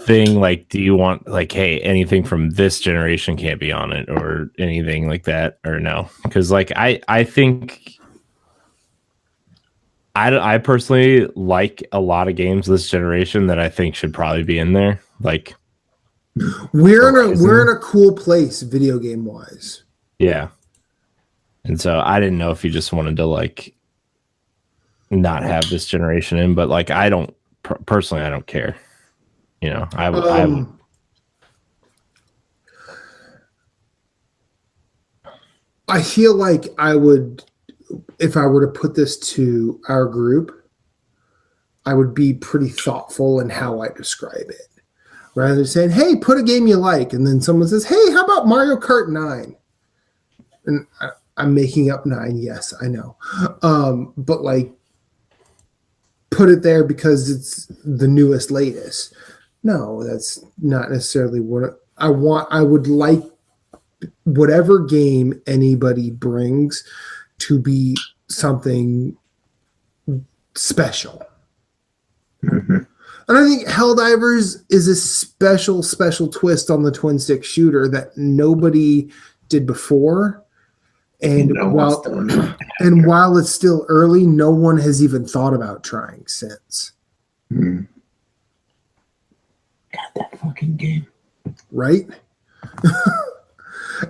thing? Like, do you want like, hey, anything from this generation can't be on it, or anything like that, or no? Because like, I think. I personally like a lot of games this generation that I think should probably be in there. Like, we're in a cool place, video game wise. Yeah, and so I didn't know if you just wanted to like not have this generation in, but like I don't personally, I don't care. You know, I would. I feel like I would. If I were to put this to our group, I would be pretty thoughtful in how I describe it. Rather than saying, hey, put a game you like, and then someone says, hey, how about Mario Kart 9? And I'm making up 9, yes, I know. But like, put it there because it's the newest, latest. No, that's not necessarily what I want. I would like whatever game anybody brings to be something special. Mm-hmm. And I think Helldivers is a special twist on the twin stick shooter that nobody did before. And while it's still early, no one has even thought about trying since. God, that fucking game. Right?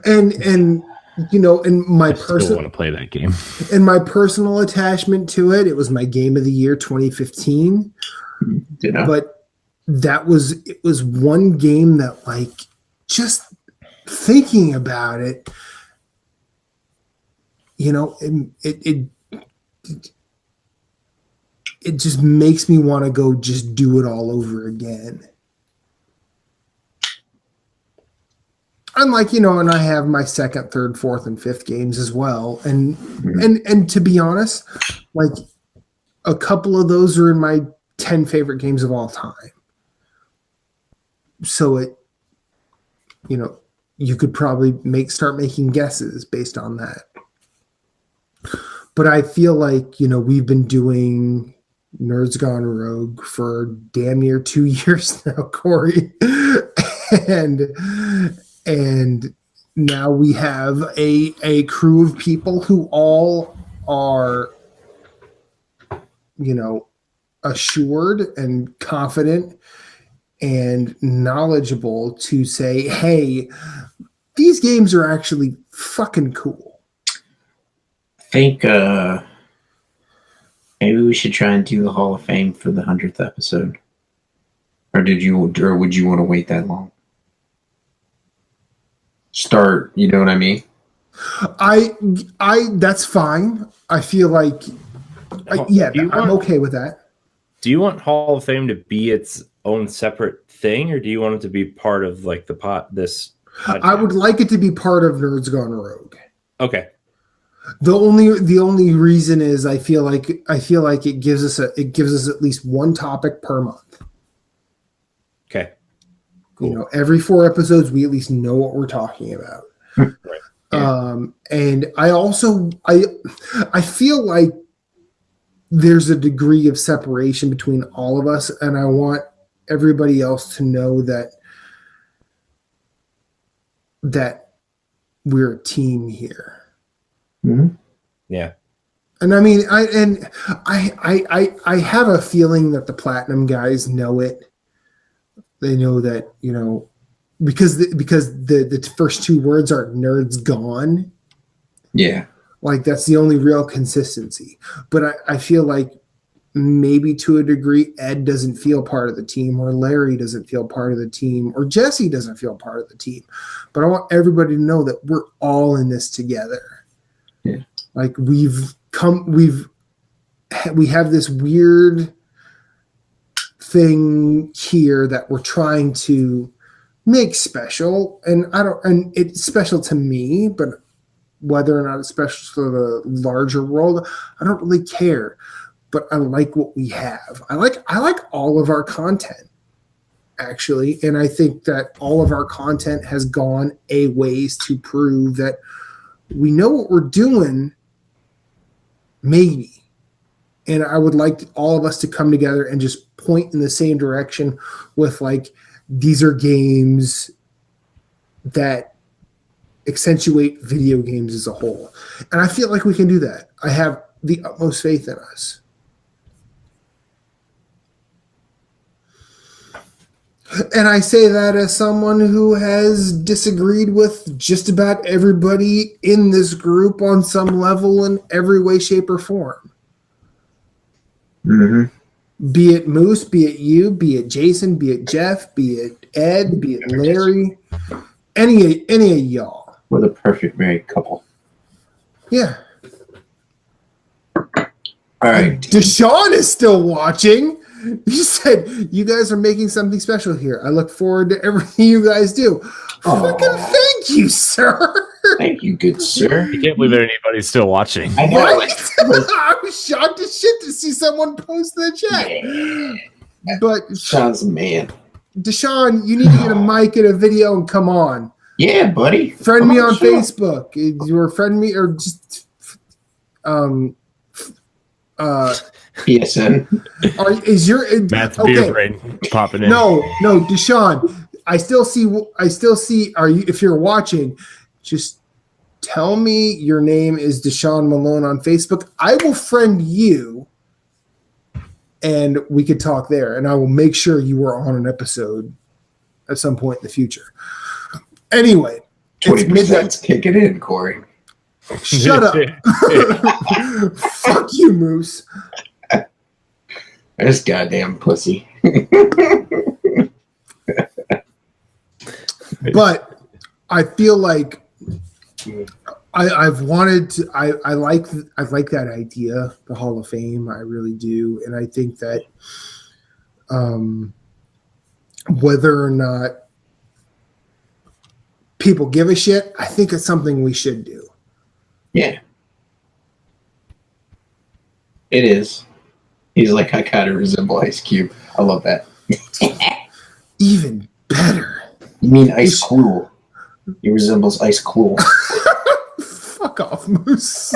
and you know, in my personal want to play that game. In my personal attachment to it, it was my game of the year 2015. Yeah. But it was one game that, like, just thinking about it, you know, it just makes me want to go just do it all over again. Unlike, you know, and I have my second, third, fourth, and fifth games as well. And to be honest, like, a couple of those are in my 10 favorite games of all time. So it, you know, you could probably start making guesses based on that. But I feel like, you know, we've been doing Nerds Gone Rogue for damn near 2 years now, Corey. And now we have a crew of people who all are, you know, assured and confident and knowledgeable to say, hey, these games are actually fucking cool. I think maybe we should try and do the Hall of Fame for the 100th episode. Or would you want to wait that long? Start, you know what I mean? I that's fine. I feel like I'm okay with that. Do you want Hall of Fame to be its own separate thing, or do you want it to be part of like this podcast? I would like it to be part of Nerds Gone Rogue. Okay. The only reason is I feel like it gives us at least one topic per month. Okay. Cool. You know, every 4 episodes we at least know what we're talking about. Right. Yeah. And I also I feel like there's a degree of separation between all of us, and I want everybody else to know that we're a team here. Mm-hmm. Yeah. And I mean, I have a feeling that the Platinum guys know it. They know that, you know, because the first 2 words are nerds gone. Yeah. Like, that's the only real consistency. But I feel like maybe to a degree, Ed doesn't feel part of the team, or Larry doesn't feel part of the team, or Jesse doesn't feel part of the team. But I want everybody to know that we're all in this together. Yeah. Like, we have this weird thing here that we're trying to make special, and it's special to me, but whether or not it's special to the larger world, I don't really care. But I like what we have. I like all of our content. actually. And I think that all of our content has gone a ways to prove that we know what we're doing, maybe. And I would like all of us to come together and just point in the same direction with, like, these are games that accentuate video games as a whole. And I feel like we can do that. I have the utmost faith in us. And I say that as someone who has disagreed with just about everybody in this group on some level in every way, shape, or form. Mm-hmm. Be it Moose, be it you, be it Jason, be it Jeff, be it Ed, be it Larry, any of y'all. We're the perfect married couple. Yeah. All right. Deshaun is still watching. You said you guys are making something special here. I look forward to everything you guys do. Fucking thank you, sir. Thank you, good sir. I can't believe that anybody's still watching. I know. Right? I was shocked as shit to see someone post in the chat. Yeah. But Sean's a man. Deshaun, you need to get a mic and a video and come on. Yeah, buddy. Friend me on Facebook. Or friend me or just PSN. Is your Matt's beer brain popping in. No, Deshaun. I still see. Are you? If you're watching, just tell me your name is Deshaun Malone on Facebook. I will friend you, and we could talk there. And I will make sure you are on an episode at some point in the future. Anyway, 20%'s kicking in, Corey. Shut up. Fuck you, Moose. This goddamn pussy. But I feel like I've wanted to. I like that idea, the Hall of Fame. I really do, and I think that whether or not people give a shit, I think it's something we should do. Yeah, it is. He's like, I kind of resemble Ice Cube. I love that. Even better. You mean Ice Cool? He resembles Ice Cool. Fuck off, Moose.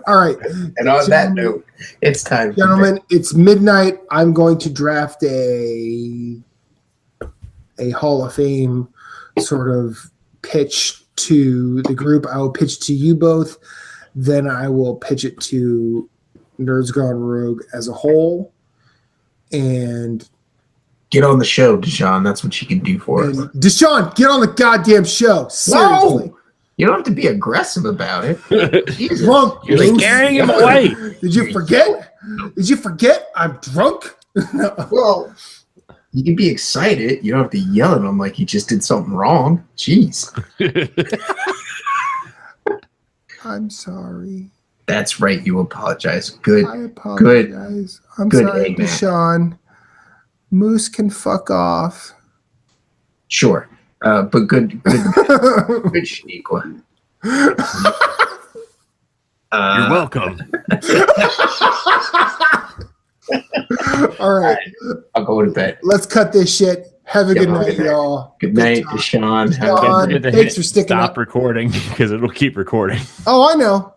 All right. And on that note, it's time. Gentlemen, it's midnight. I'm going to draft a Hall of Fame sort of pitch to the group. I will pitch to you both. Then I will pitch it to Nerds Gone Rogue as a whole. And get on the show, Deshaun. That's what you can do for us. Deshaun, get on the goddamn show. Seriously. No! You don't have to be aggressive about it. Drunk. You're scaring him away. Did you forget? Did you forget I'm drunk? Well, you can be excited. You don't have to yell at him like he just did something wrong. Jeez. I'm sorry. That's right. You apologize. Good. I apologize. I'm good sorry, amen. Deshaun. Moose can fuck off. Sure. But good Shaniqua. You're welcome. All right. I'll go to bed. Let's cut this shit. Have a good Yeah, night, okay. y'all. Good night, talk. Deshaun. Have a Deshaun. good night. Thanks for sticking Stop up. recording because it'll keep recording. Oh, I know.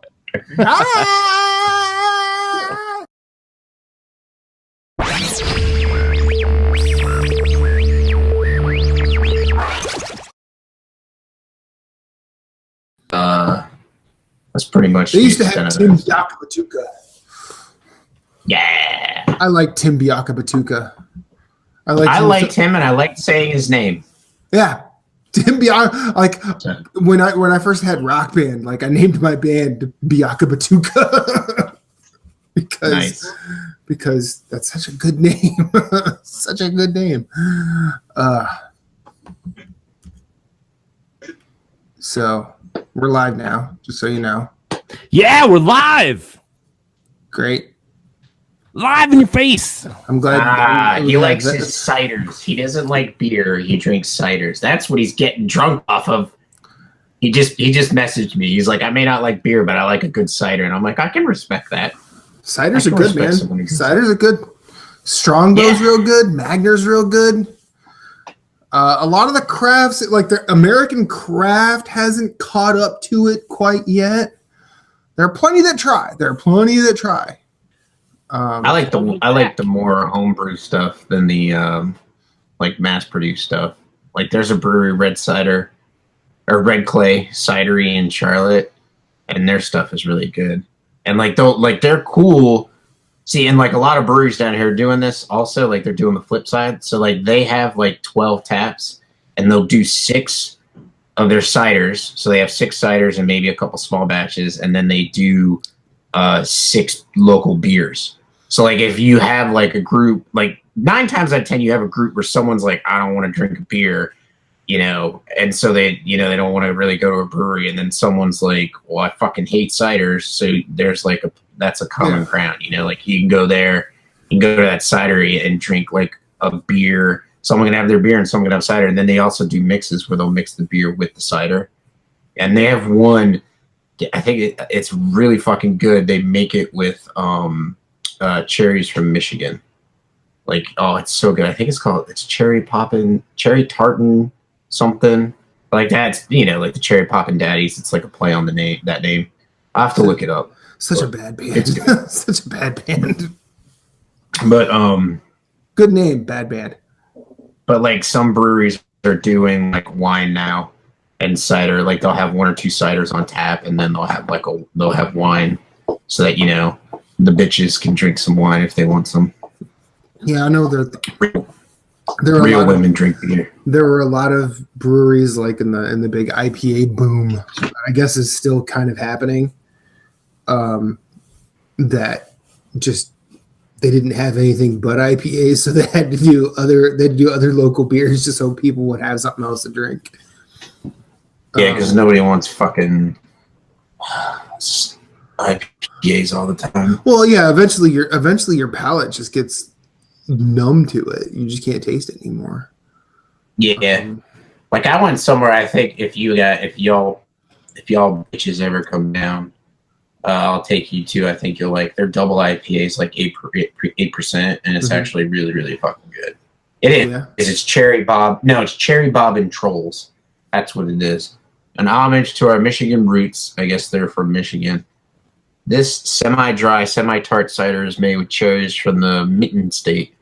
Bye. That's pretty much. They used to the have extent Tim of this. Biakabatuka. Yeah. I like Tim Biakabatuka. I liked him, and I liked saying his name. Yeah. Tim Biaka, like when I first had Rock Band, like I named my band Biakabatuka because that's such a good name. Such a good name. So we're live now, just so you know. Yeah, we're live. Great. Live in your face. I'm glad. He likes his ciders. He doesn't like beer. He drinks ciders. That's what he's getting drunk off of. He just messaged me. He's like, I may not like beer, but I like a good cider. And I'm like, I can respect that. Ciders are good, man. Ciders are good. Strongbow's real good. Magner's real good. A lot of the crafts, like the American craft, hasn't caught up to it quite yet. There are plenty that try. I like the more homebrew stuff than the like mass-produced stuff. Like there's a brewery, Red Cider or Red Clay Cidery in Charlotte, and their stuff is really good. And they're cool. See, and like a lot of breweries down here are doing this also, like they're doing the flip side. So like they have like 12 taps and they'll do 6 of their ciders. So they have 6 ciders and maybe a couple small batches, and then they do 6 local beers. So like if you have like a group, like 9 times out of 10 you have a group where someone's like, I don't want to drink a beer, and so they they don't want to really go to a brewery, and then someone's like, well, I fucking hate ciders. So there's like that's a common ground, like you can go there, you can go to that cidery and drink like a beer. Someone can have their beer and someone can have cider. And then they also do mixes where they'll mix the beer with the cider. And they have one, I think it's really fucking good. They make it with cherries from Michigan. Like, oh, it's so good. I think it's cherry tartan something. Like that's, like the cherry poppin' daddies. It's like a play on that name. I have to look it up. Such a bad band. Such a bad band. But good name, bad band. But like some breweries are doing like wine now and cider. Like they'll have 1 or 2 ciders on tap, and then they'll have wine, so that the bitches can drink some wine if they want some. Yeah, I know that real women drink beer. There were a lot of breweries like in the big IPA boom. I guess is still kind of happening. That just they didn't have anything but IPAs, so they had to do other local beers just so people would have something else to drink. Yeah, because nobody wants fucking IPAs all the time. Well, yeah, eventually your palate just gets numb to it. You just can't taste it anymore. Yeah, like I went somewhere. I think if y'all bitches ever come down, I'll take you to. I think you'll like their double IPAs, like 8%, and it's actually really, really fucking good. It is. Yeah. It's Cherry Bob. No, it's Cherry Bob and Trolls. That's what it is. An homage to our Michigan roots. I guess they're from Michigan. This semi-dry, semi-tart cider is made with cherries from the Mitten State.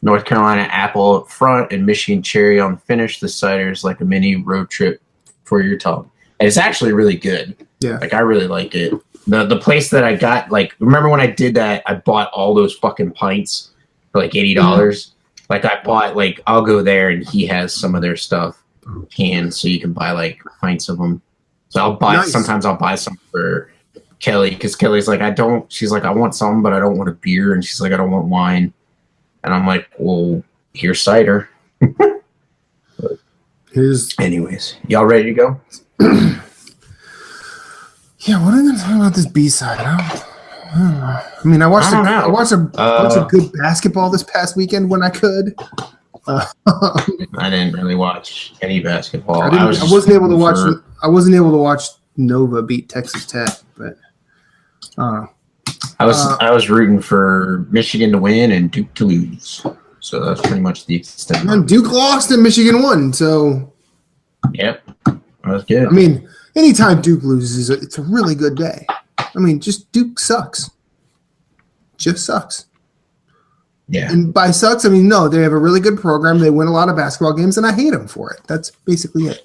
North Carolina apple up front and Michigan cherry on the finish. The cider is like a mini road trip for your tongue. And it's actually really good. Yeah. Like I really like it. The place that I got, like, remember when I did that, I bought all those fucking pints for like $80. Mm-hmm. Like I bought, like, I'll go there and he has some of their stuff canned, so you can buy like pints of them. So I'll buy, sometimes I'll buy some for Kelly, because Kelly's like, she's like, I want some, but I don't want a beer. And she's like, I don't want wine. And I'm like, well, here's cider. Anyways, y'all ready to go? Yeah, what am I going to talk about this B-side? I don't know. I mean, I watched a bunch of good basketball this past weekend when I could. I didn't really watch any basketball. I wasn't able to watch Nova beat Texas Tech, but I was rooting for Michigan to win and Duke to lose. So that's pretty much the extent. And Duke lost and Michigan won. So yep, that was good. I mean, anytime Duke loses, it's a really good day. I mean, just Duke sucks. Just sucks. Yeah. And by sucks, I mean, no, they have a really good program. They win a lot of basketball games, and I hate them for it. That's basically it.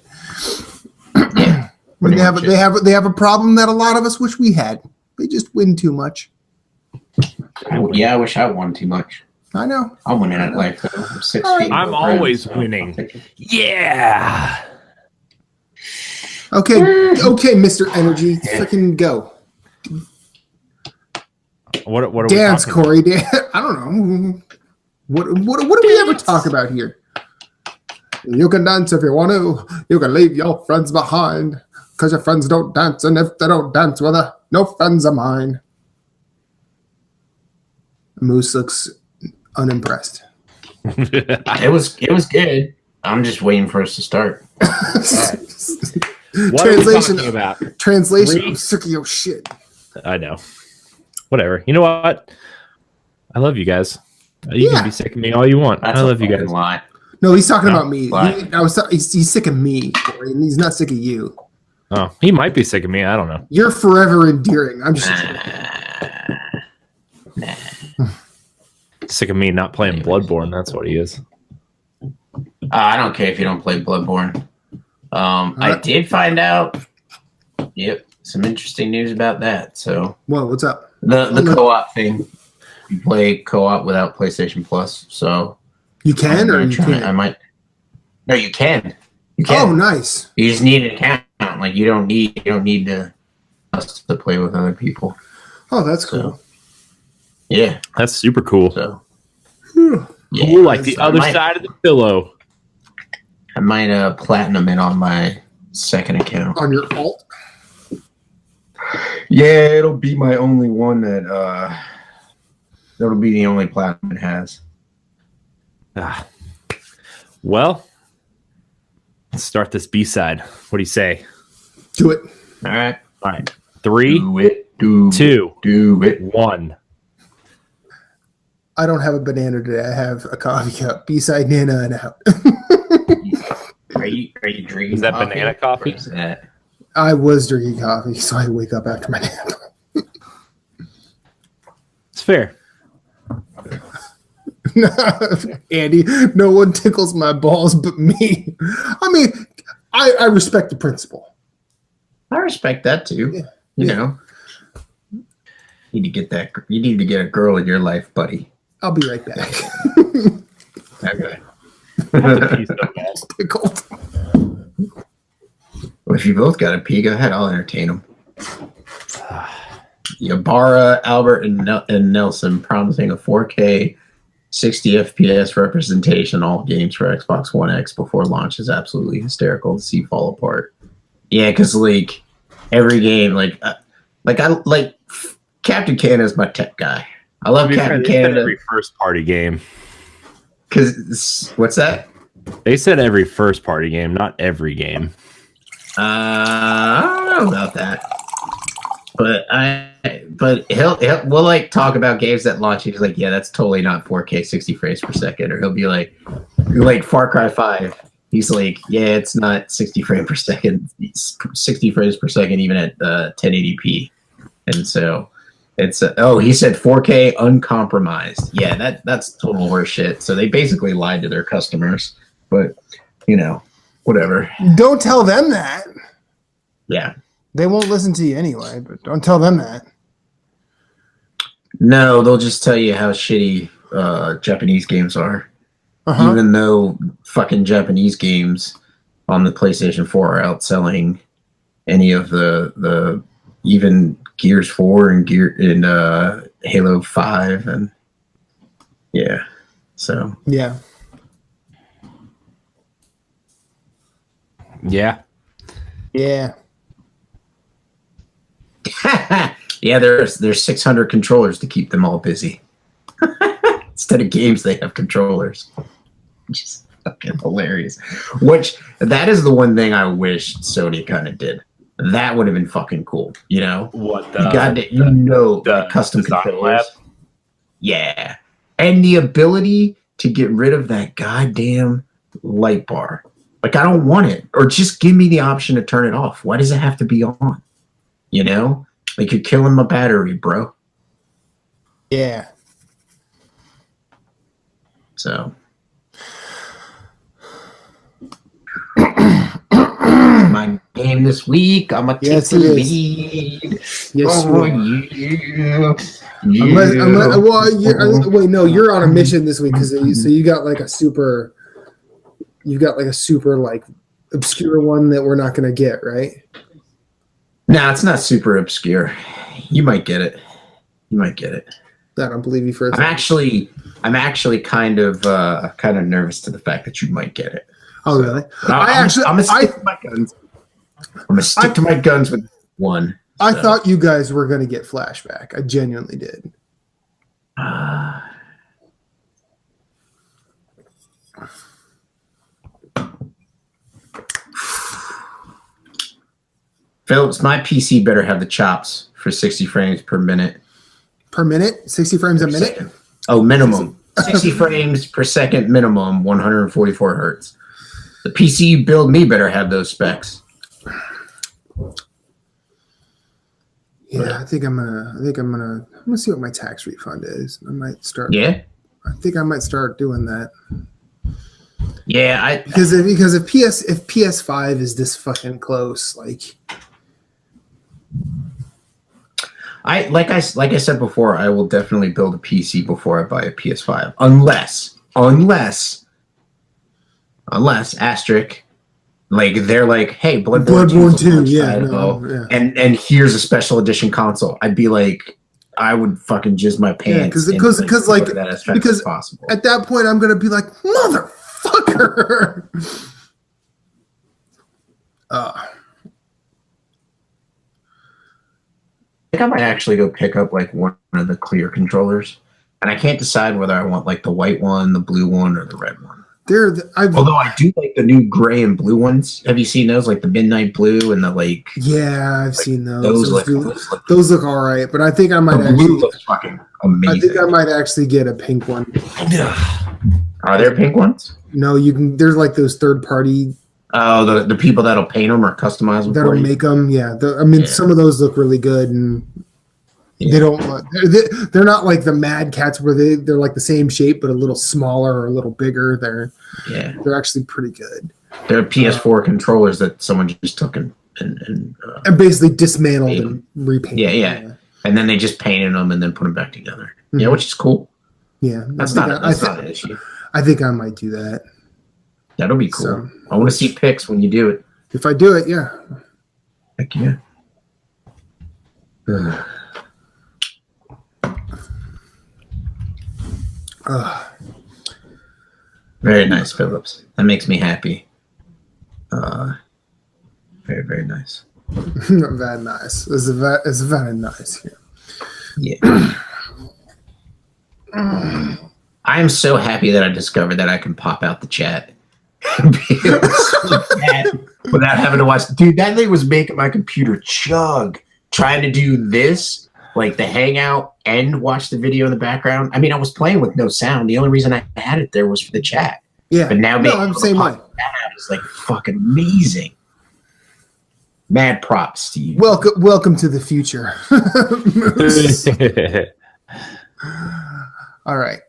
Yeah. They have a problem that a lot of us wish we had. They just win too much. Yeah, I wish I won too much. I know. I'm winning at life, though. I'm 6 feet. I'm always winning. Yeah. Okay, Mr. Energy, fucking go. What are dance, we Corey? I don't know. What do we ever talk about here? You can dance if you want to. You can leave your friends behind, because your friends don't dance, and if they don't dance with her, no friends of mine. Moose looks unimpressed. It was good. I'm just waiting for us to start. What are we talking about? Translation. I'm sick of your shit. I know. Whatever. You know what? I love you guys. You can be sick of me all you want. That's I love you fucking guys. lie. No, he's talking about me. Lie. He's sick of me, Corey, and he's not sick of you. Oh, he might be sick of me. I don't know. You're forever endearing. I'm just Sick of me not playing Bloodborne. That's what he is. I don't care if you don't play Bloodborne. I did find out. Yep, some interesting news about that. So, Whoa, what's up? The co-op thing. You play co-op without PlayStation Plus. So You can or you try- can't? I might. No, you can. You can. Oh, nice. You just need an account. Like you don't need us to play with other people. Oh, that's cool. So, yeah. That's super cool. So Whew. yeah. Cool, like the I other might- side of the pillow. I might platinum it on my second account. On your alt? Yeah, it'll be my only one that'll be the only platinum it has. Ah. Well, let's start this B-side. What do you say? Do it. All right. All right. 3, Do it. Do 2, do it. 1. I don't have a banana today. I have a coffee cup. B-side Nana and out. Are you drinking? Is that banana coffee? Or is that- I was drinking coffee, so I wake up after my nap. It's fair. Andy, no one tickles my balls but me. I mean, I respect the principle. I respect that too. Yeah. You Yeah. know, you need to get a girl in your life, buddy. I'll be right back. Okay. Tickled. Well, if you both got a pee, go ahead. I'll entertain them. Yabara, Albert, and Nelson promising a 4K 60 FPS representation all games for Xbox One X before launch is absolutely hysterical to see fall apart. Yeah, because like every game, like Captain Canada is my tech guy. I love Captain Canada. Every first party game. Because what's that? They said every first party game, not every game. I don't know about that, but we'll like talk about games that launch. He's like, yeah, that's totally not 4K 60 frames per second, or he'll be like Far Cry 5. He's like, yeah, it's not 60 frames per second. It's 60 frames per second even at 1080p, and so it's he said 4K uncompromised. Yeah, that's total horseshit. So they basically lied to their customers, but whatever. Don't tell them that. Yeah. They won't listen to you anyway, but don't tell them that. No, they'll just tell you how shitty Japanese games are. Uh-huh. Even though fucking Japanese games on the PlayStation 4 are outselling any of the even Gears 4 and Halo 5 and yeah. So Yeah. Yeah. Yeah. yeah, there's 600 controllers to keep them all busy. Instead of games, they have controllers. Which is fucking hilarious. That is the one thing I wish Sony kind of did. That would have been fucking cool. What the custom design controllers. lab? Yeah. And the ability to get rid of that goddamn light bar. Like, I don't want it. Or just give me the option to turn it off. Why does it have to be on? Like, you're killing my battery, bro. Yeah. So. My game this week. I'm a Yes, take the it lead. Yes, you Oh, are. yeah. Wait, no, you're on a mission this week because you got like a super like obscure one that we're not gonna get, right? Nah, it's not super obscure. You might get it. I don't believe you for a second. I'm actually kind of nervous to the fact that you might get it. Oh, really? I'm gonna stick to my guns. I'm gonna stick to my guns with one. I thought you guys were gonna get Flashback. I genuinely did. Phillips, my PC better have the chops for 60 frames per minute. Per minute? 60 frames a minute? Second. Oh, minimum. 60 frames per second minimum, 144 hertz. The PC you build me better have those specs. Yeah, I think I'm gonna see what my tax refund is. I might start. Yeah. I think I might start doing that. Yeah, because if PS5 is this fucking close, like like I said before, I will definitely build a PC before I buy a PS5, unless asterisk, like they're like, hey, Bloodborne 2, yeah, and here's a special edition console. I'd be like, I would fucking jizz my pants, because that as fast as possible. At that point, I'm gonna be like, motherfucker. I think I might actually go pick up like one of the clear controllers, and I can't decide whether I want like the white one, the blue one, or the red one. Although I do like the new gray and blue ones. Have you seen those? Like the midnight blue and the like. Yeah, I've seen those. Those look all right, but I think I might the blue looks fucking amazing. I think I might actually get a pink one. Are there pink ones? No, you can. There's like those third party. Oh, the people that'll paint them or customize them. That'll make them. Yeah, some of those look really good, and they don't. They're not like the Mad Cats where they're like the same shape but a little smaller or a little bigger. They're actually pretty good. They're PS4 controllers that someone just took and basically dismantled and repainted. Yeah. And then they just painted them and then put them back together. Mm-hmm. Yeah, which is cool. Yeah, that's not an issue. I think I might do that. That'll be cool. So, I want to see pics when you do it. If I do it, yeah. Heck yeah. Very nice, Phillips. That makes me happy. Very, very nice. Very nice. It's very nice here. Yeah. I am so happy that I discovered that I can pop out the chat without having to watch. Dude, that thing was making my computer chug trying to do this, like the hangout and watch the video in the background. I mean, I was playing with no sound. The only reason I had it there was for the chat. Yeah. But now I'm same way. That is like fucking amazing. Mad props to you. Welcome to the future. All right.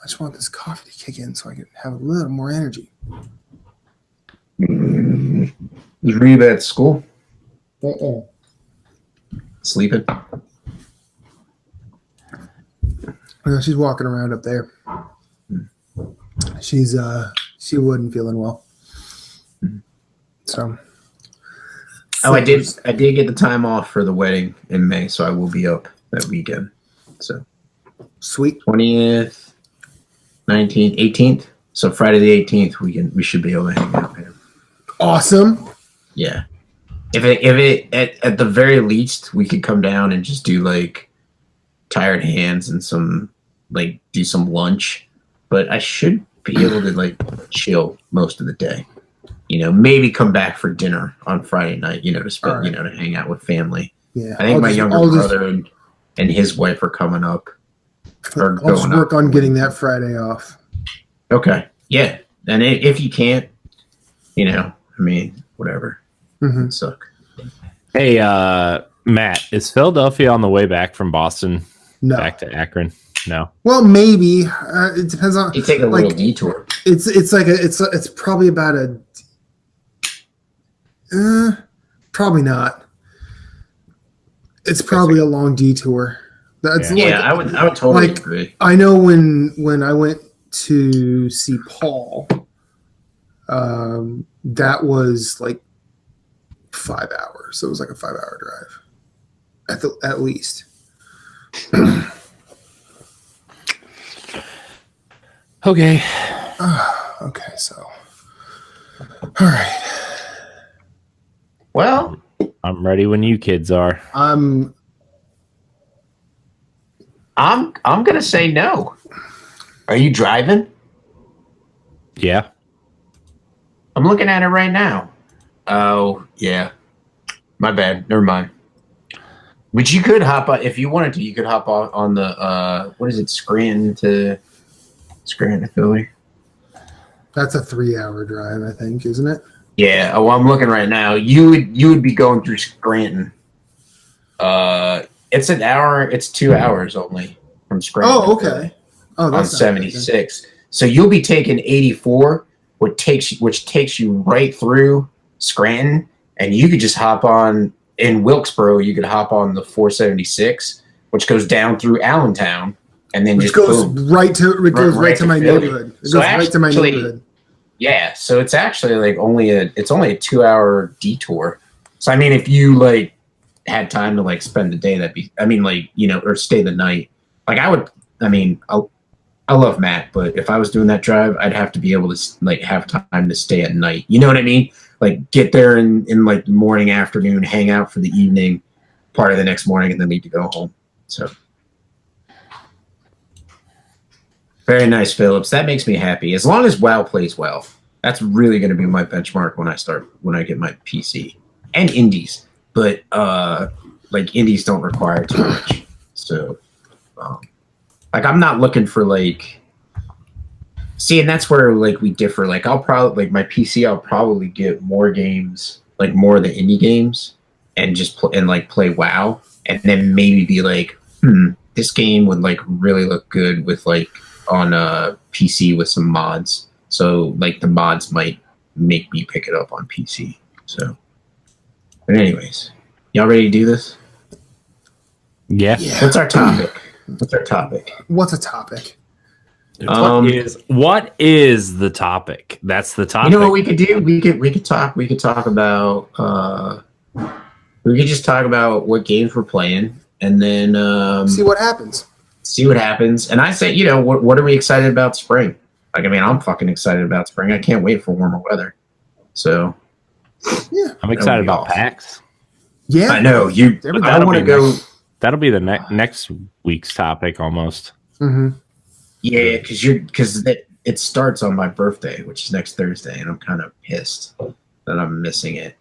I just want this coffee to kick in so I can have a little more energy. Was Reba at school? Sleeping? She's walking around up there. She wasn't feeling well. So. I did get the time off for the wedding in May, so I will be up that weekend. So. Sweet. 20th, 19th, 18th. So Friday the 18th, we should be able to hang out there. Awesome. Yeah. If it at the very least we could come down and just do like tired hands and do some lunch, but I should be able to like chill most of the day. Maybe come back for dinner on Friday night. To spend, to hang out with family. Yeah. I think my younger brother and his wife are coming up. I'll just work on getting that Friday off. Okay. Yeah. And if you can't, whatever. Mm-hmm. It'd suck. Hey, Matt, is Philadelphia on the way back from Boston back to Akron? No. Well, maybe. It depends on. You take a little detour. It's probably about probably not. It's probably a long detour. That's I would totally agree. I know when I went to see Paul, that was like 5 hours. So it was like a 5-hour drive, at least. Okay. Okay. So, all right. Well, I'm ready when you kids are. I'm gonna say no. Are you driving? Yeah. I'm looking at it right now. Oh, yeah. My bad. Never mind. Which you could hop on if you wanted to. You could hop on the what is it, Scranton to Philly? That's a 3-hour drive, I think, isn't it? Yeah. Well, I'm looking right now. You would be going through Scranton. It's an hour. It's 2 hours only from Scranton. Oh, okay. Oh, that's on 76. So you'll be taking 84, which takes you right through Scranton, and you could just hop on in Wilkesboro. You could hop on the 476, which goes down through Allentown, and then which goes right to my neighborhood. It goes right to my neighborhood. Yeah, so it's actually like only a 2-hour detour. So I mean, if you like had time to like spend the day, or stay the night. Like I would. I mean, I love Matt, but if I was doing that drive, I'd have to be able to like have time to stay at night. You know what I mean? Like get there in like the morning, afternoon, hang out for the evening, part of the next morning, and then leave to go home. So very nice, Phillips. That makes me happy. As long as WoW plays well, that's really going to be my benchmark when I get my PC and indies. But like indies don't require too much, so. Like I'm not looking for like, see, and that's where like we differ. Like I'll probably like my PC. I'll probably get more games, like more of the indie games, and just play WoW, and then maybe be like, this game would like really look good with like on a PC with some mods. So like the mods might make me pick it up on PC. So, but anyways, y'all ready to do this? Yeah. What's our topic? What's a topic? What is the topic? That's the topic. You know what we could do? We could talk about we could just talk about what games we're playing and then see what happens. And I say, what are we excited about spring? Like, I mean, I'm fucking excited about spring. I can't wait for warmer weather. So yeah, I'm excited about PAX. Yeah, I know you. I want to go. That'll be the next week's topic almost. Mm-hmm. Yeah, because it starts on my birthday, which is next Thursday, and I'm kind of pissed that I'm missing it.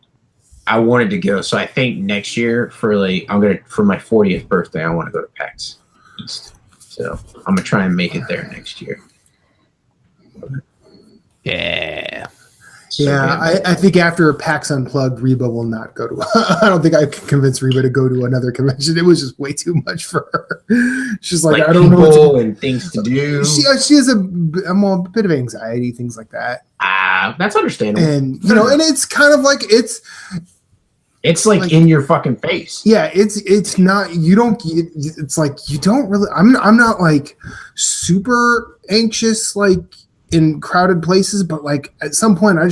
I wanted to go, so I think next year for my 40th birthday, I want to go to PAX East. So I'm gonna try and make it there next year. Yeah. So, I think after PAX Unplugged, Reba will not go to. I don't think I can convince Reba to go to another convention. It was just way too much for her. She's like I don't know what to do. And things to do. She has a bit of anxiety, things like that. That's understandable. And and it's kind of like it's like in your fucking face. Yeah, it's not. You don't. It's like you don't really. I'm not like super anxious like in crowded places, but like at some point I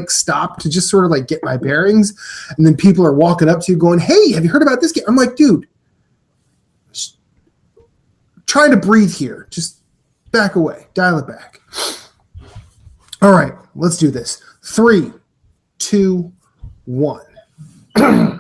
stop to just sort of like get my bearings, and then people are walking up to you going, "Hey, have you heard about this game?" I'm like, dude, just trying to breathe here. Just back away, dial it back. All right, let's do this. 3, 2, 1.